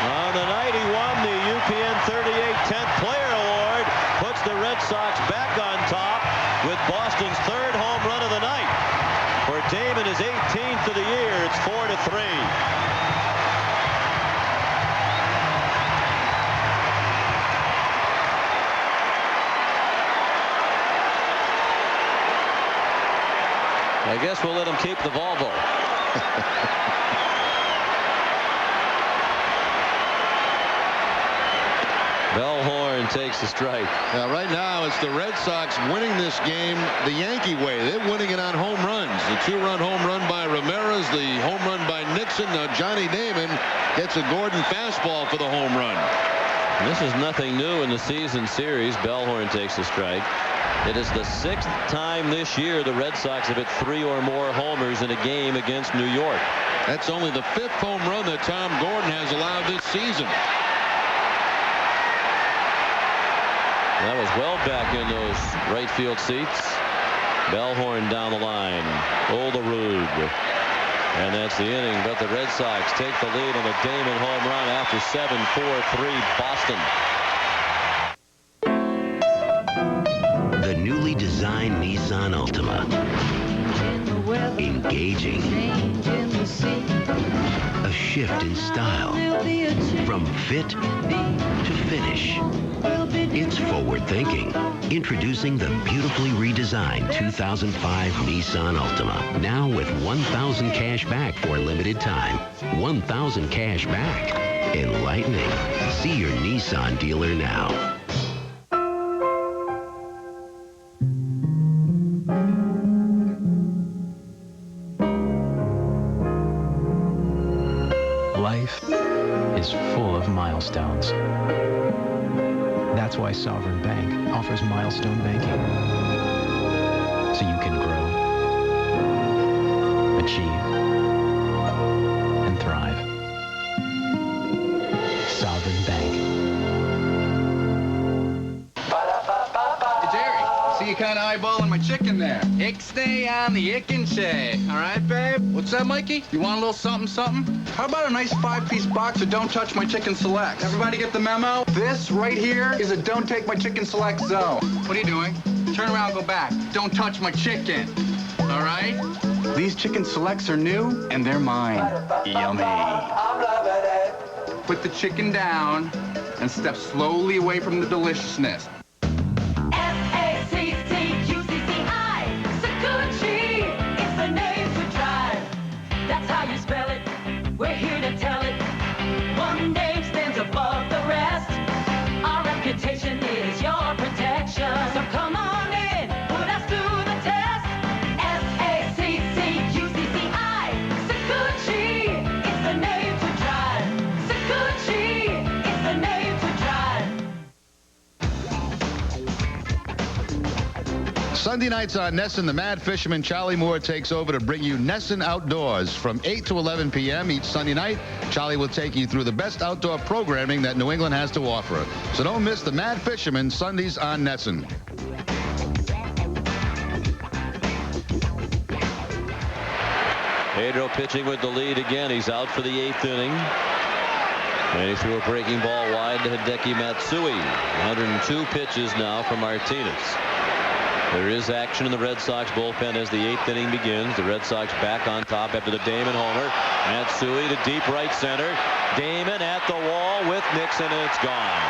On the night he won the UPN 38 10th Player Award, puts the Red Sox back on top with Boston's 3rd home run of the night. For Damon, his 18th of the year. It's 4-3. I guess we'll let him keep the Volvo. Bellhorn takes the strike. Now, right now, it's the Red Sox winning this game the Yankee way. They're winning it on home runs. The 2-run home run by Ramirez, the home run by Nixon. Now, Johnny Damon gets a Gordon fastball for the home run. And this is nothing new in the season series. Bellhorn takes the strike. It is the 6th time this year the Red Sox have hit 3 or more homers in a game against New York. That's only the 5th home run that Tom Gordon has allowed this season. That was well back in those right field seats. Bellhorn down the line. Olerud. And that's the inning. But the Red Sox take the lead on the Damon home run after 7-4-3 Boston. The newly designed Nissan Altima. Engaging. A shift in style. From fit to finish. It's forward thinking. Introducing the beautifully redesigned 2005 Nissan Altima. Now with 1,000 cash back for a limited time. 1,000 cash back. Enlightening. See your Nissan dealer now. Life is full of milestones. That's why Sovereign Bank offers milestone banking. So you can grow, achieve, and thrive. Hey, Jerry, see you kind of eyeballing my chicken there. Ixnay on the Ickinshay. All right, babe? What's that, Mikey? You want a little something, something? How about a nice 5-piece box of Don't Touch My Chicken Select? Everybody get the memo? This right here is a Don't Take My Chicken Select zone. What are you doing? Turn around, go back. Don't touch my chicken. All right? These chicken selects are new, and they're mine. Yummy. Put the chicken down and step slowly away from the deliciousness. We're here to tell it. One name stands above the rest. Our reputation is your protection. So come on in, put us to the test. S-A-C-C-U-C-C-I. Sakuchi, it's the name to drive. Sakuchi, it's the name to drive. Sunday nights on Nesson, the Mad Fisherman Charlie Moore takes over to bring you Nesson Outdoors from 8 to 11 p.m. each Sunday night. Charlie will take you through the best outdoor programming that New England has to offer. So don't miss the Mad Fisherman Sundays on Nesson. Pedro pitching with the lead again. He's out for the 8th inning. And he threw a breaking ball wide to Hideki Matsui. 102 pitches now for Martinez. There is action in the Red Sox bullpen as the 8th inning begins. The Red Sox back on top after the Damon homer. Matsui to deep right center. Damon at the wall with Nixon, and it's gone.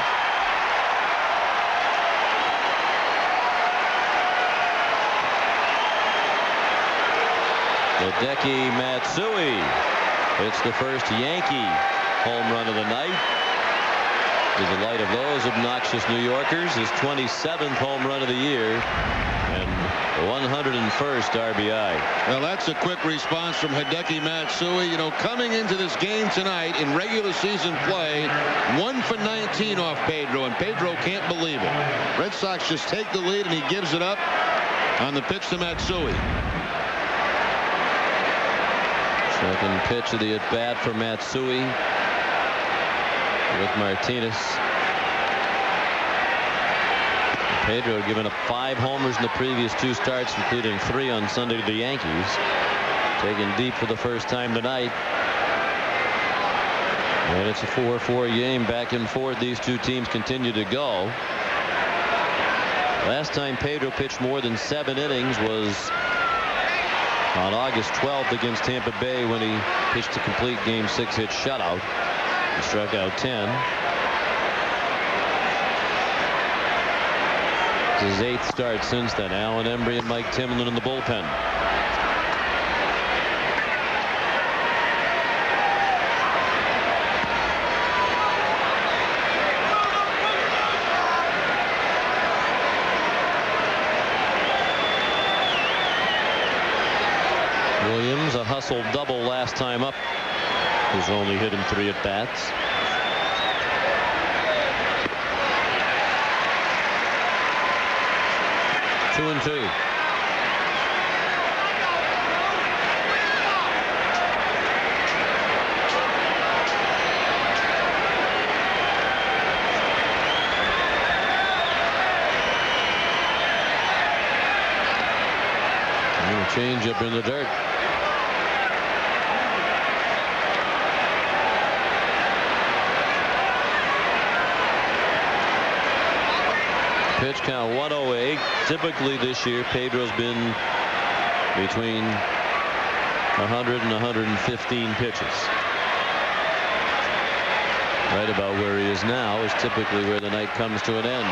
Hideki Matsui. It's the first Yankee home run of the night. To the light of those obnoxious New Yorkers, his 27th home run of the year and 101st RBI. Well, that's a quick response from Hideki Matsui. You know, coming into this game tonight in regular season play, 1 for 19 off Pedro, and Pedro can't believe it. Red Sox just take the lead, and he gives it up on the pitch to Matsui. Second pitch of the at-bat for Matsui with Martinez. Pedro had given up 5 homers in the previous 2 starts, including 3 on Sunday to the Yankees. Taken deep for the first time tonight. And it's a 4-4 game, back and forth. These two teams continue to go. Last time Pedro pitched more than 7 innings was on August 12th against Tampa Bay, when he pitched a complete Game 6 hit shutout. He struck out 10. It's his 8th start since then. Alan Embry and Mike Timlin in the bullpen. Williams, a hustle double last time up. He's only hit him 3 at-bats. Two and two. And a change up in the dirt. Pitch count 108. Typically this year, Pedro's been between 100 and 115 pitches. Right about where he is now is typically where the night comes to an end.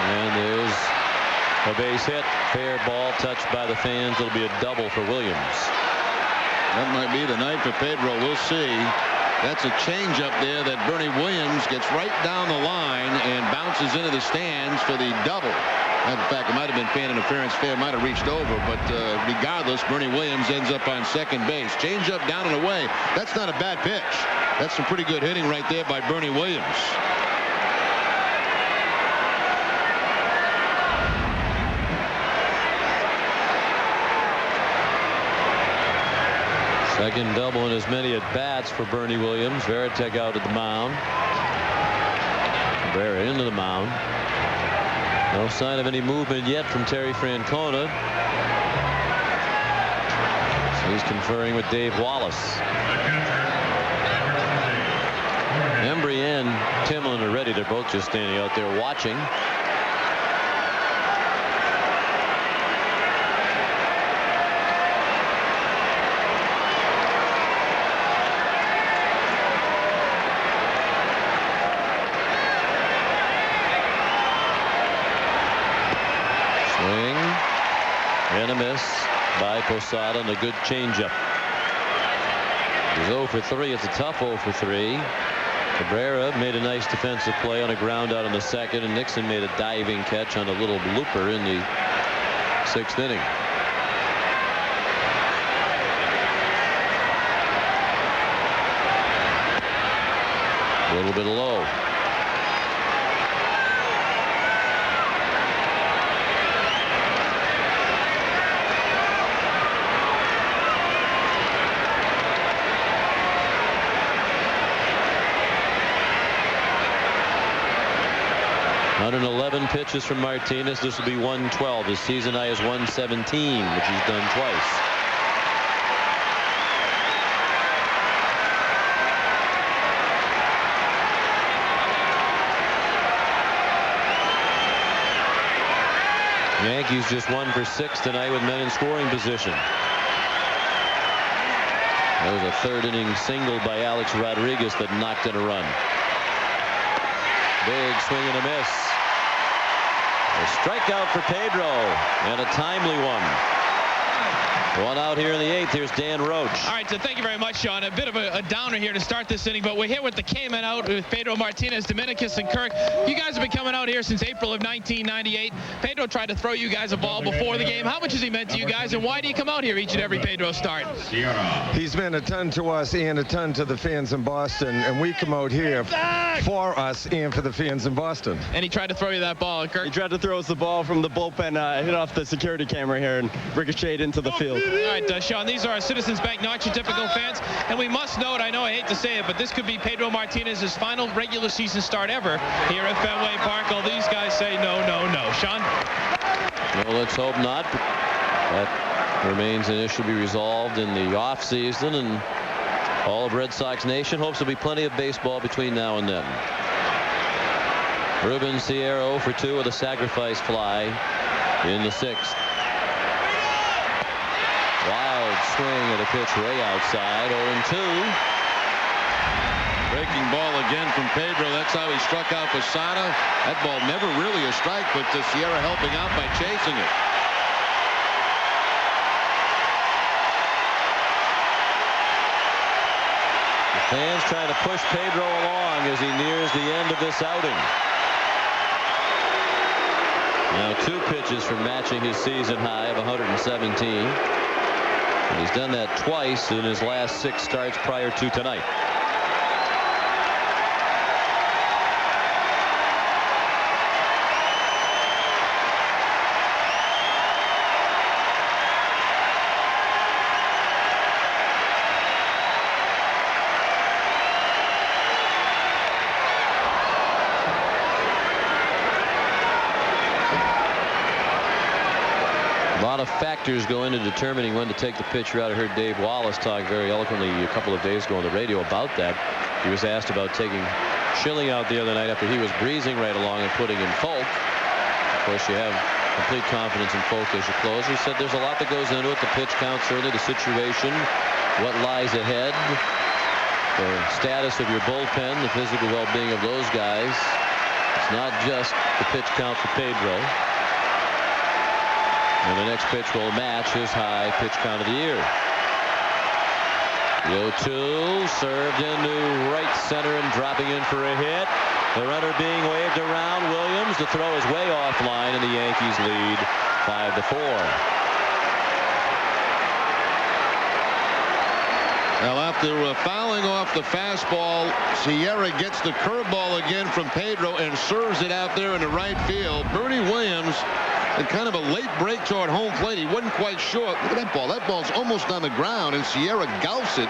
And there's a base hit. Fair ball touched by the fans. It'll be a double for Williams. That might be the night for Pedro. We'll see. That's a change up there that Bernie Williams gets right down the line and bounces into the stands for the double. In fact, it might have been fan interference. Fair might have reached over, but regardless, Bernie Williams ends up on second base. Change up down and away. That's not a bad pitch. That's some pretty good hitting right there by Bernie Williams. Second double in as many at-bats for Bernie Williams. Varitek out at the mound. Cabrera into the mound. No sign of any movement yet from Terry Francona. So he's conferring with Dave Wallace. Embry and Timlin are ready. They're both just standing out there watching. Swing and a miss by Posada, and a good changeup. He's 0 for 3. It's a tough 0 for 3. Cabrera made a nice defensive play on a ground out in the second, and Nixon made a diving catch on a little blooper in the 6th inning. A little bit low. Pitches from Martinez. This will be 112. His season high is 117, which he's done twice. Yankees just 1 for 6 tonight with men in scoring position. There was a 3rd inning single by Alex Rodriguez that knocked in a run. Big swing and a miss. A strikeout for Pedro, and a timely one. One out here in the 8th. Here's Dan Roach. All right, so thank you very much, Sean. A bit of a downer here to start this inning, but we're here with the K-men out with Pedro, Martinez, Dominicus, and Kirk. You guys have been coming out here since April of 1998. Pedro tried to throw you guys a ball before the game. How much has he meant to you guys, and why do you come out here each and every Pedro start? He's meant a ton to us and a ton to the fans in Boston, and we come out here for us and for the fans in Boston. And he tried to throw you that ball, Kirk. He tried to throw us the ball from the bullpen, hit off the security camera here and ricocheted into the field. All right, Sean, these are our Citizens Bank not your typical fans, and we must note, I know I hate to say it, but this could be Pedro Martinez's final regular season start ever here at Fenway Park. All these guys say no, no, no. Sean? Well, let's hope not. That remains an issue to be resolved in the offseason, and all of Red Sox Nation hopes there'll be plenty of baseball between now and then. Ruben Sierra 0 for 2 with a sacrifice fly in the 6th. Wild swing at a pitch way outside, 0-2. Breaking ball again from Pedro. That's how he struck out Posada. That ball never really a strike, but Sierra helping out by chasing it. The fans trying to push Pedro along as he nears the end of this outing. Now 2 pitches for matching his season high of 117. And he's done that twice in his last 6 starts prior to tonight. Factors go into determining when to take the pitcher out. I heard Dave Wallace talk very eloquently a couple of days ago on the radio about that. He was asked about taking Schilling out the other night after he was breezing right along and putting in Folk. Of course, you have complete confidence in Folk as your closer. He said there's a lot that goes into it. The pitch count, certainly, the situation, what lies ahead, the status of your bullpen, the physical well-being of those guys. It's not just the pitch count for Pedro. And the next pitch will match his high pitch count of the year. The 0-2 served into right center and dropping in for a hit. The runner being waved around. Williams, the throw is way offline, and the Yankees lead 5-4. Now, after fouling off the fastball, Sierra gets the curveball again from Pedro and serves it out there in the right field. Bernie Williams, in kind of a late break toward home plate. He wasn't quite sure. Look at that ball. That ball's almost on the ground, and Sierra gulps it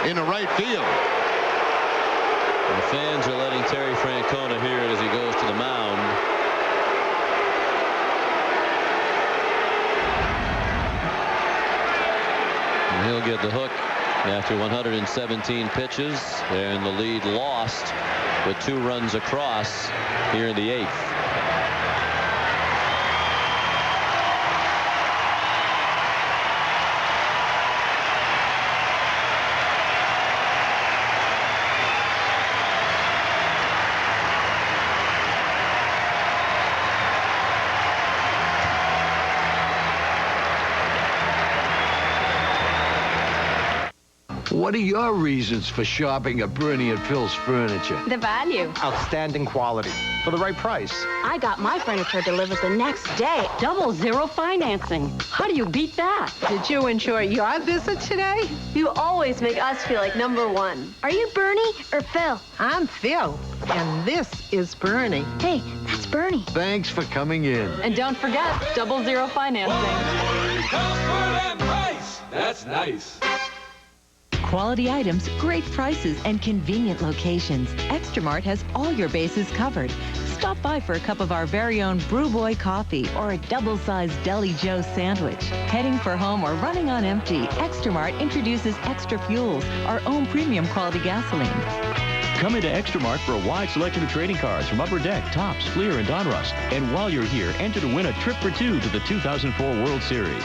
in the right field. The fans are letting Terry Francona hear it as he goes to the mound. And he'll get the hook after 117 pitches, and the lead lost with 2 runs across here in the 8th. What are your reasons for shopping at Bernie and Phil's Furniture? The value. Outstanding quality. For the right price. I got my furniture delivered the next day. 00 financing. How do you beat that? Did you enjoy your visit today? You always make us feel like #1. Are you Bernie or Phil? I'm Phil, and this is Bernie. Hey, that's Bernie. Thanks for coming in. And don't forget 00 financing. That's nice. Quality items, great prices, and convenient locations. Extramart has all your bases covered. Stop by for a cup of our very own Brew Boy coffee or a double-sized Deli Joe sandwich. Heading for home or running on empty, Extramart introduces Extra Fuels, our own premium quality gasoline. Come into Extramart for a wide selection of trading cards from Upper Deck, Topps, Fleer, and Donruss. And while you're here, enter to win a trip for 2 to the 2004 World Series.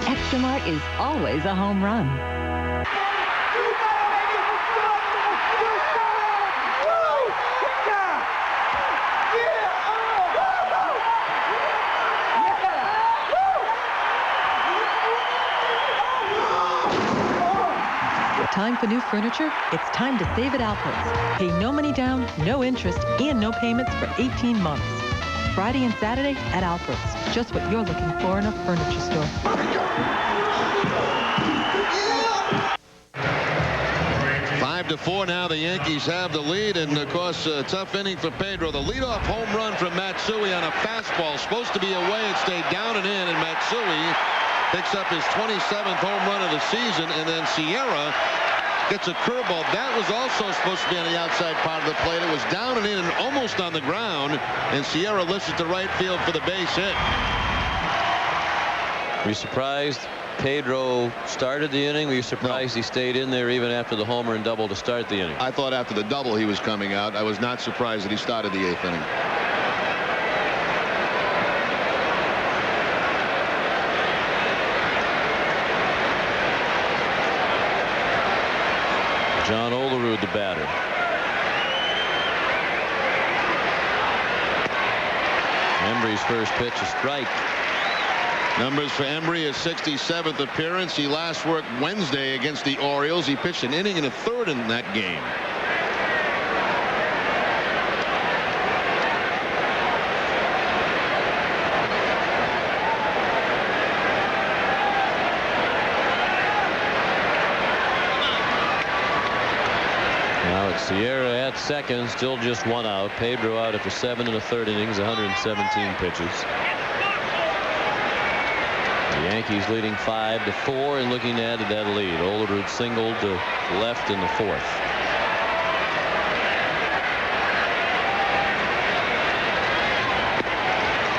Extramart is always a home run. Time for new furniture? It's time to save at Alpert's. Pay no money down, no interest, and no payments for 18 months. Friday and Saturday at Alpert's. Just what you're looking for in a furniture store. 5-4 now. The Yankees have the lead, and of course a tough inning for Pedro. The leadoff home run from Matsui on a fastball, supposed to be away. It stayed down and in, and Matsui picks up his 27th home run of the season. And then Sierra gets a curveball. That was also supposed to be on the outside part of the plate. It was down and in and almost on the ground, and Sierra lifts it to right field for the base hit. Were you surprised Pedro started the inning? Were you surprised he stayed in there even after the homer and double to start the inning? I thought after the double he was coming out. I was not surprised that he started the 8th inning. John Olerud, the batter. Embry's first pitch, a strike. Numbers for Embry, his 67th appearance. He last worked Wednesday against the Orioles. He pitched an inning and a third in that game. Now it's Sierra at second, still just 1 out. Pedro out after 7 1/3 innings, 117 pitches. The Yankees leading 5-4 and looking to add to that lead. Olerud singled to left in the 4th.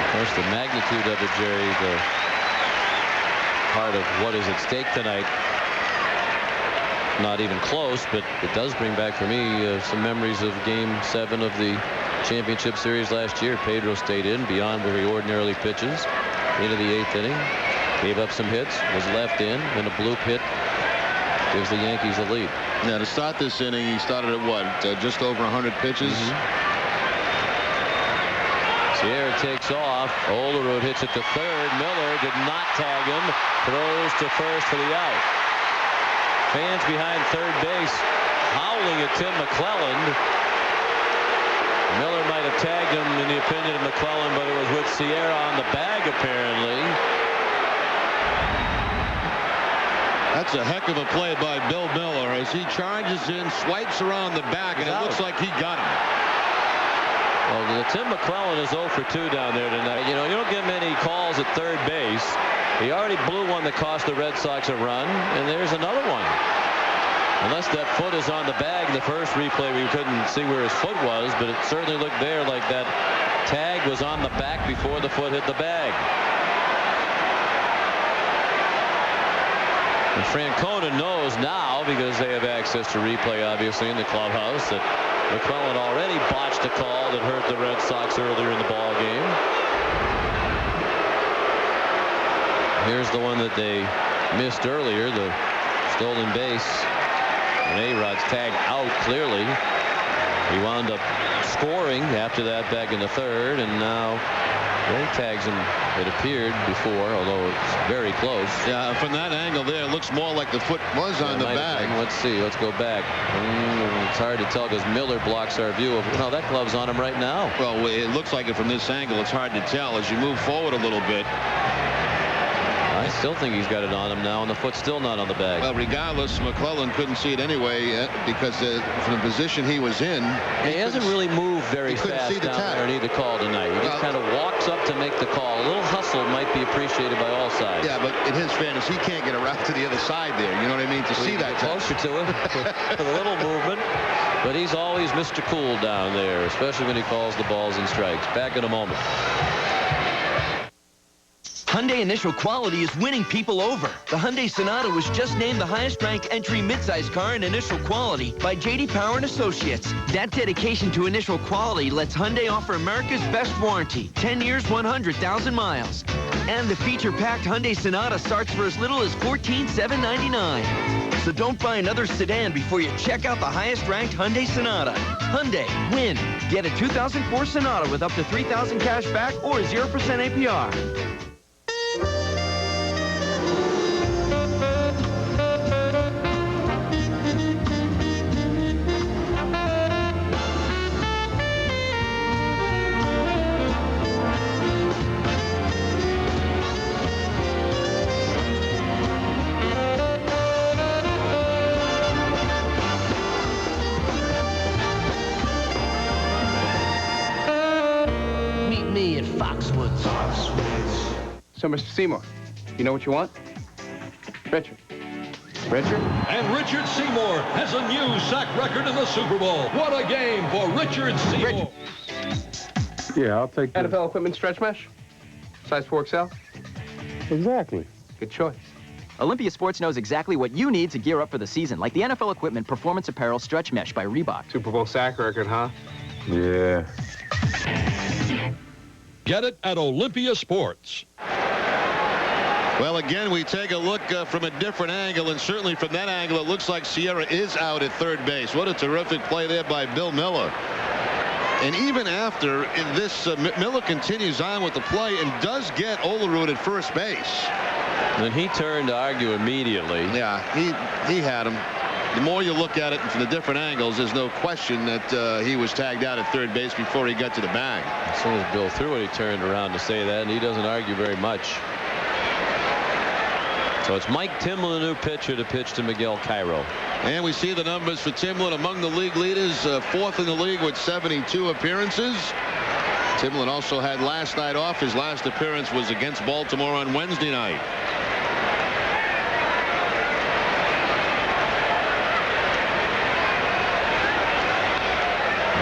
Of course, the magnitude of it, Jerry, the part of what is at stake tonight, not even close, but it does bring back for me some memories of Game 7 of the championship series last year. Pedro stayed in beyond where he ordinarily pitches into the 8th inning. Gave up some hits, was left in, and a bloop hit gives the Yankees the lead. Now to start this inning, he started at what, just over 100 pitches? Sierra takes off. Olerud hits it to third. Miller did not tag him. Throws to first for the out. Fans behind third base howling at Tim McClelland. Miller might have tagged him in the opinion of McClelland, but it was with Sierra on the bag apparently. That's a heck of a play by Bill Miller as he charges in, swipes around the back, and it looks like he got him. Well, Tim McClelland is 0 for 2 down there tonight. You know, you don't get many calls at third base. He already blew one that cost the Red Sox a run, and there's another one. Unless that foot is on the bag. In the first replay, we couldn't see where his foot was, but it certainly looked there like that tag was on the back before the foot hit the bag. And Francona knows now, because they have access to replay, obviously, in the clubhouse, that McClellan already botched a call that hurt the Red Sox earlier in the ball game. Here's the one that they missed earlier, the stolen base. And A-Rod's tagged out clearly. He wound up scoring after that back in the third, and now he tags him. It appeared before, although it's very close. Yeah, from that angle there, it looks more like the foot was on the bag. Let's see. Let's go back. It's hard to tell because Miller blocks our view of. No, that glove's on him right now. Well, it looks like it from this angle. It's hard to tell as you move forward a little bit. I still think he's got it on him now, and the foot's still not on the bag. Well, regardless, McClellan couldn't see it anyway because from the position he was in. He hasn't really moved very fast down there in either call tonight. He just kind of walks up to make the call. A little hustle might be appreciated by all sides. Yeah, but in his fairness, he can't get around to the other side there. You know what I mean? To see that closer to him with a little movement. But he's always Mr. Cool down there, especially when he calls the balls and strikes. Back in a moment. Hyundai Initial Quality is winning people over. The Hyundai Sonata was just named the highest-ranked entry midsize car in Initial Quality by J.D. Power and Associates. That dedication to Initial Quality lets Hyundai offer America's best warranty, 10 years, 100,000 miles. And the feature-packed Hyundai Sonata starts for as little as $14,799. So don't buy another sedan before you check out the highest-ranked Hyundai Sonata. Hyundai, win. Get a 2004 Sonata with up to $3,000 cash back or 0% APR. So, Mr. Seymour, you know what you want? Richard. Richard? And Richard Seymour has a new sack record in the Super Bowl. What a game for Richard Seymour. Yeah, I'll take that. NFL equipment stretch mesh? Size 4XL? Exactly. Good choice. Olympia Sports knows exactly what you need to gear up for the season, like the NFL equipment Performance Apparel Stretch Mesh by Reebok. Super Bowl sack record, huh? Yeah. Get it at Olympia Sports. Well, again, we take a look from a different angle, and certainly from that angle, it looks like Sierra is out at third base. What a terrific play there by Bill Miller. And even after this, Miller continues on with the play and does get Olerud at first base. And he turned to argue immediately. Yeah, he had him. The more you look at it from the different angles, there's no question that he was tagged out at third base before he got to the bag. As soon as Bill threw it, he turned around to say that, and he doesn't argue very much. So it's Mike Timlin, a new pitcher, to pitch to Miguel Cairo. And we see the numbers for Timlin among the league leaders, fourth in the league with 72 appearances. Timlin also had last night off. His last appearance was against Baltimore on Wednesday night.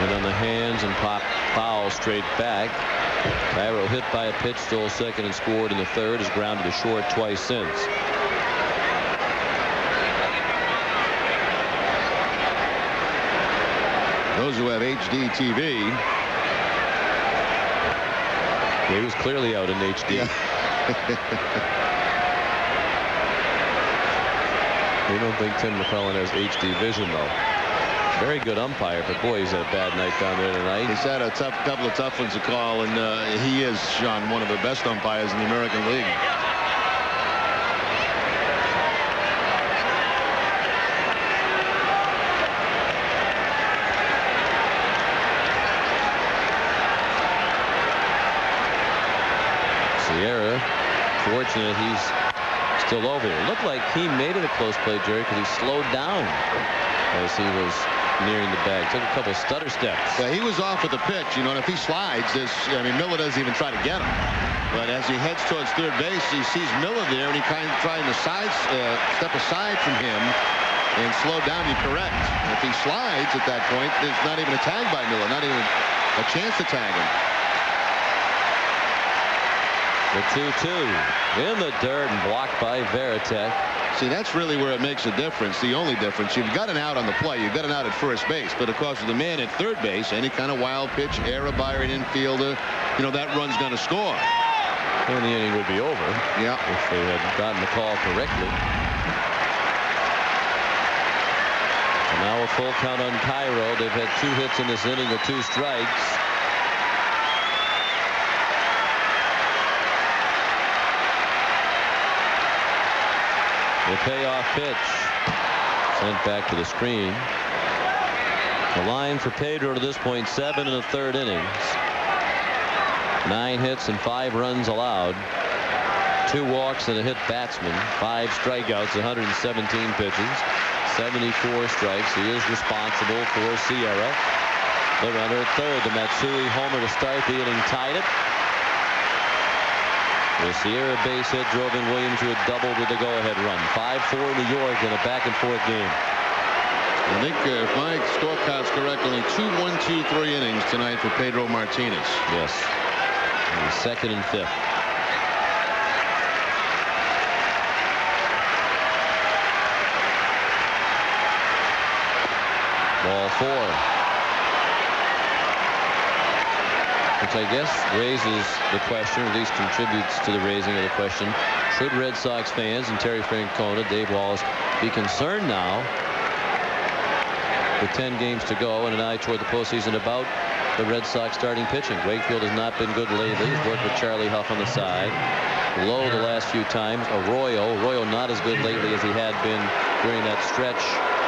And on the hands and pop foul straight back. Cairo hit by a pitch, stole second and scored in the third. Has grounded to short twice since. Those who have HD TV. He was clearly out in HD. Yeah. We don't think Tim McClellan has HD vision, though. Very good umpire, but boy, he's had a bad night down there tonight. He's had a couple of tough ones to call, and he is, Sean, one of the best umpires in the American League. Sierra, fortunate he's still over there. Looked like he made it a close play, Jerry, because he slowed down as he was nearing the bag. Took a couple stutter steps. Yeah, he was off with the pitch, you know, and if he slides, Miller doesn't even try to get him. But as he heads towards third base, he sees Miller there, and he kind of trying to step aside from him and slow down. You're correct. If he slides at that point, there's not even a tag by Miller, not even a chance to tag him. The 2-2 in the dirt and blocked by Veritek. See, that's really where it makes a difference. The only difference. You've got an out on the play. You've got an out at first base. But of course, with the man at third base, any kind of wild pitch, error by an infielder, you know, that run's going to score. And the inning would be over. Yeah. If they had gotten the call correctly. And now a full count on Cairo. They've had 2 hits in this inning with 2 strikes. The payoff pitch sent back to the screen. The line for Pedro to this point, 7 1/3 innings. 9 hits and 5 runs allowed. 2 walks and a hit batsman. 5 strikeouts, 117 pitches. 74 strikes. He is responsible for Sierra. The runner at third. The Matsui homer to start the inning tied it. The Sierra base hit drove in Williams, who had doubled with the go-ahead run. 5-4 New York in a back-and-forth game. I think if my scorecard's correct, only 2 1-2-3 innings tonight for Pedro Martinez. Yes. And 2nd and 5th. Ball 4. Which I guess raises the question, or at least contributes to the raising of the question. Should Red Sox fans and Terry Francona, Dave Wallace, be concerned now with 10 games to go and an eye toward the postseason about the Red Sox starting pitching? Wakefield has not been good lately. He's worked with Charlie Huff on the side. Low the last few times. Arroyo not as good lately as he had been during that stretch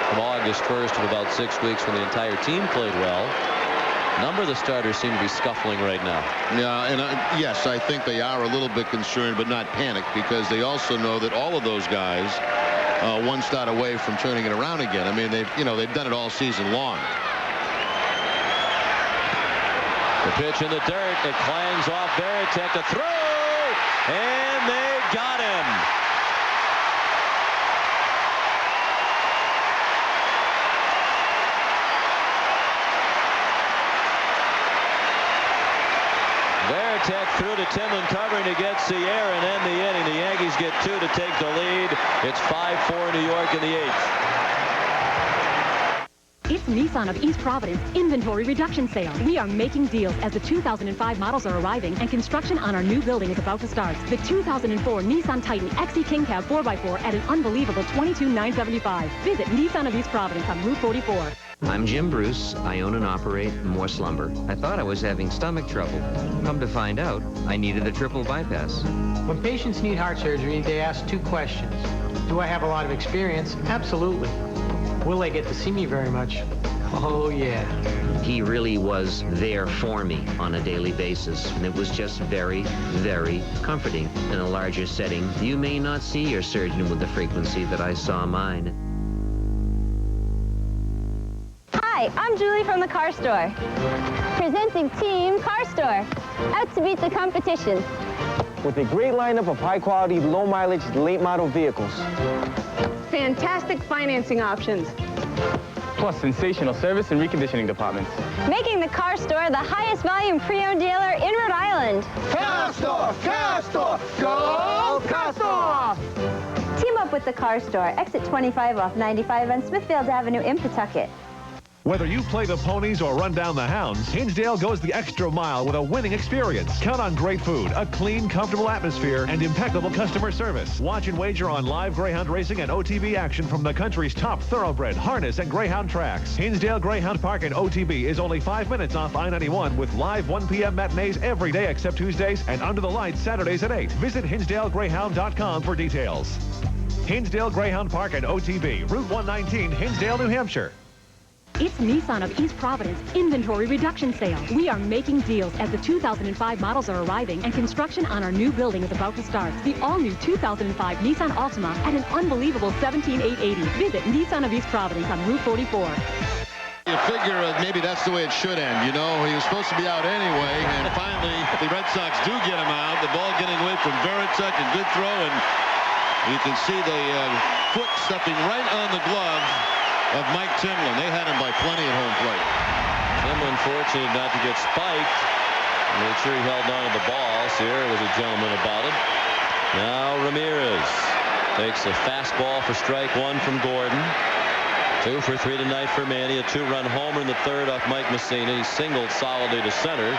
from August 1st of about 6 weeks when the entire team played well. A number of the starters seem to be scuffling right now. Yeah, and yes, I think they are a little bit concerned, but not panicked, because they also know that all of those guys one start away from turning it around again. I mean, they've done it all season long. The pitch in the dirt. It clangs off Veritek to throw, and they got him. Veritek threw to Timlin, covering to get Sierra and end the inning. The Yankees get 2 to take the lead. It's 5-4 New York in the 8th. It's Nissan of East Providence inventory reduction sale. We are making deals as the 2005 models are arriving and construction on our new building is about to start. The 2004 Nissan Titan XE King Cab 4x4 at an unbelievable $22,975. Visit Nissan of East Providence on Route 44. I'm Jim Bruce. I own and operate Morse Lumber. I thought I was having stomach trouble. Come to find out, I needed a triple bypass. When patients need heart surgery, they ask 2 questions. Do I have a lot of experience? Absolutely. Will they get to see me very much? Oh, yeah. He really was there for me on a daily basis, and it was just very, very comforting. In a larger setting, you may not see your surgeon with the frequency that I saw mine. Hi, I'm Julie from the car store. Presenting Team Car Store. Out to beat the competition. With a great lineup of high-quality, low-mileage, late-model vehicles. Fantastic financing options. Plus sensational service and reconditioning departments. Making the car store the highest volume pre-owned dealer in Rhode Island. Car store! Car store! Go Car store! Team up with the car store. Exit 25 off 95 on Smithfield Avenue in Pawtucket. Whether you play the ponies or run down the hounds, Hinsdale goes the extra mile with a winning experience. Count on great food, a clean, comfortable atmosphere, and impeccable customer service. Watch and wager on live greyhound racing and OTB action from the country's top thoroughbred, harness, and greyhound tracks. Hinsdale Greyhound Park and OTB is only 5 minutes off I-91 with live 1 p.m. matinees every day except Tuesdays and under the lights Saturdays at 8. Visit HinsdaleGreyhound.com for details. Hinsdale Greyhound Park and OTB, Route 119, Hinsdale, New Hampshire. It's Nissan of East Providence inventory reduction sale. We are making deals as the 2005 models are arriving and construction on our new building is about to start. The all-new 2005 Nissan Altima at an unbelievable $17,880. Visit Nissan of East Providence on Route 44. You figure maybe that's the way it should end. You know, he was supposed to be out anyway, and finally the Red Sox do get him out. The ball getting away from Veritek, a good throw, and you can see the foot stepping right on the glove of Mike Timlin. They had him by plenty at home plate. Timlin fortunate not to get spiked. Made sure he held on to the ball. Sierra was a gentleman about it. Now Ramirez Takes a fastball for strike one from Gordon. 2 for 3 tonight for Manny. A 2-run homer in the third off Mike Mussina. He singled solidly to center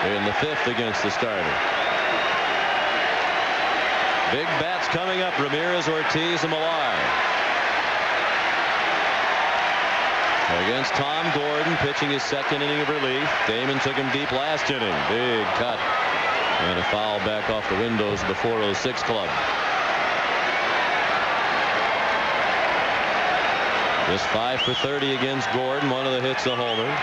in the fifth against the starter. Big bats coming up. Ramirez, Ortiz, and Millar. Against Tom Gordon, pitching his second inning of relief. Damon took him deep last inning. Big cut. And a foul back off the windows of the 406 club. Just 5 for 30 against Gordon. One of the hits a homer.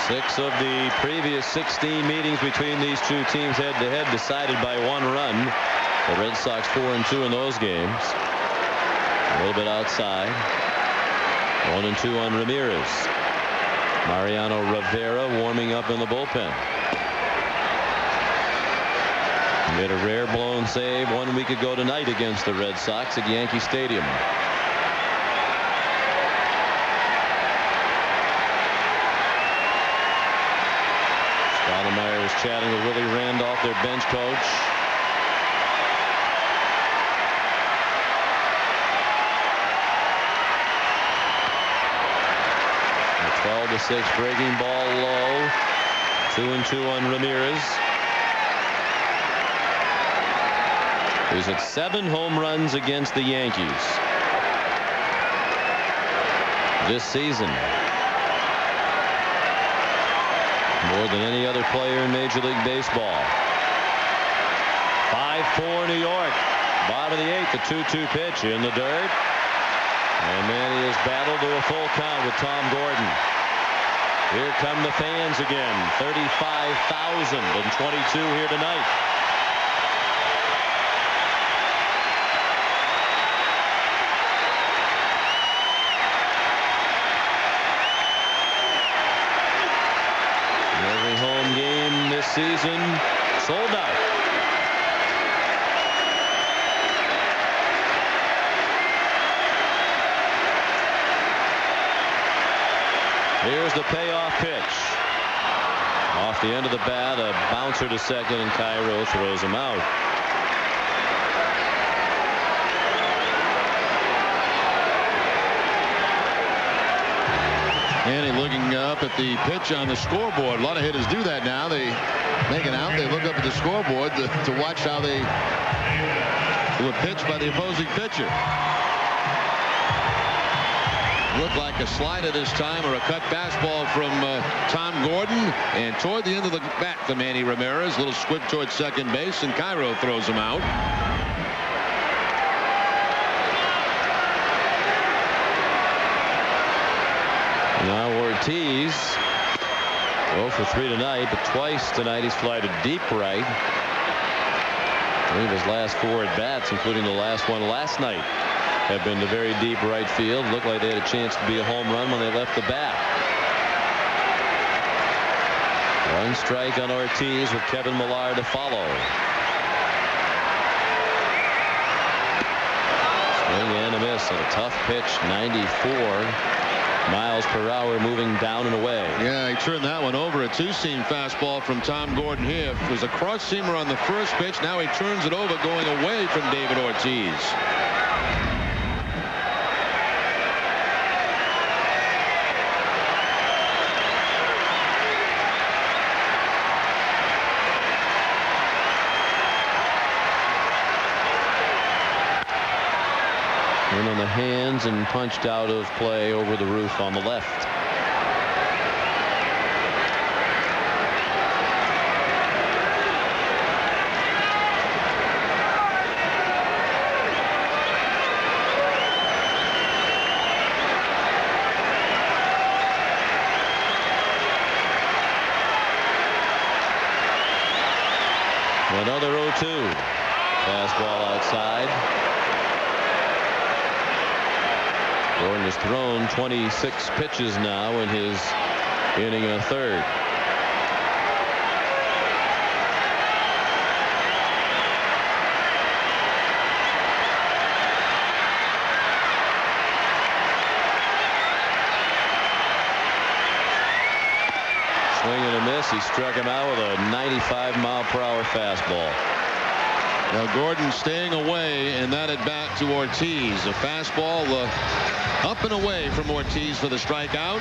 Six of the previous 16 meetings between these two teams head-to-head decided by 1 run. The Red Sox 4-2 in those games. A little bit outside. 1-2 on Ramirez. Mariano Rivera warming up in the bullpen. He made a rare blown save 1 week ago tonight against the Red Sox at Yankee Stadium. Stoudemire is chatting with Willie Randolph, their bench coach. A 12-6 breaking ball low. 2-2 on Ramirez. He's at 7 home runs against the Yankees this season. More than any other player in Major League Baseball. 5-4 New York. Bottom of the 8th, the 2-2 pitch in the dirt. And Manny has battled to a full count with Tom Gordon. Here come the fans again. 35,022 here tonight. Every home game this season sold out. Here's the payoff pitch. Off the end of the bat, a bouncer to second, and Cairo throws him out. Manny looking up at the pitch on the scoreboard. A lot of hitters do that now. They make an out. They look up at the scoreboard to watch how they do a pitch by the opposing pitcher. Looked like a slider this time, or a cut fastball from Tom Gordon. And toward the end of the bat for Manny Ramirez. Little squib towards second base, and Cairo throws him out. Now Ortiz 0 for 3 tonight, but twice tonight he's flied to deep right. I believe his last 4 at bats, including the last one last night, have been to very deep right field. Looked like they had a chance to be a home run when they left the bat. 1 strike on Ortiz with Kevin Millar to follow. Swing and a miss on a tough pitch. 94 miles per hour, moving down and away. Yeah, he turned that one over. A 2-seam fastball from Tom Gordon here. It was a cross-seamer on the first pitch. Now he turns it over, going away from David Ortiz. In on the hands and punched out of play over the roof on the left. Another 0-2. Fastball outside. Gordon has thrown 26 pitches now in his inning and a third. a miss. He struck him out with a 95-mile-per-hour fastball. Now Gordon staying away, and that at bat to Ortiz. A fastball up and away from Ortiz for the strikeout.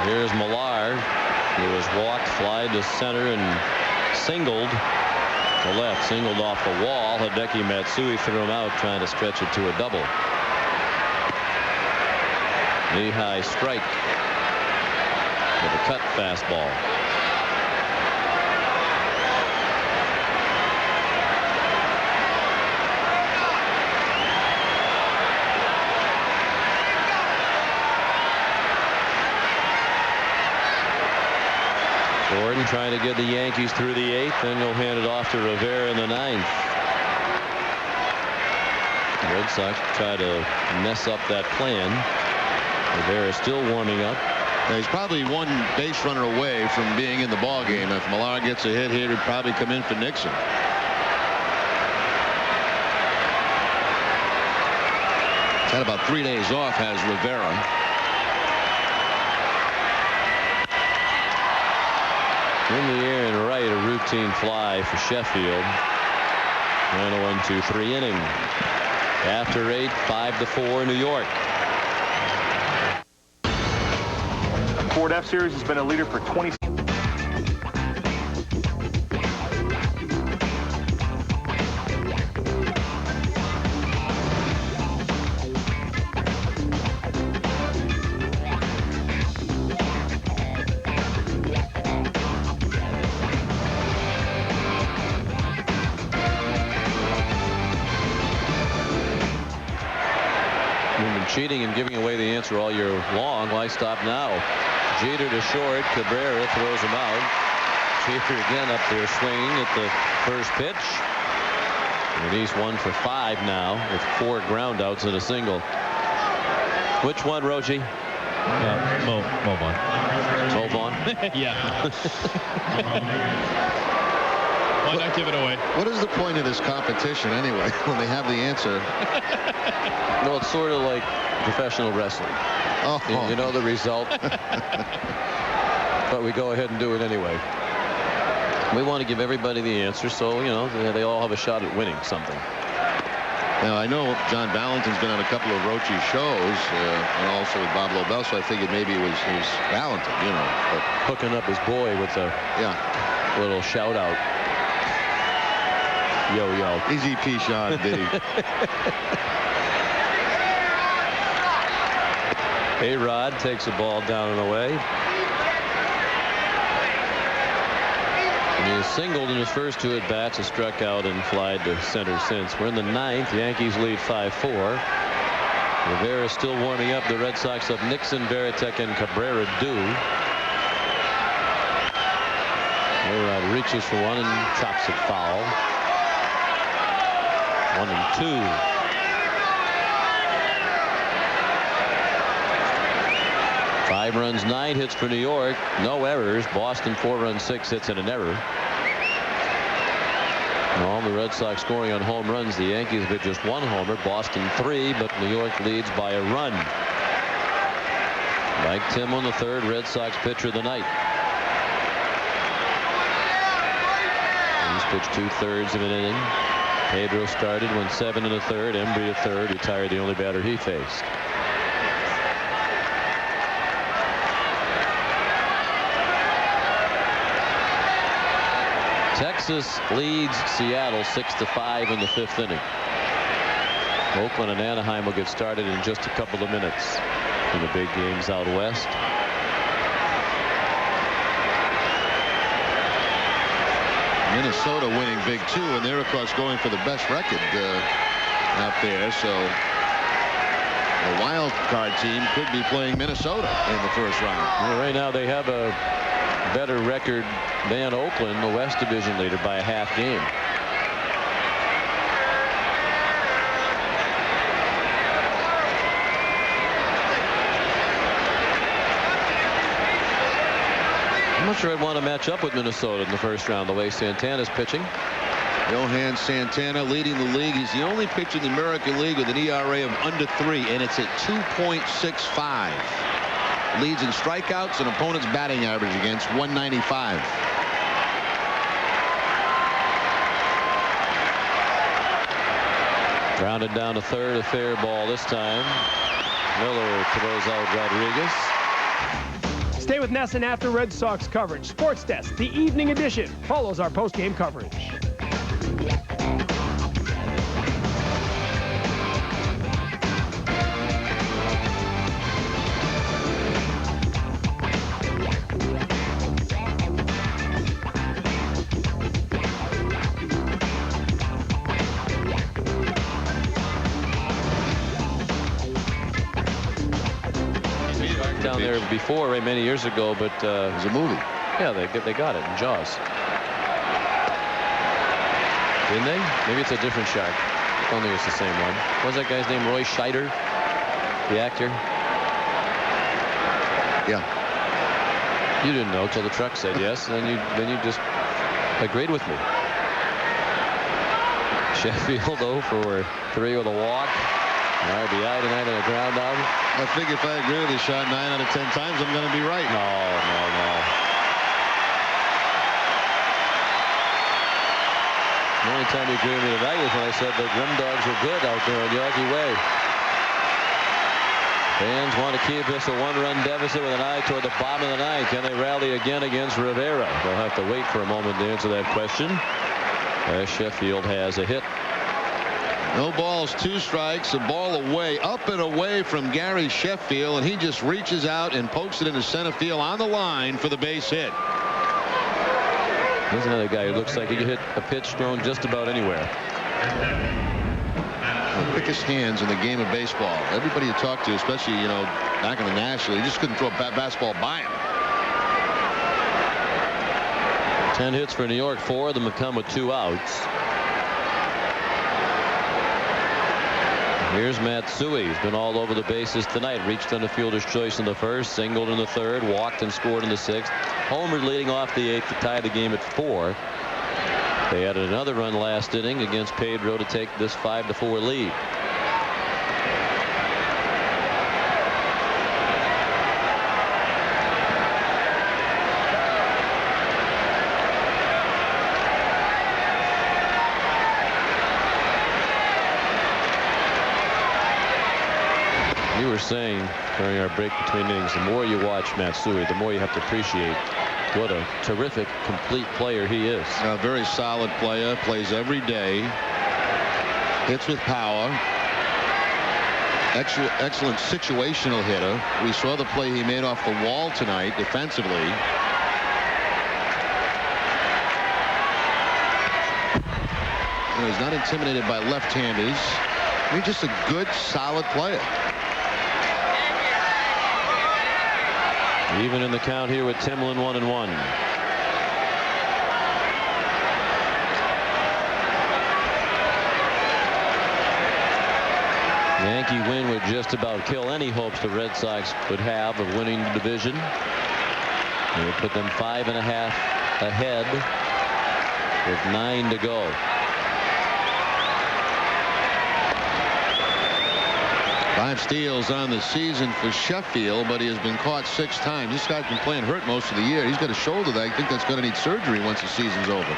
Here's Millar. He was walked, flied to center, and singled to left. Singled off the wall. Hideki Matsui threw him out, trying to stretch it to a double. Knee-high strike with a cut fastball. Gordon trying to get the Yankees through the 8th, then he'll hand it off to Rivera in the 9th. The Red Sox try to mess up that plan. Rivera still warming up. Now, he's probably one base runner away from being in the ball game. If Millar gets a hit here, he'd probably come in for Nixon. He's had about 3 days off, has Rivera. In the air and right, a routine fly for Sheffield. And a 1-2-3 inning. After 8, 5-4 New York. Ford F-Series has been a leader for 20 years. Cheating and giving away the answer all year long. Why stop now? Jeter to short. Cabrera throws him out. Jeter again up there swinging at the first pitch. And he's 1 for 5 now with 4 groundouts and a single. Which one, Rochi? Mo Vaughn. Mo Vaughn? Yeah. Why not give it away? What is the point of this competition anyway when they have the answer? No, it's sort of like professional wrestling. Oh. You know the result. But we go ahead and do it anyway. We want to give everybody the answer, so, you know, they all have a shot at winning something. Now, I know John Valentin's been on a couple of Rochi shows, and also with Bob Lobel, so I figured maybe it was Valentin, you know. But hooking up his boy with a little shout out. Yo. Easy P. Sean, did he? A-Rod takes the ball down and away. And he has singled in his first 2 at-bats, has struck out and flied to center since. We're in the 9th. Yankees lead 5-4. Rivera still warming up. The Red Sox have Nixon, Veritek, and Cabrera due. A-Rod reaches for one and chops it foul. 1-2. Five runs, 9 hits for New York. No errors. Boston 4 runs, 6 hits and an error. All the Red Sox scoring on home runs. The Yankees have just 1 homer. Boston 3, but New York leads by a run. Mike Tim on the 3rd. Red Sox pitcher of the night. He's pitched 2/3 of an inning. Pedro started, went 7 1/3. Embry a third, retired the only batter he faced. Texas leads Seattle 6-5 in the 5th inning. Oakland and Anaheim will get started in just a couple of minutes in the big games out west. Minnesota winning big too, and they're of course going for the best record out there. So the wild card team could be playing Minnesota in the first round. Well, right now they have a better record than Oakland, the West Division leader, by a half game. not sure I'd want to match up with Minnesota in the first round the way Santana's pitching. Johan Santana leading the league. He's the only pitcher in the American League with an ERA of under 3, and it's at 2.65. Leads in strikeouts and opponent's batting average against 195. Grounded down to third, a fair ball this time. Miller throws out Rodriguez. Stay with Nesson after Red Sox coverage. Sports Desk, the evening edition, follows our post-game coverage. Down there before, right, many years ago, but it was a movie. Yeah, they got it in Jaws. Didn't they? Maybe it's a different shark. I don't think it's the same one. What was that guy's name? Roy Scheider, the actor. Yeah. You didn't know till the truck said yes, and then you just agreed with me. Sheffield 0 for 3 with a walk. RBI tonight and a ground out. I think if I agree with the shot 9 out of 10 times, I'm going to be right. No. The only time you agree with me tonight was when I said the Grim Dogs were good out there in Yankee Way. Fans want to keep this a 1-run deficit with an eye toward the bottom of the ninth. Can they rally again against Rivera? They'll have to wait for a moment to answer that question. Sheffield has a hit. No balls, 2 strikes, a ball away, up and away from Gary Sheffield, and he just reaches out and pokes it into center field on the line for the base hit. Here's another guy who looks like he could hit a pitch thrown just about anywhere. The quickest hands in the game of baseball. Everybody you talk to, especially, back in the National, you just couldn't throw a basketball by him. 10 hits for New York, 4 of them have come with 2 outs. Here's Matsui. He's been all over the bases tonight. Reached on the fielder's choice in the first, singled in the third, walked and scored in the 6th. Homered leading off the 8th to tie the game at 4. They added another run last inning against Pedro to take this 5-4 lead. You were saying during our break between innings, the more you watch Matsui, the more you have to appreciate what a terrific, complete player he is. A very solid player, plays every day, hits with power, excellent situational hitter. We saw the play he made off the wall tonight defensively. He's not intimidated by left-handers. He's just a good, solid player. Even in the count here with Timlin 1-1. Yankee win would just about kill any hopes the Red Sox would have of winning the division. It would put them 5.5 ahead with 9 to go. Five steals on the season for Sheffield, but he has been caught 6 times. This guy's been playing hurt most of the year. He's got a shoulder that I think that's going to need surgery once the season's over.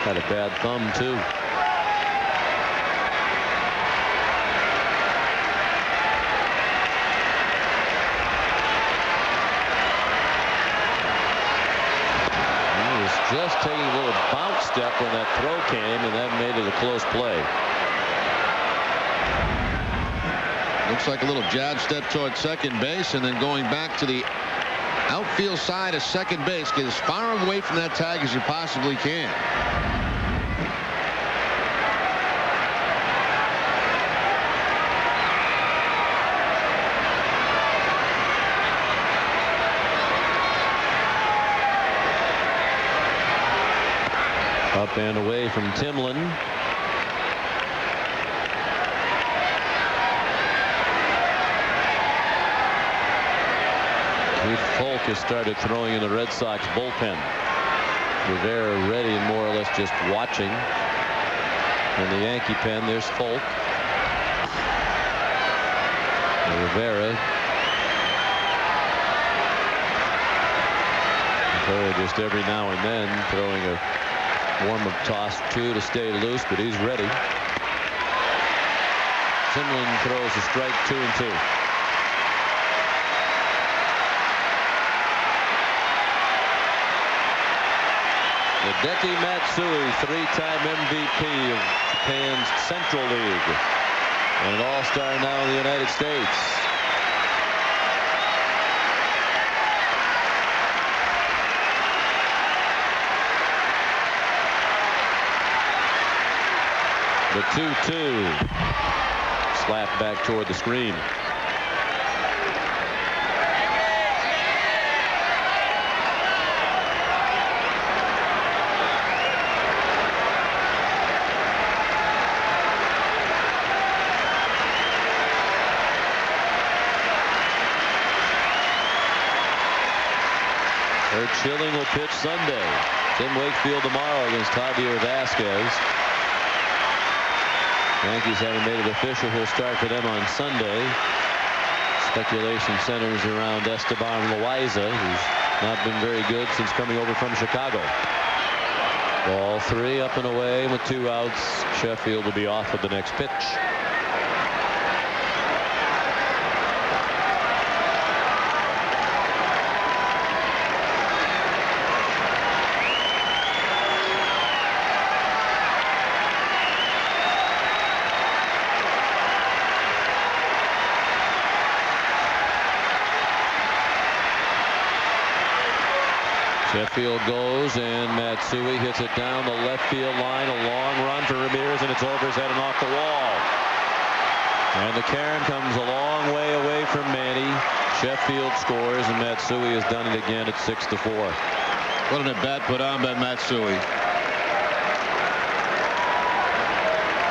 Had a bad thumb, too. He was just taking a little bounce step when that throw came, and that made it a close play. Looks like a little jab step toward second base and then going back to the outfield side of second base. Get as far away from that tag as you possibly can. Up and away from Timlin. Keith Folk has started throwing in the Red Sox bullpen. Rivera ready and more or less just watching. In the Yankee pen, there's Folk. And Rivera just every now and then throwing a warm-up toss to stay loose, but he's ready. Timlin throws a strike, 2-2. Hideki Matsui, 3-time MVP of Japan's Central League and an all-star now in the United States. The 2-2 slapped back toward the screen. Herb Schilling will pitch Sunday. Tim Wakefield tomorrow against Javier Vasquez. Yankees haven't made it official. He'll start for them on Sunday. Speculation centers around Esteban Loaiza, who's not been very good since coming over from Chicago. Ball 3 up and away with 2 outs. Sheffield will be off with the next pitch. Sheffield goes, and Matsui hits it down the left field line. A long run for Ramirez, and it's over his head and off the wall. And the Cairn comes a long way away from Manny. Sheffield scores, and Matsui has done it again at 6-4. What an at-bat put on by Matsui.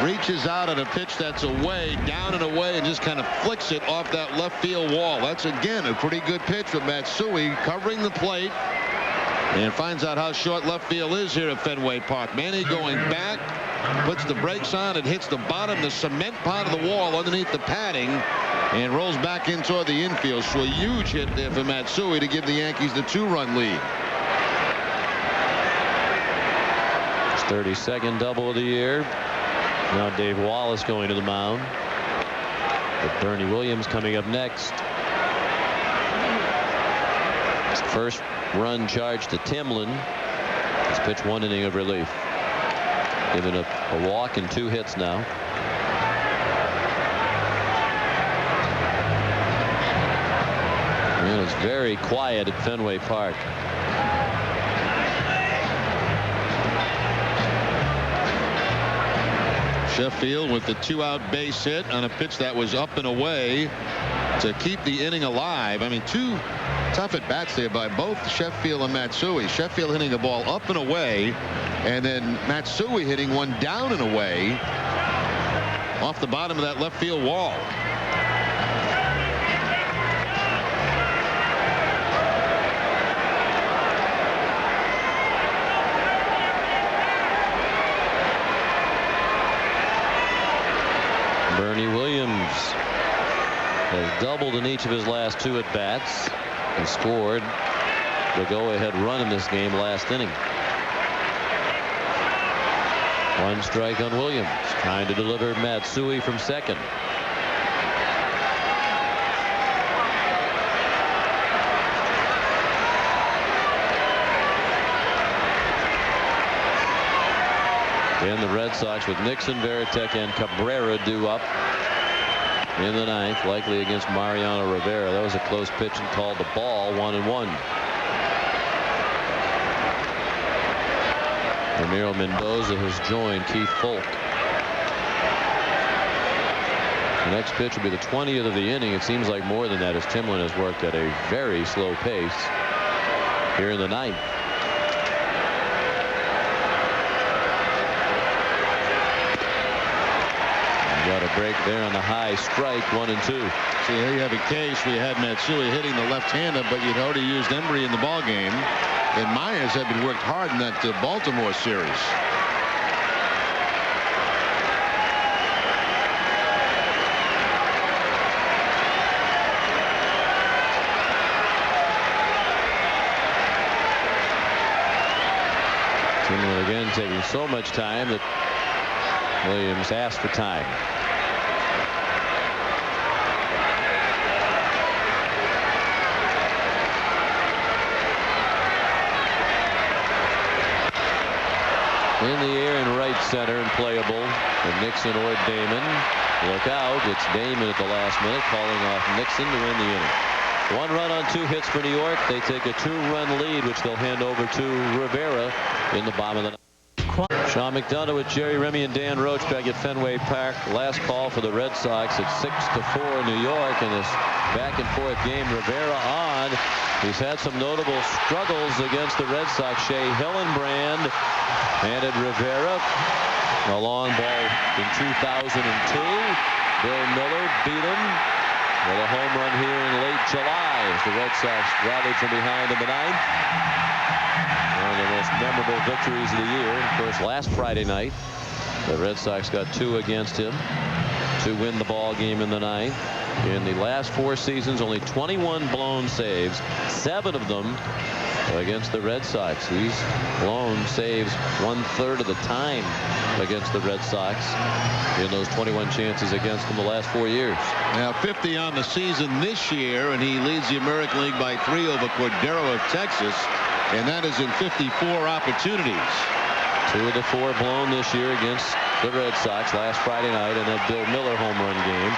Reaches out at a pitch that's away, down and away, and just kind of flicks it off that left field wall. That's, again, a pretty good pitch from Matsui, covering the plate. And finds out how short left field is here at Fenway Park. Manny going back, puts the brakes on, and hits the bottom, the cement part of the wall underneath the padding, and rolls back in toward the infield. So a huge hit there for Matsui to give the Yankees the 2-run lead. His 32nd double of the year. Now Dave Wallace going to the mound. With Bernie Williams coming up next. First run charged to Timlin. He's pitched 1 inning of relief. Given a walk and 2 hits now. And it's very quiet at Fenway Park. Sheffield with the 2-out base hit on a pitch that was up and away to keep the inning alive. I mean, 2 tough at bats there by both Sheffield and Matsui. Sheffield hitting a ball up and away, and then Matsui hitting one down and away off the bottom of that left field wall. Bernie Williams has doubled in each of his last 2 at-bats. He scored the go-ahead run in this game last inning. 1 strike on Williams. Trying to deliver Matsui from second. And the Red Sox with Nixon, Veritek, and Cabrera due up in the 9th, likely against Mariano Rivera. That was a close pitch and called the ball, 1-1. Ramiro Mendoza has joined Keith Folk. The next pitch will be the 20th of the inning. It seems like more than that, as Timlin has worked at a very slow pace here in the 9th. Got a break there on the high strike, 1-2. See, here you have a case where you had Matsui hitting the left-hander, but you'd already used Embry in the ball game, and Myers had been worked hard in that Baltimore series. Again, taking so much time that Williams asked for time. In the air in right center and playable. And Nixon or Damon. Look out. It's Damon at the last minute calling off Nixon to win the inning. 1 run on 2 hits for New York. They take a 2-run lead, which they'll hand over to Rivera in the bottom of the ninth. Sean McDonough with Jerry Remy and Dan Roach back at Fenway Park. Last call for the Red Sox at 6-4 New York in this back and forth game. Rivera on. He's had some notable struggles against the Red Sox. Shea Hillenbrand handed Rivera a long ball in 2002. Bill Miller beat him with a home run here in late July as the Red Sox rallied from behind in the ninth. One of the most memorable victories of the year. Of course, last Friday night, the Red Sox got 2 against him to win the ball game in the ninth. In the last 4 seasons, only 21 blown saves, 7 of them against the Red Sox. He's blown saves 1/3 of the time against the Red Sox in those 21 chances against them the last 4 years. Now 50 on the season this year, and he leads the American League by 3 over Cordero of Texas, and that is in 54 opportunities. 2 of the 4 blown this year against the Red Sox last Friday night in that Bill Miller home run game.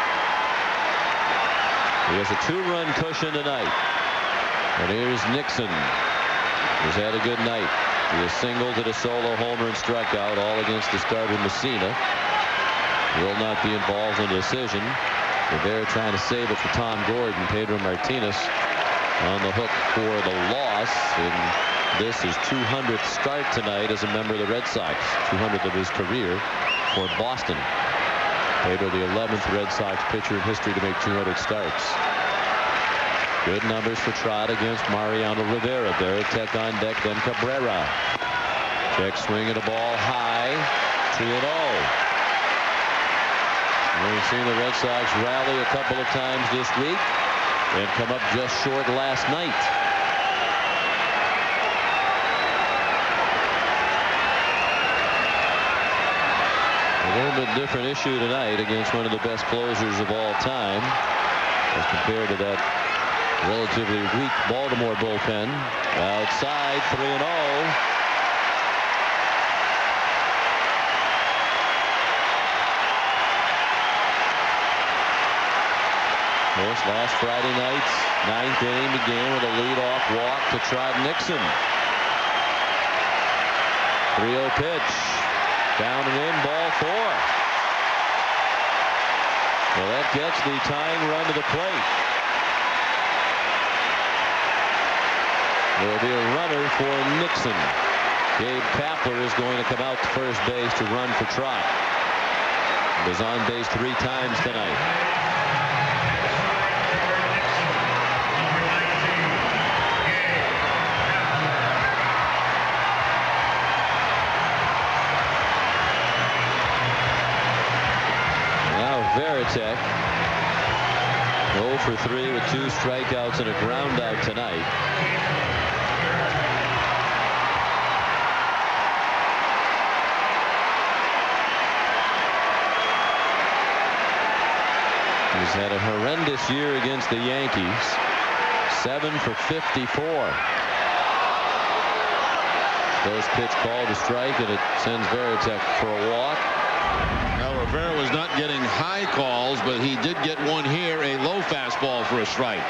He has a 2-run cushion tonight. And here's Nixon. He's had a good night. He has singled, hit a solo homer, and struck out, all against the starter Mussina. Will not be involved in the decision. Rivera trying to save it for Tom Gordon. Pedro Martinez on the hook for the loss. And this is 200th start tonight as a member of the Red Sox. 200th of his career for Boston. Pedro, the 11th Red Sox pitcher in history to make 200 starts. Good numbers for Trot against Mariano Rivera. Veritek on deck, then Cabrera. Check swing at a ball high. 2-0. We've seen the Red Sox rally a couple of times this week and come up just short last night. A little bit different issue tonight against one of the best closers of all time as compared to that relatively weak Baltimore bullpen. Outside, 3-0. Of course, last Friday night's 9th inning began with a leadoff walk to Trot Nixon. 3-0 pitch. Down and in, ball 4. Well, that gets the tying run to the plate. There will be a runner for Nixon. Gabe Kapler is going to come out to first base to run for Trot. He was on base 3 times tonight. Veritek 0 for 3 with 2 strikeouts and a ground out tonight. He's had a horrendous year against the Yankees. 7 for 54. Goes pitch called a strike, and it sends Veritek for a walk. Rivera was not getting high calls, but he did get one here, a low fastball for a strike.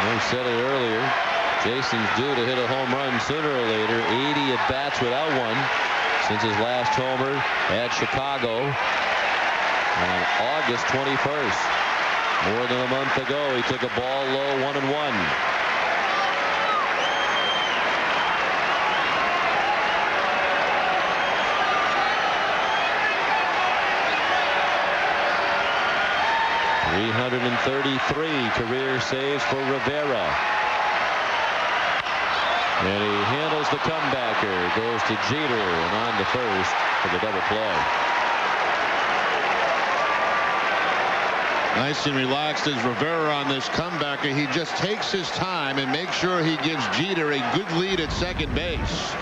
We said it earlier. Jason's due to hit a home run sooner or later. 80 at bats without one since his last homer at Chicago on August 21st. More than a month ago, he took a ball low, 1-1. 333 career saves for Rivera. And he handles the comebacker. Goes to Jeter and on to first for the double play. Nice and relaxed as Rivera on this comebacker. He just takes his time and makes sure he gives Jeter a good lead at second base.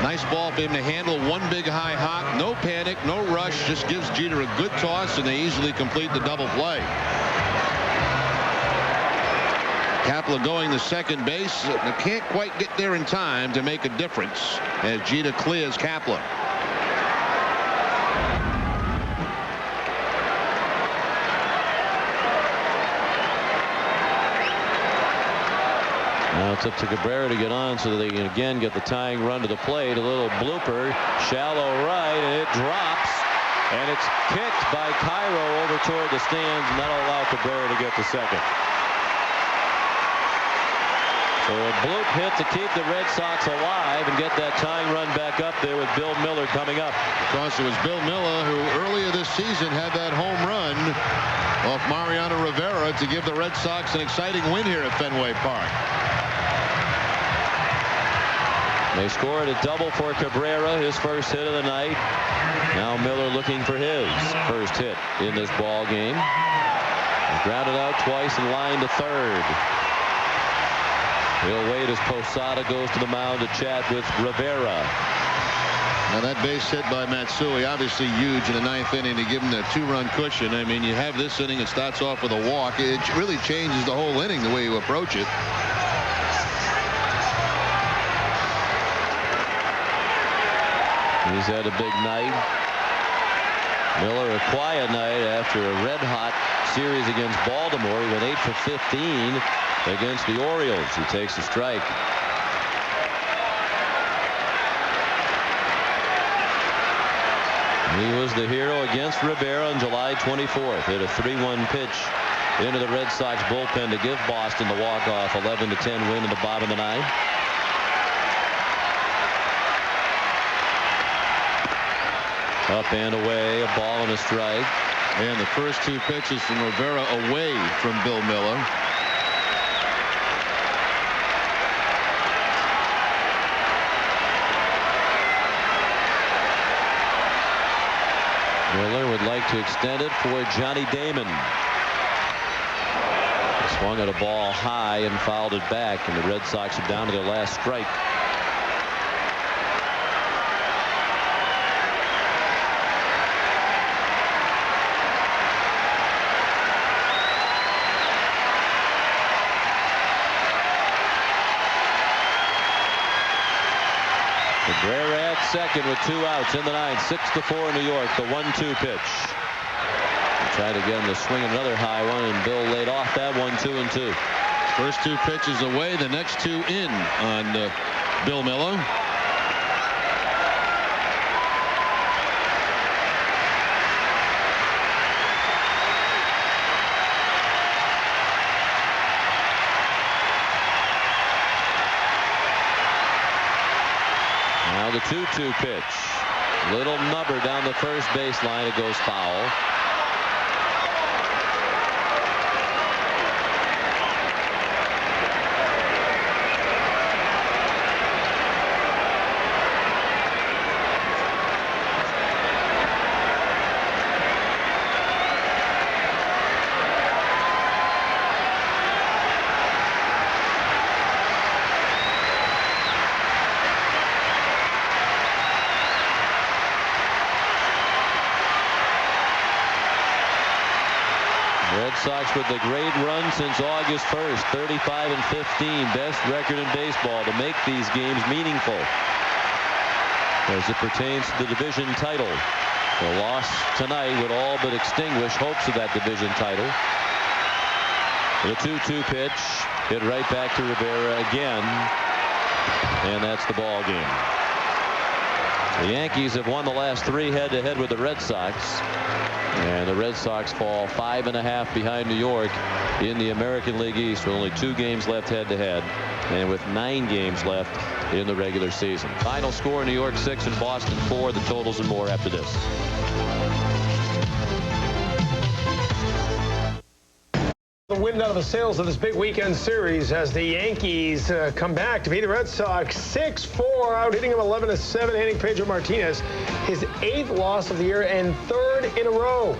Nice ball for him to handle. One big high hop. No panic, no rush. Just gives Jeter a good toss, and they easily complete the double play. Kapler going to second base. They can't quite get there in time to make a difference as Jeter clears Kapler. Now it's up to Cabrera to get on so that they can again get the tying run to the plate. A little blooper, shallow right, and it drops. And it's kicked by Cairo over toward the stands, and that'll allow Cabrera to get to second. So a bloop hit to keep the Red Sox alive and get that tying run back up there with Bill Miller coming up. Of course, it was Bill Miller who earlier this season had that home run off Mariano Rivera to give the Red Sox an exciting win here at Fenway Park. They scored a double for Cabrera, his first hit of the night. Now Miller looking for his first hit in this ball game. He's grounded out twice and lined to third. He'll wait as Posada goes to the mound to chat with Rivera. Now that base hit by Matsui, obviously huge in the ninth inning to give him that 2-run cushion. I mean, you have this inning, it starts off with a walk. It really changes the whole inning the way you approach it. He's had a big night. Miller a quiet night after a red-hot series against Baltimore. He went 8 for 15 against the Orioles. He takes a strike. He was the hero against Rivera on July 24th. Hit a 3-1 pitch into the Red Sox bullpen to give Boston the walk-off 11-10 win in the bottom of the ninth. Up and away, a ball and a strike. And the first two pitches from Rivera away from Bill Miller. Miller would like to extend it for Johnny Damon. He swung at a ball high and fouled it back, and the Red Sox are down to their last strike. Cabrera at second with 2 outs in the ninth. 6-4 New York. The 1-2 pitch. Tried again to swing another high one, and Bill laid off that 1-2-2. First two pitches away, the next two in on Bill Miller. Now the 2-2 pitch. Little nubber down the first baseline. It goes foul. Sox with a great run since August 1st, 35-15, best record in baseball to make these games meaningful as it pertains to the division title. The loss tonight would all but extinguish hopes of that division title. The 2-2 pitch hit right back to Rivera again, and that's the ball game. The Yankees have won the last 3 head-to-head with the Red Sox. And the Red Sox fall 5.5 behind New York in the American League East with only 2 games left head-to-head and with 9 games left in the regular season. Final score, New York 6 and Boston 4. The totals and more after this. The win out of the sales of this big weekend series as the Yankees come back to beat the Red Sox 6-4, out hitting him 11-7, hitting Pedro Martinez, his 8th loss of the year and 3rd in a row.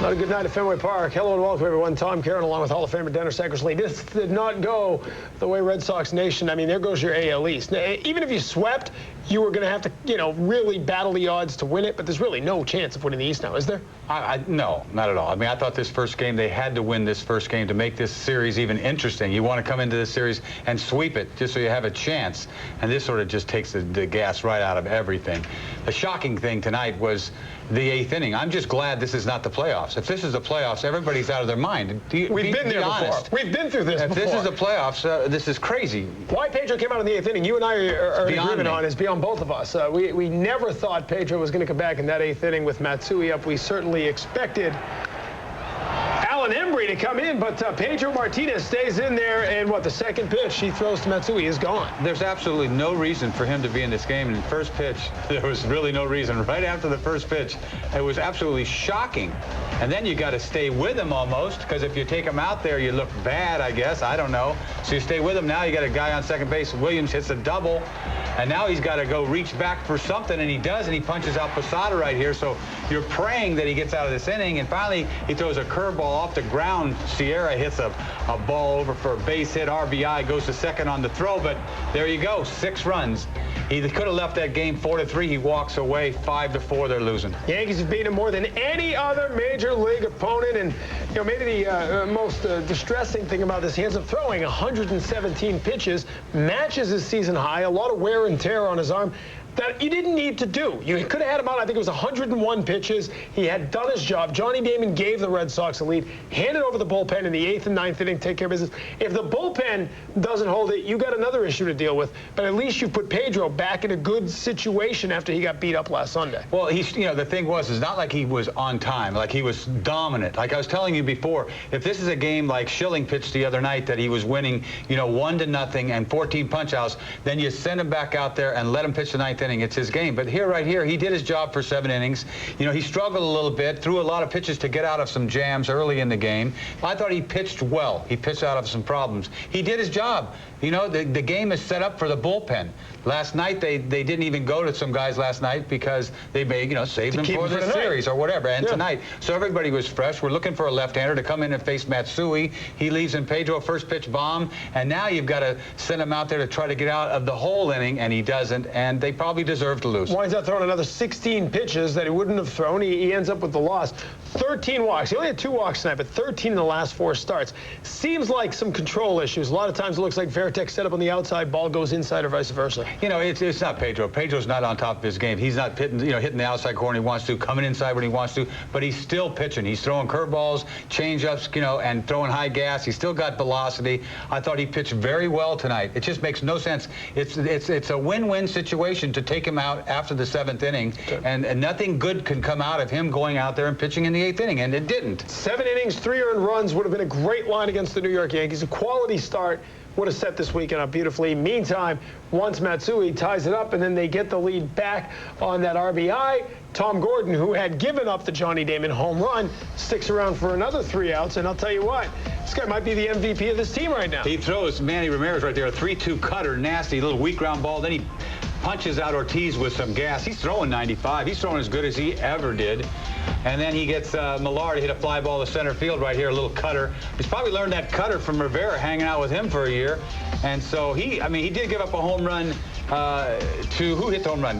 Not a good night at Fenway Park. Hello and welcome, everyone. Tom Caron along with Hall of Famer Dennis Eckersley. This did not go the way Red Sox Nation. I mean, there goes your AL East. Now, even if you swept, you were going to have to, really battle the odds to win it, but there's really no chance of winning the East now, is there? No, not at all. I mean, I thought this first game, they had to win this first game to make this series even interesting. You want to come into this series and sweep it just so you have a chance, and this sort of just takes the gas right out of everything. The shocking thing tonight was the 8th inning. I'm just glad this is not the playoffs. If this is the playoffs, everybody's out of their mind. We've been there before. We've been through this before. If this is the playoffs, this is crazy. Why Pedro came out in the 8th inning, you and I are in agreement on, is beyond both of us. We never thought Pedro was going to come back in that 8th inning with Matsui up. We certainly expected Alan Embry to come in, but Pedro Martinez stays in there, and the second pitch he throws to Matsui is gone. There's absolutely no reason for him to be in this game. And the first pitch, there was really no reason. Right after the first pitch, it was absolutely shocking. And then you got to stay with him almost, because if you take him out there, you look bad, I guess. I don't know. So you stay with him. Now you got a guy on second base. Williams hits a double, and now he's got to go reach back for something, and he does, and he punches out Posada right here. So you're praying that he gets out of this inning, and finally he throws a curveball off the ground. Sierra hits a ball over for a base hit. RBI, goes to second on the throw, but there you go, 6 runs. He could have left that game 4-3. He walks away 5-4. They're losing. Yankees have beaten him more than any other major league opponent, and maybe the most distressing thing about this, he ends up throwing 117 pitches, matches his season high, a lot of wear and tear on his arm that you didn't need to do. You could have had him out, I think it was 101 pitches. He had done his job. Johnny Damon gave the Red Sox a lead, handed over the bullpen in the 8th and 9th inning, take care of business. If the bullpen doesn't hold it, you got another issue to deal with. But at least you put Pedro back in a good situation after he got beat up last Sunday. Well, the thing was, it's not like he was on time, like he was dominant. Like I was telling you before, if this is a game like Schilling pitched the other night that he was winning, 1-0 and 14 punch-outs, then you send him back out there and let him pitch the 9th inning. It's his game. But right here, he did his job for 7 innings. He struggled a little bit, threw a lot of pitches to get out of some jams early in the game. I thought he pitched well. He pitched out of some problems. He did his job. The game is set up for the bullpen. Last night, they didn't even go to some guys last night because they may, save them for the series or whatever. And tonight, so everybody was fresh. We're looking for a left-hander to come in and face Matsui. He leaves in Pedro, first pitch bomb, and now you've got to send him out there to try to get out of the whole inning, and he doesn't, and they probably deserve to lose. Winds up throwing another 16 pitches that he wouldn't have thrown. He ends up with the loss. 13 walks. He only had 2 walks tonight, but 13 in the last 4 starts. Seems like some control issues. A lot of times it looks like Veritek set up on the outside, ball goes inside or vice versa. It's not Pedro. Pedro's not on top of his game. He's not hitting the outside corner when he wants to, coming inside when he wants to, but he's still pitching. He's throwing curveballs, changeups, and throwing high gas. He's still got velocity. I thought he pitched very well tonight. It just makes no sense. It's a win-win situation to take him out after the 7th inning, and nothing good can come out of him going out there and pitching in the 8th inning, and it didn't. 7 innings, 3 earned runs would have been a great line against the New York Yankees. A quality start would have set this weekend up beautifully. Meantime, once Matsui ties it up and then they get the lead back on that RBI, Tom Gordon, who had given up the Johnny Damon home run, sticks around for another 3 outs, and I'll tell you what, this guy might be the MVP of this team right now. He throws Manny Ramirez right there, a 3-2 cutter, nasty little weak ground ball, then he punches out Ortiz with some gas. He's throwing 95. He's throwing as good as he ever did. And then he gets Millar to hit a fly ball to center field right here, a little cutter. He's probably learned that cutter from Rivera, hanging out with him for a year. And so he did give up a home run to, who hit the home run?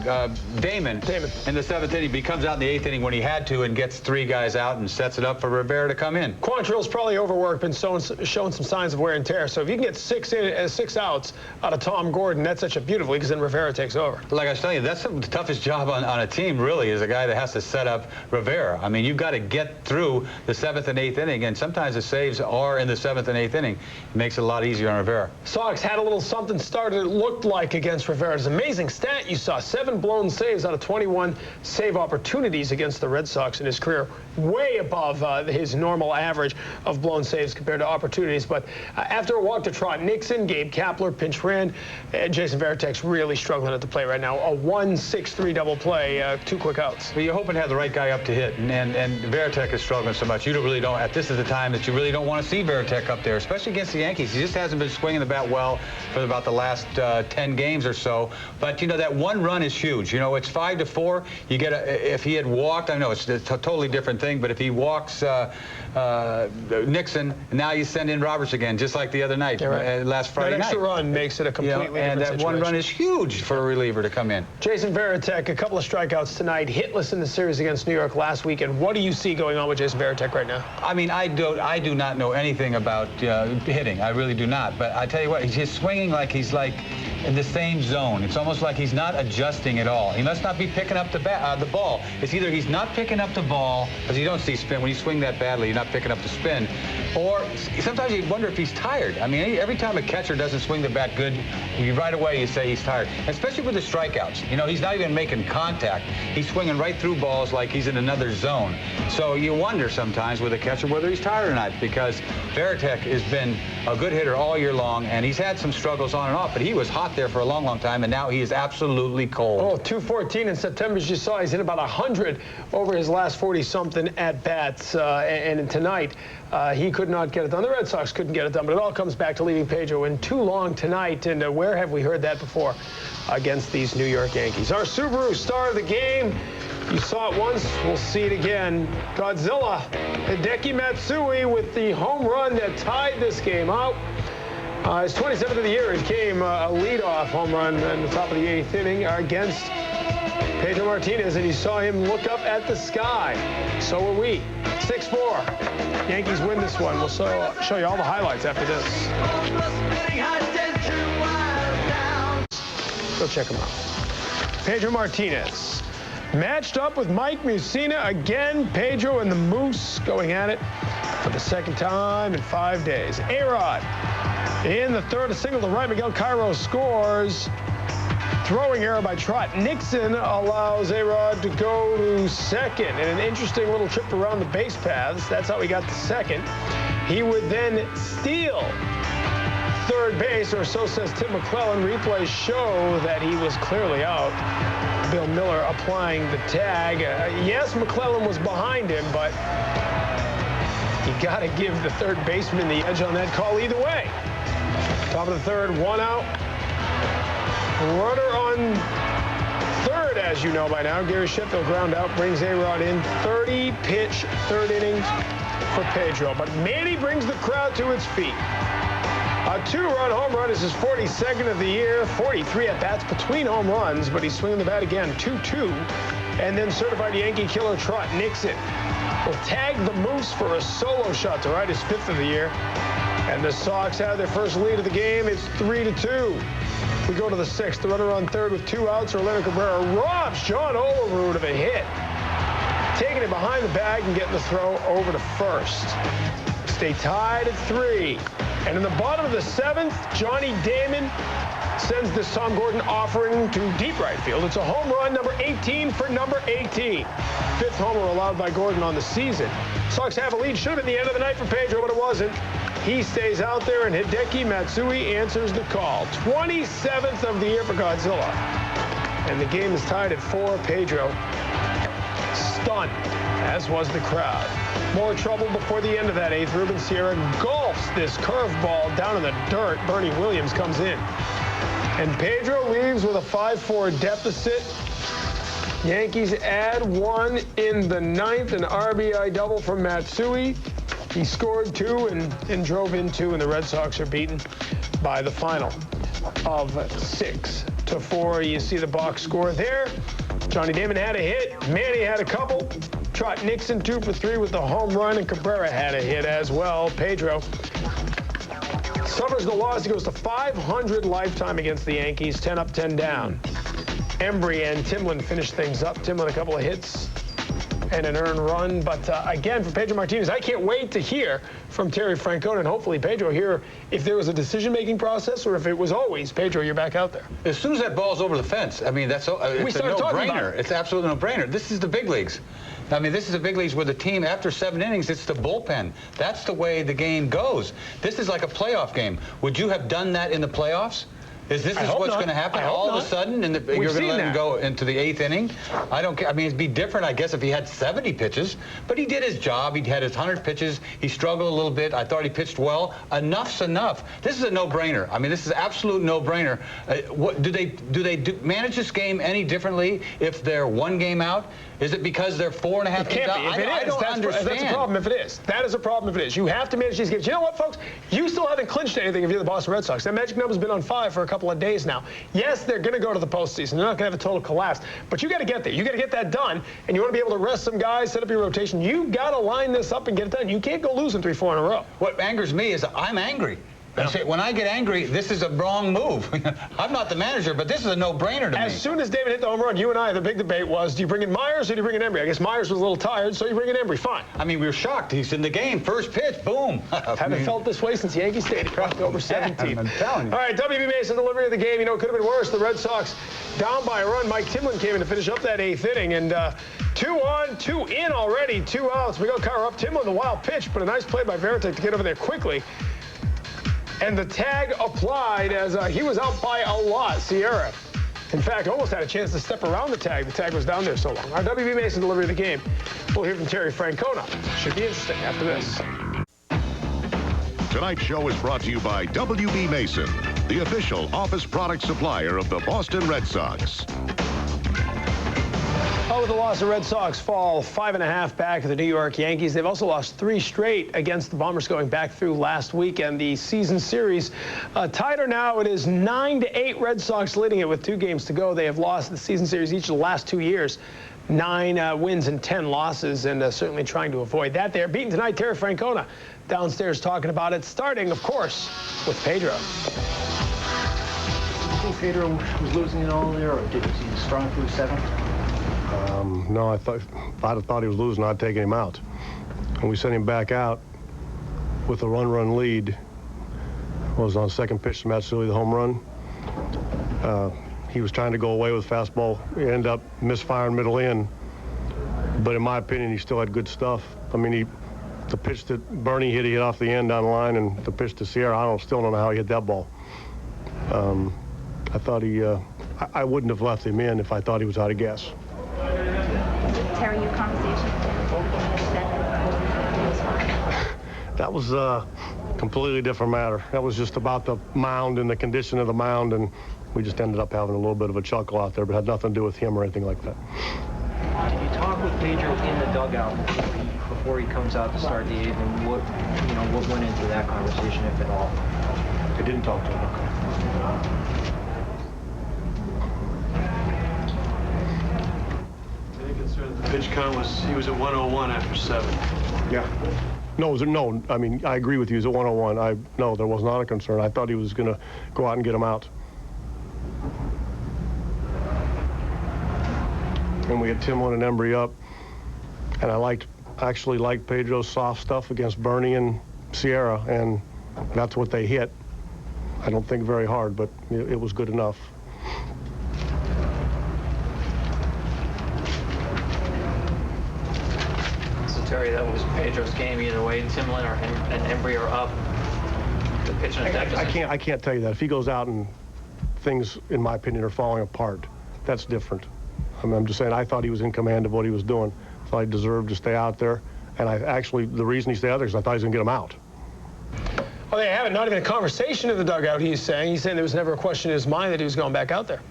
Damon. In the 7th inning. But he comes out in the 8th inning when he had to and gets 3 guys out and sets it up for Rivera to come in. Quantrill's probably overworked, been showing some signs of wear and tear. So if you can get 6 outs out of Tom Gordon, that sets you up beautifully, because then Rivera takes over. Like I was telling you, that's the toughest job on a team, really, is a guy that has to set up Rivera. I mean, you've got to get through the 7th and 8th inning, and sometimes the saves are in the 7th and 8th inning. It makes it a lot easier on Rivera. Sox had a little something started, it looked like, against Rivera. Rivera's amazing stat you saw. 7 blown saves out of 21 save opportunities against the Red Sox in his career. Way above his normal average of blown saves compared to opportunities. But after a walk to Trot Nixon, Gabe Kapler pinch ran. Jason Varitek's really struggling at the plate right now. A 1-6-3 double play, 2 quick outs. Well, you're hoping to have the right guy up to hit, and Varitek is struggling so much. You really don't. This is the time that you really don't want to see Varitek up there, especially against the Yankees. He just hasn't been swinging the bat well for about the last 10 games or so. But you know, that 1 run is huge. You know, it's 5-4. You get if he had walked, I know it's a totally different thing, but if he walks Nixon, now you send in Roberts again, just like the other night, last Friday night. That extra run makes it a completely different situation. And that 1 run is huge for a reliever to come in. Jason Varitek, a couple of strikeouts tonight, hitless in the series against New York last weekend. What do you see going on with Jason Varitek right now? I mean, I do not know anything about hitting. I really do not. But I tell you what, he's swinging like he's in the same zone. It's almost like he's not adjusting at all. He must not be picking up the ball. It's either he's not picking up the ball, because you don't see spin. When you swing that badly, you're not picking up the spin. Or sometimes you wonder if he's tired. I mean, every time a catcher doesn't swing the bat good, right away you say he's tired. Especially with the strikeouts. You know, he's not even making contact. He's swinging right through balls like he's in another zone. So you wonder sometimes with a catcher whether he's tired or not, because Varitek has been a good hitter all year long, and he's had some struggles on and off, but he was hot there for a long, long time, and now he is absolutely cold. Oh, 214 in September, as you saw. He's hit about 100 over his last 40-something at-bats, and tonight he could not get it done. The Red Sox couldn't get it done, but it all comes back to leaving Pedro in too long tonight, and where have we heard that before against these New York Yankees? Our Subaru star of the game, you saw it once, we'll see it again. Godzilla, Hideki Matsui with the home run that tied this game out. His 27th of the year. It came a leadoff home run in the top of the 8th inning against Pedro Martinez, and you saw him look up at the sky. So will we. 6-4. Yankees win this one. We'll show you all the highlights after this. Go check him out. Pedro Martinez matched up with Mike Mussina again. Pedro and the Moose going at it for the 2nd time in 5 days. A-Rod in the 3rd, a single to right. Miguel Cairo scores. Throwing error by Trot Nixon allows A-Rod to go to 2nd. And an interesting little trip around the base paths. That's how he got to 2nd. He would then steal 3rd base, or so says Tim McClellan. Replays show that he was clearly out. Bill Miller applying the tag. Yes, McClellan was behind him, but you got to give the 3rd baseman the edge on that call either way. Top of the 3rd, 1 out. Runner on 3rd, as you know by now. Gary Sheffield ground out, brings A-Rod in. 30-pitch 3rd inning for Pedro. But Manny brings the crowd to its feet. A 2-run home run is his 42nd of the year. 43 at-bats between home runs, but he's swinging the bat again. 2-2. And then certified Yankee killer Trot Nixon will tag the Moose for a solo shot to right, his 5th of the year. And the Sox have their first lead of the game. It's 3-2. We go to the 6th. The runner on 3rd with 2 outs. Orlando Cabrera robs John Olerud of a hit, taking it behind the bag and getting the throw over to 1st. Stay tied at 3. And in the bottom of the 7th, Johnny Damon sends this Tom Gordon offering to deep right field. It's a home run, number 18 for number 18. 5th homer allowed by Gordon on the season. Sox have a lead. Should have been the end of the night for Pedro, but it wasn't. He stays out there, and Hideki Matsui answers the call. 27th of the year for Godzilla. And the game is tied at 4. Pedro stunned, as was the crowd. More trouble before the end of that 8th. Ruben Sierra golfs this curveball down in the dirt. Bernie Williams comes in. And Pedro leaves with a 5-4 deficit. Yankees add 1 in the 9th, an RBI double from Matsui. He scored 2 and drove in 2, and the Red Sox are beaten by the final of 6-4. You see the box score there. Johnny Damon had a hit. Manny had a couple. Trot Nixon 2 for 3 with the home run, and Cabrera had a hit as well. Pedro suffers the loss. He goes to 500 lifetime against the Yankees, 10 up, 10 down. Embry and Timlin finish things up. Timlin a couple of hits. and an earned run. But again, for Pedro Martinez, I can't wait to hear from Terry Francona, and hopefully Pedro hear if there was a decision-making process or if it was always, Pedro, you're back out there. As soon as that ball's over the fence, I mean, it's a no-brainer. It's absolutely no-brainer. This is the big leagues. I mean, this is the big leagues where the team, after 7 innings, it's the bullpen. That's the way the game goes. This is like a playoff game. Would you have done that in the playoffs? Is what's going to happen all of a sudden, and you're going to let him go into the 8th inning? I don't care. I mean, it'd be different, I guess, if he had 70 pitches. But he did his job. He had his 100 pitches. He struggled a little bit. I thought he pitched well. Enough's enough. This is a no-brainer. I mean, this is an absolute no-brainer. Do they manage this game any differently if they're 1 game out? Is it because they're 4.5 games out? I don't understand. That's a problem if it is. That is a problem if it is. You have to manage these games. You know what, folks? You still haven't clinched anything if you're the Boston Red Sox. That magic number's been on 5 for a couple of days now. Yes, they're going to go to the postseason. They're not going to have a total collapse. But you got to get there. You got to get that done. And you want to be able to rest some guys, set up your rotation. You got to line this up and get it done. You can't go losing 3-4 in a row. What angers me is I'm angry. When I get angry, this is a wrong move. I'm not the manager, but this is a no-brainer to me. As soon as David hit the home run, you and I, the big debate was, do you bring in Myers or do you bring in Embry? I guess Myers was a little tired, so you bring in Embry. Fine. I mean, we were shocked. He's in the game. First pitch, boom. Haven't felt this way since Yankee Stadium, October 17th. I'm telling you. All right, W.B. Mason, delivery of the game. You know, it could have been worse. The Red Sox down by a run. Mike Timlin came in to finish up that 8th inning, and 2 on, 2 in already, 2 outs. Miguel Carr up. Timlin, the wild pitch, but a nice play by Veritek to get over there quickly. And the tag applied as he was out by a lot, Sierra. In fact, almost had a chance to step around the tag. The tag was down there so long. Our W.B. Mason delivery of the game. We'll hear from Terry Francona. Should be interesting after this. Tonight's show is brought to you by W.B. Mason, the official office product supplier of the Boston Red Sox. Oh, with the loss, the Red Sox fall 5.5 back of the New York Yankees. They've also lost 3 straight against the Bombers going back through last weekend. The season series tighter now. It is 9-8. Red Sox leading it with 2 games to go. They have lost the season series each of the last 2 years. 9 wins and 10 losses, and certainly trying to avoid that. They're beaten tonight. Terry Francona downstairs talking about it, starting, of course, with Pedro. Do you think Pedro was losing it all there, or did he strong through 7? No, if I'd have thought he was losing, I'd taken him out. And we sent him back out with a run lead. Was on second pitch to Matsui, the home run. He was trying to go away with fastball. He ended up misfiring middle in. But in my opinion, he still had good stuff. I mean, the pitch that Bernie hit, he hit off the end down the line, and the pitch to Sierra, still don't know how he hit that ball. I thought I wouldn't have left him in if I thought he was out of gas. Terry, your conversation that was a completely different matter. That was just about the mound and the condition of the mound, and we just ended up having a little bit of a chuckle out there, but had nothing to do with him or anything like that. Did you talk with Pedro in the dugout before he comes out to start the 8th, and what went into that conversation, if at all? I didn't talk to him. The pitch count he was at 101 after 7. Yeah. No, I mean, I agree with you. He was at 101. No, there was not a concern. I thought he was going to go out and get him out. And we had Timlin and Embry up. And I actually liked Pedro's soft stuff against Bernie and Sierra, and that's what they hit. I don't think very hard, but it was good enough. Terry, that was Pedro's game either way. Timlin and Embry are up. The pitch and attack. I can't tell you that. If he goes out and things, in my opinion, are falling apart, that's different. I'm just saying I thought he was in command of what he was doing. I thought he deserved to stay out there. And the reason he stayed out there is I thought he was going to get him out. Well, they haven't. Not even a conversation in the dugout, he's saying. There was never a question in his mind that he was going back out there.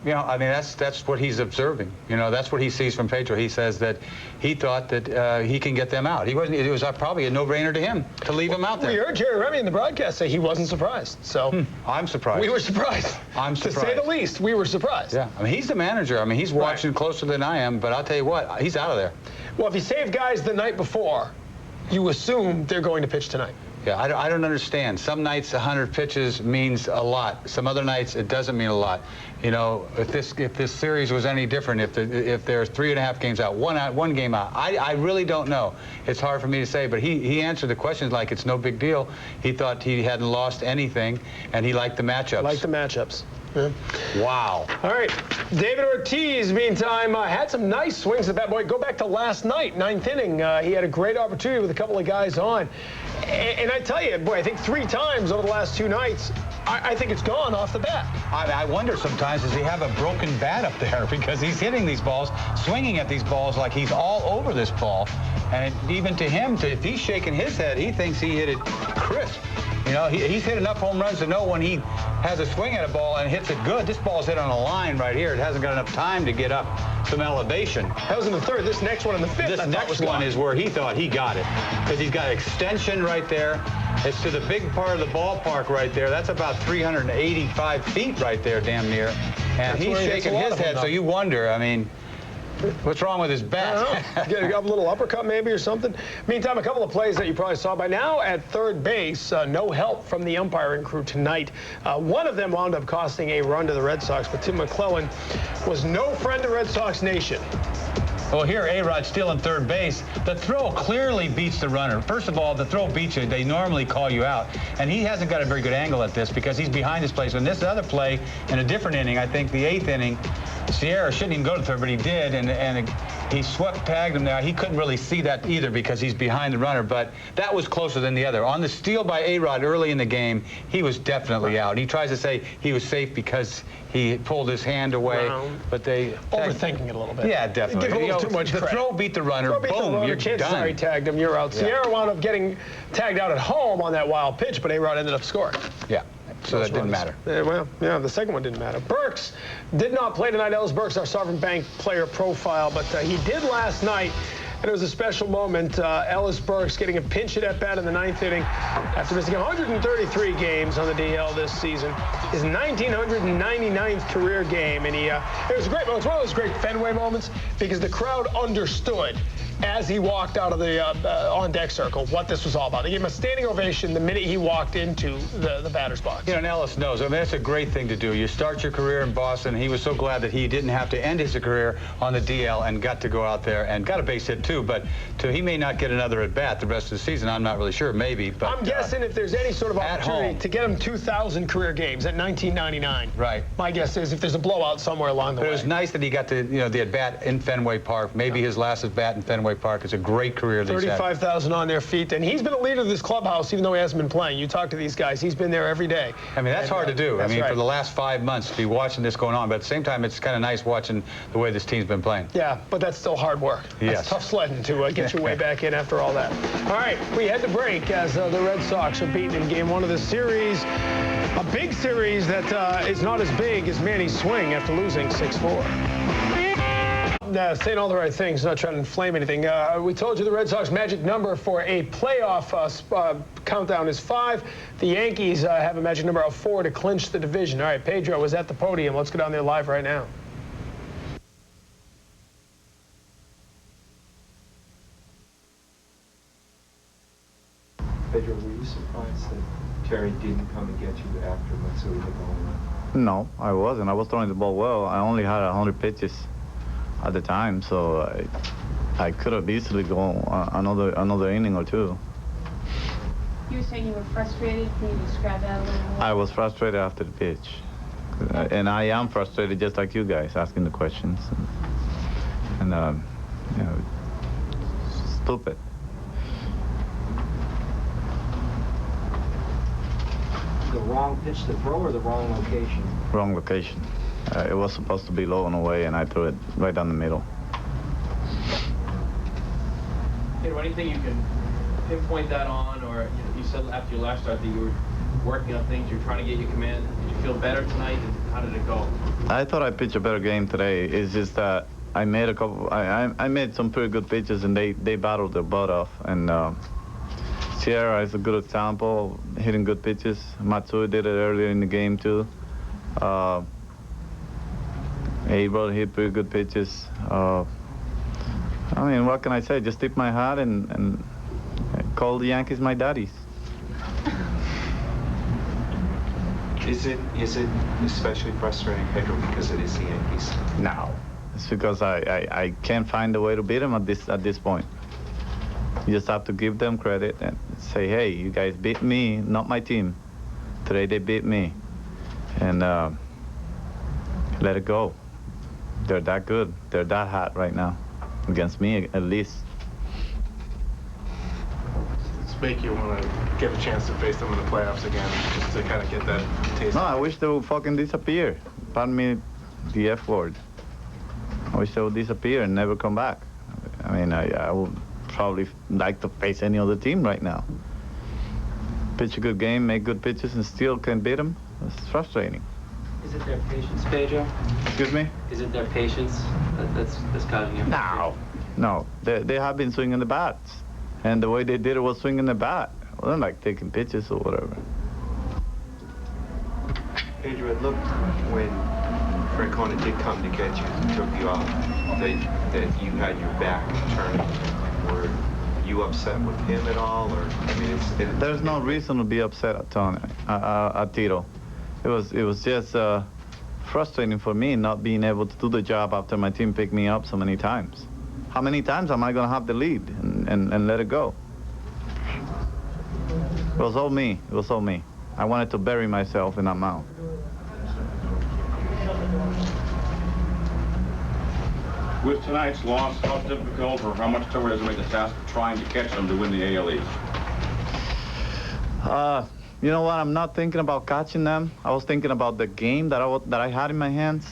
I mean, that's what he's observing. That's what he sees from Pedro. He says that he thought that he can get them out. It was probably a no-brainer to him to leave him out there. We heard Jerry Remy in the broadcast say he wasn't surprised. So I'm surprised. We were surprised. I'm surprised. To say the least, we were surprised. Yeah, I mean, he's the manager. I mean, he's watching closer than I am, but I'll tell you what, he's out of there. Well, if he saved guys the night before, you assume they're going to pitch tonight. Yeah, I don't understand. Some nights 100 pitches means a lot. Some other nights it doesn't mean a lot. You know, if this series was any different, if there's 3.5 games out, one game out, I really don't know. It's hard for me to say, but he answered the questions like it's no big deal. He thought he hadn't lost anything, and he liked the matchups. Liked the matchups. Yeah. Wow. All right. David Ortiz, meantime, had some nice swings at that boy. Go back to last night, 9th inning. He had a great opportunity with a couple of guys on. And I tell you, boy, I think 3 times over the last 2 nights, I think it's gone off the bat. I wonder sometimes, does he have a broken bat up there? Because he's hitting these balls, swinging at these balls like he's all over this ball. And even to him, if he's shaking his head, he thinks he hit it crisp. You know, he's hit enough home runs to know when he has a swing at a ball and hits it good. This ball's hit on a line right here. It hasn't got enough time to get up some elevation. That was in the 3rd. This next one in the 5th. This next one is where he thought he got it, because he's got extension right there. It's to the big part of the ballpark right there. That's about 385 feet right there, damn near. And he's shaking his head, so you wonder, I mean, what's wrong with his bat? Get a little uppercut maybe or something. Meantime, a couple of plays that you probably saw by now at third base. No help from the umpiring crew tonight. One of them wound up costing a run to the Red Sox, but Tim McClellan was no friend to Red Sox Nation. Well, here, A-Rod still in third base. The throw clearly beats the runner. First of all, the throw beats you. They normally call you out. And he hasn't got a very good angle at this because he's behind his play. So in this other play, in a different inning, I think the 8th inning, Sierra shouldn't even go to third, but he did, and he tagged him there. He couldn't really see that either because he's behind the runner, but that was closer than the other. On the steal by A-Rod early in the game, he was definitely out. He tries to say he was safe because he pulled his hand away, but they... Overthinking it a little bit. Yeah, definitely. Give a little too much credit. The throw beat the runner, boom, you're chances done. are he tagged him, you're out. Yeah. Sierra wound up getting tagged out at home on that wild pitch, but A-Rod ended up scoring. Yeah. So that didn't matter. Well, yeah, the second one didn't matter. Burks did not play tonight. Ellis Burks, our Sovereign Bank player profile, but he did last night, and it was a special moment. Ellis Burks getting a pinch hit at bat in the 9th inning after missing 133 games on the DL this season. His 1999th career game, and it was a great moment. It's one of those great Fenway moments because the crowd understood as he walked out of the on-deck circle what this was all about. They gave him a standing ovation the minute he walked into the batter's box. You know, and Ellis knows. I mean, that's a great thing to do. You start your career in Boston. He was so glad that he didn't have to end his career on the DL and got to go out there and got a base hit, too. But he may not get another at-bat the rest of the season. I'm not really sure. Maybe. But I'm guessing if there's any sort of opportunity to get him 2,000 career games at 1999. Right. My guess is if there's a blowout somewhere along the way. It was nice that he got the at-bat in Fenway Park. Maybe his last at-bat in Fenway Park. It's a great career that he's had. 35,000 on their feet, and he's been a leader of this clubhouse even though he hasn't been playing. You talk to these guys, he's been there every day. I mean, that's hard to do. I mean, for the last 5 months to be watching this going on, but at the same time, it's kind of nice watching the way this team's been playing. Yeah, but that's still hard work. Yes. That's tough sledding to get your way back in after all that. All right, we head to break as the Red Sox are beaten in Game 1 of this series. A big series that is not as big as Manny's swing after losing 6-4. Saying all the right things, not trying to inflame anything. We told you the Red Sox magic number for a playoff countdown is 5. The Yankees have a magic number of 4 to clinch the division. All right, Pedro was at the podium. Let's go down there live right now. Pedro, were you surprised that Terry didn't come and get you after Mussina hit the home run? No, I wasn't. I was throwing the ball well. I only had 100 pitches at the time, so I could have easily gone another inning or two. You were saying you were frustrated. Can you describe that a little more? I was frustrated after the pitch, and I am frustrated just like you guys asking the questions, and you know, stupid. The wrong pitch to throw or the wrong location? Wrong location. It was supposed to be low and away, and I threw it right down the middle. Pedro, anything you can pinpoint that on, or you said after your last start that you were working on things, you're trying to get your command. Did you feel better tonight? How did it go? I thought I pitched a better game today. It's just that I made a couple. I made some pretty good pitches, and they battled their butt off. And Sierra is a good example, hitting good pitches. Matsui did it earlier in the game too. A-Rod hit pretty good pitches. I mean, what can I say? Just tip my hat and call the Yankees my daddies. Is it especially frustrating, Pedro, because it is the Yankees? No, it's because I can't find a way to beat them at this point. You just have to give them credit and say, hey, you guys beat me, not my team. Today they beat me, and let it go. They're that good. They're that hot right now, against me at least. Does it make you want to get a chance to face them in the playoffs again, just to kind of get that taste? No, I wish they would fucking disappear. Pardon me, the F word. I wish they would disappear and never come back. I mean, I would probably like to face any other team right now. Pitch a good game, make good pitches, and still can't beat them. It's frustrating. Is it their patience, Pedro? Excuse me? Is it their patience that's causing you? No. They have been swinging the bats. And the way they did it was swinging the bat. It wasn't like taking pitches or whatever. Pedro, it looked when Francona did come to get you and took you off that you had your back turned. Were you upset with him at all? Or I mean, there's no reason to be upset at Tito. It was just frustrating for me not being able to do the job after my team picked me up so many times. How many times am I going to have the lead and let it go? It was all me. It was all me. I wanted to bury myself in that mound. With tonight's loss, how difficult or how much tougher is it to make the task of trying to catch them to win the AL East? You know what? I'm not thinking about catching them. I was thinking about the game that I had in my hands.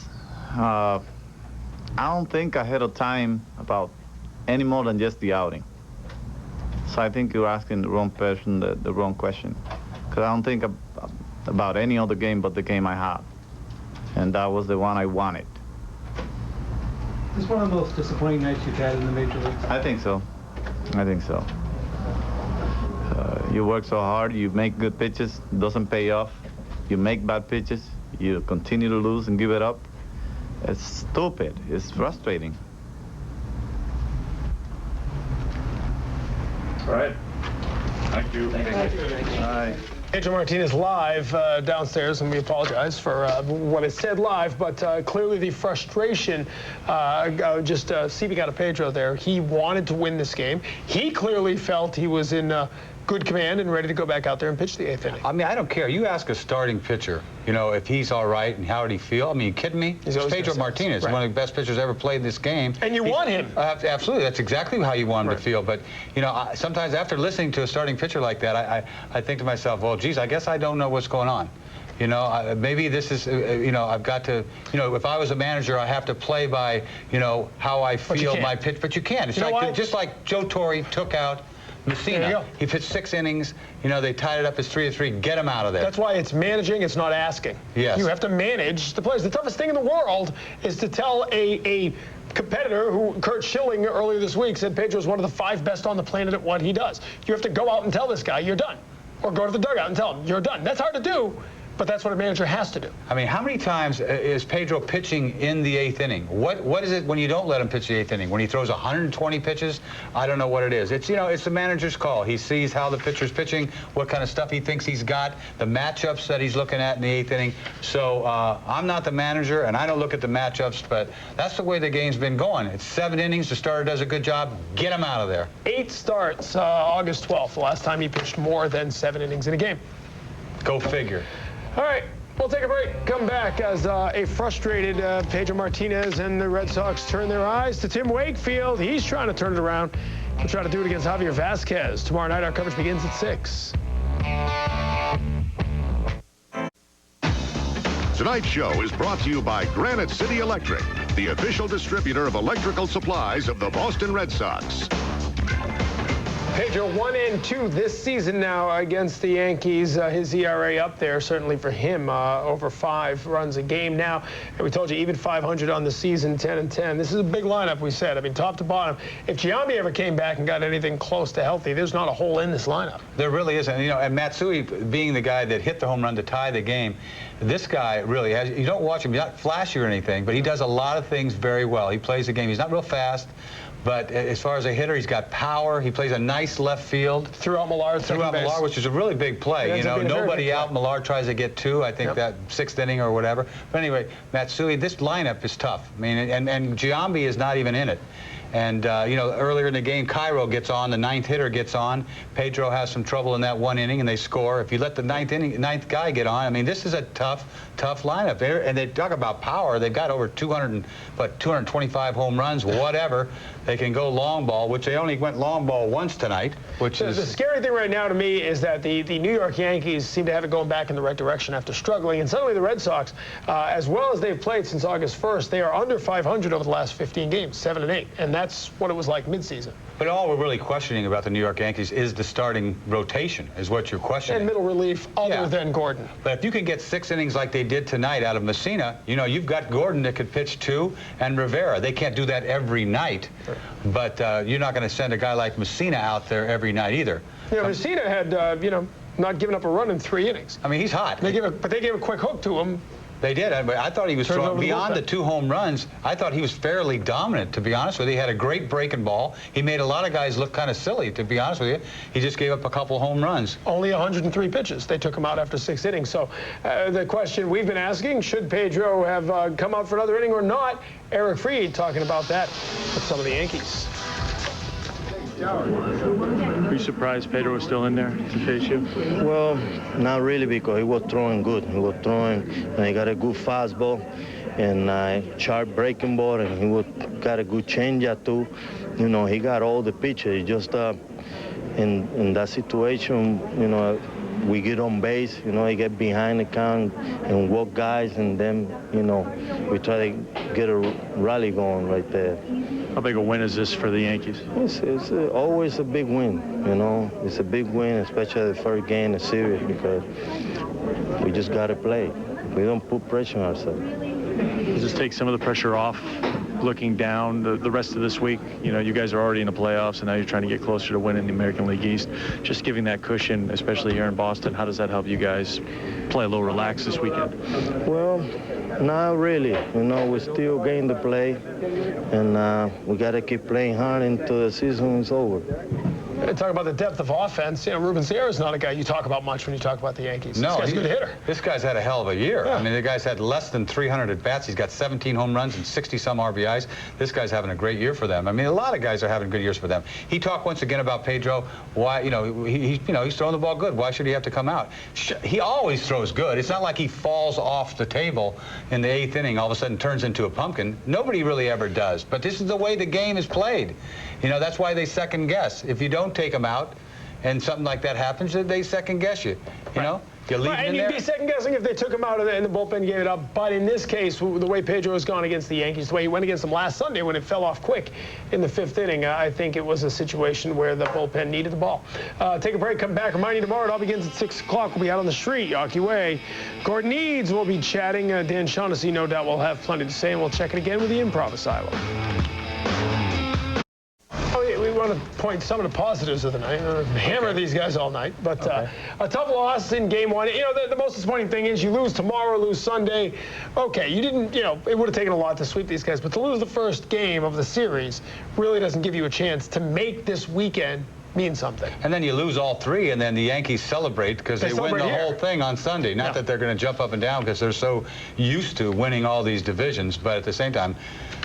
I don't think ahead of time about any more than just the outing. So I think you're asking the wrong person the wrong question. Because I don't think about any other game but the game I have. And that was the one I wanted. Is this one of the most disappointing nights you've had in the major leagues? I think so. I think so. You work so hard, you make good pitches, doesn't pay off. You make bad pitches, you continue to lose and give it up. It's stupid. It's frustrating. All right. Thank you. Thank you. Bye. Pedro Martinez live downstairs, and we apologize for what is said live, but clearly the frustration just seeping out of Pedro there. He wanted to win this game. He clearly felt he was in good command and ready to go back out there and pitch the 8th inning. I mean, I don't care. You ask a starting pitcher, you know, if he's all right and how did he feel. I mean, you kidding me? It's Pedro Martinez, one of the best pitchers ever played this game. And you want him. Absolutely. That's exactly how you want him to feel. But, you know, sometimes after listening to a starting pitcher like that, I think to myself, well, geez, I guess I don't know what's going on. You know, maybe this is, you know, I've got to, you know, if I was a manager, I have to play by, you know, how I feel my pitch. But you can't. It's like, just like Joe Torre took out Mussina. He pitched 6 innings. You know, they tied it up as 3-3. Get him out of there. That's why it's managing. It's not asking. Yes. You have to manage the players. The toughest thing in the world is to tell a competitor who Kurt Schilling earlier this week said Pedro's one of the 5 best on the planet at what he does. You have to go out and tell this guy you're done. Or go to the dugout and tell him you're done. That's hard to do. But that's what a manager has to do. I mean, how many times is Pedro pitching in the 8th inning? What is it when you don't let him pitch the 8th inning? When he throws 120 pitches? I don't know what it is. It's, you know, it's the manager's call. He sees how the pitcher's pitching, what kind of stuff he thinks he's got, the matchups that he's looking at in the 8th inning. So I'm not the manager, and I don't look at the matchups, but that's the way the game's been going. It's 7 innings. The starter does a good job. Get him out of there. 8 starts August 12th, the last time he pitched more than 7 innings in a game. Go figure. All right, we'll take a break. Come back as a frustrated Pedro Martinez and the Red Sox turn their eyes to Tim Wakefield. He's trying to turn it around. We'll try to do it against Javier Vasquez. Tomorrow night, our coverage begins at 6. Tonight's show is brought to you by Granite City Electric, the official distributor of electrical supplies of the Boston Red Sox. Pedro 1-2 this season now against the Yankees. His ERA up there, certainly for him, over 5 runs a game now. And we told you, even 500 on the season, 10-10. This is a big lineup, we said. I mean, top to bottom. If Giambi ever came back and got anything close to healthy, there's not a hole in this lineup. There really isn't. You know, and Matsui being the guy that hit the home run to tie the game, this guy really has, you don't watch him, he's not flashy or anything, but he does a lot of things very well. He plays the game. He's not real fast, But as far as a hitter, he's got power. He plays a nice left field. Threw out Millard, which is a really big play. You know, nobody out. Millard tries to get 2. I think that 6th inning or whatever. But anyway, Matsui, this lineup is tough. I mean, and Giambi is not even in it. And, you know, earlier in the game, Cairo gets on, the 9th hitter gets on. Pedro has some trouble in that 1 inning, and they score. If you let the 9th guy get on, I mean, this is a tough lineup. And they talk about power. They've got over 225 home runs, whatever. They can go long ball, which they only went long ball once tonight, which is... The scary thing right now to me is that the New York Yankees seem to have it going back in the right direction after struggling. And suddenly the Red Sox, as well as they've played since August 1st, they are under 500 over the last 15 games, 7 and 8. And that's what it was like midseason. But all we're really questioning about the New York Yankees is the starting rotation, is what you're questioning. And middle relief other than Gordon. But if you can get 6 innings like they did tonight out of Mussina, you know, you've got Gordon that could pitch 2 and Rivera. They can't do that every night. But you're not going to send a guy like Mussina out there every night either. You know, Mussina had, you know, not given up a run in 3 innings. I mean, he's hot. But they gave a quick hook to him. They did. I thought he was strong. Beyond the 2 home runs, I thought he was fairly dominant, to be honest with you. He had a great breaking ball. He made a lot of guys look kind of silly, to be honest with you. He just gave up a couple home runs. Only 103 pitches. They took him out after 6 innings. So the question we've been asking, should Pedro have come out for another inning or not? Eric Fried talking about that with some of the Yankees. Were you surprised Pedro was still in there to face you? Well, not really, because he was throwing good. He was throwing, and he got a good fastball and a sharp breaking ball, and he got a good changeup too. You know, he got all the pitches. Just in that situation, you know, we get on base, you know, he get behind the count and walk guys, and then, you know, we try to get a rally going right there. How big a win is this for the Yankees? It's always a big win, you know. It's a big win, especially the first game of the series, because we just got to play. We don't put pressure on ourselves. Does this take some of the pressure off looking down the rest of this week? You know, you guys are already in the playoffs, and now you're trying to get closer to winning the American League East. Just giving that cushion, especially here in Boston, how does that help you guys play a little relaxed this weekend? Well, not really. You know, we're still getting to play, and we got to keep playing hard until the season is over. Talk about the depth of offense. You know, Ruben Sierra's not a guy you talk about much when you talk about the Yankees. No, this guy's a good hitter. This guy's had a hell of a year. Yeah. I mean, the guy's had less than 300 at-bats. He's got 17 home runs and 60-some RBIs. This guy's having a great year for them. I mean, a lot of guys are having good years for them. He talked once again about Pedro. Why, you know, he's throwing the ball good. Why should he have to come out? He always throws good. It's not like he falls off the table in the 8th inning, all of a sudden turns into a pumpkin. Nobody really ever does. But this is the way the game is played. You know, that's why they second guess. If you don't take him out, and something like that happens, they second guess you. You know, you leave and you'd be second guessing if they took him out and the bullpen gave it up. But in this case, the way Pedro has gone against the Yankees, the way he went against them last Sunday when it fell off quick in the 5th inning, I think it was a situation where the bullpen needed the ball. Take a break, come back. Remind you tomorrow it all begins at 6 o'clock. We'll be out on the street, Yawkey Way. Gordon Eads will be chatting. Dan Shaughnessy, no doubt, will have plenty to say, and we'll check it again with the Improv Asylum. We want to point some of the positives of the night. Hammer these guys all night. But a tough loss in game 1. You know, the most disappointing thing is you lose tomorrow, lose Sunday. Okay, you didn't, you know, it would have taken a lot to sweep these guys. But to lose the first game of the series really doesn't give you a chance to make this weekend mean something. And then you lose all 3, and then the Yankees celebrate because they win the whole thing on Sunday. Not that they're going to jump up and down because they're so used to winning all these divisions, but at the same time,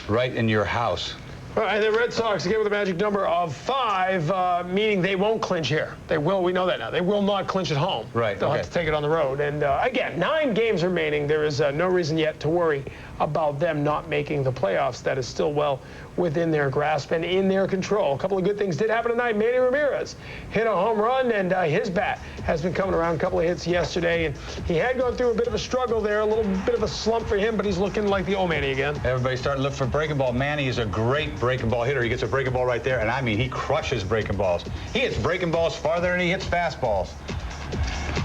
right in your house. All right, the Red Sox again with a magic number of 5, meaning they won't clinch here. They will. We know that now. They will not clinch at home. Right. They'll have to take it on the road. And again, 9 games remaining. There is no reason yet to worry about them not making the playoffs. That is still well within their grasp and in their control. A couple of good things did happen tonight. Manny Ramirez hit a home run, and his bat has been coming around. A couple of hits yesterday, and he had gone through a bit of a struggle there, a little bit of a slump for him, but he's looking like the old Manny again. Everybody's starting to look for breaking ball. Manny is a great breaking ball hitter. He gets a breaking ball right there, and I mean, he crushes breaking balls. He hits breaking balls farther than he hits fastballs.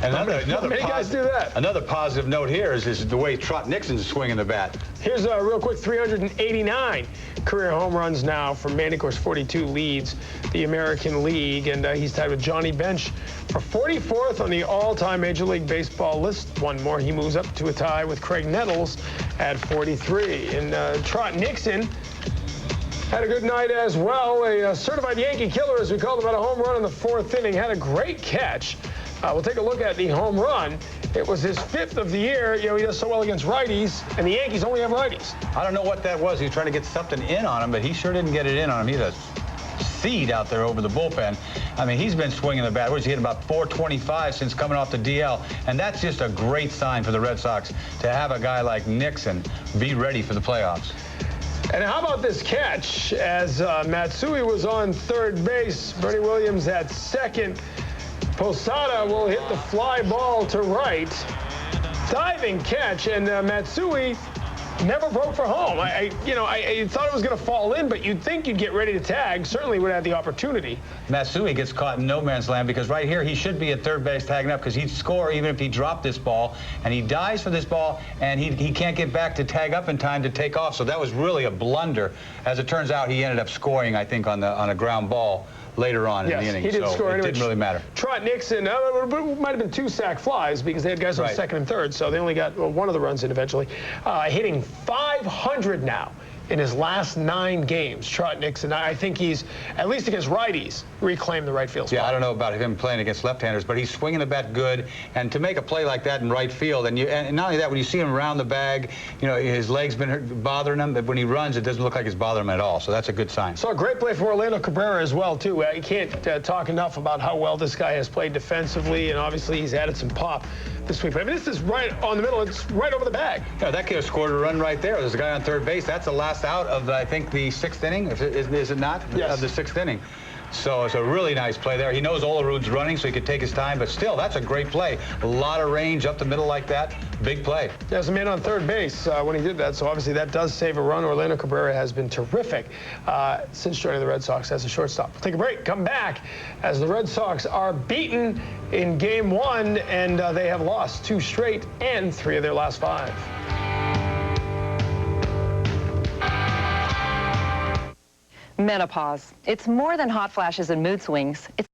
And another positive note here is the way Trot Nixon's swinging the bat. Here's a real quick 389 career home runs now from Manny. Of course, 42 leads the American League, and he's tied with Johnny Bench for 44th on the all-time Major League Baseball list. One more, he moves up to a tie with Craig Nettles at 43. And Trot Nixon Had a good night as well. A certified Yankee killer, as we called him, had a home run in the 4th inning. Had a great catch. We'll take a look at the home run. It was his 5th of the year. You know, he does so well against righties, and the Yankees only have righties. I don't know what that was. He was trying to get something in on him, but he sure didn't get it in on him. He's a seed out there over the bullpen. I mean, he's been swinging the bat. He's hitting about 425 since coming off the DL, and that's just a great sign for the Red Sox to have a guy like Nixon be ready for the playoffs. And how about this catch? As Matsui was on third base, Bernie Williams at second. Posada will hit the fly ball to right. Diving catch, and Matsui never broke for home. I thought it was going to fall in, but you'd think you'd get ready to tag. Certainly would have the opportunity. Matsui gets caught in no man's land because right here he should be at third base tagging up because he'd score even if he dropped this ball. And he dives for this ball, and he can't get back to tag up in time to take off. So that was really a blunder. As it turns out, he ended up scoring, I think, on a ground ball later on in the inning. He did score. It didn't really matter. Trot Nixon, it might have been 2 sac flies because they had guys on second and third, so they only got one of the runs in eventually. Hitting 500 now in his last 9 games. Trot Nixon, I think he's, at least against righties, reclaimed the right field spot. Yeah, I don't know about him playing against left-handers, but he's swinging the bat good. And to make a play like that in right field, and not only that, when you see him around the bag, you know, his leg's been bothering him, but when he runs, it doesn't look like it's bothering him at all. So that's a good sign. So a great play for Orlando Cabrera as well, too. You can't talk enough about how well this guy has played defensively, and obviously he's added some pop this week. I mean, this is right on the middle. It's right over the bag. Yeah, that could have scored a run right there. There's a guy on third base. That's the last out of, I think, the 6th inning. Is it not? Yes. Of the 6th inning. So it's a really nice play there. He knows Olerud's running, so he could take his time, but still, that's a great play. A lot of range up the middle like that. Big play. There's a man on third base when he did that, so obviously that does save a run. Orlando Cabrera has been terrific since joining the Red Sox as a shortstop. We'll take a break, come back as the Red Sox are beaten in Game 1, and they have lost 2 straight and 3 of their last 5. Menopause. It's more than hot flashes and mood swings. It's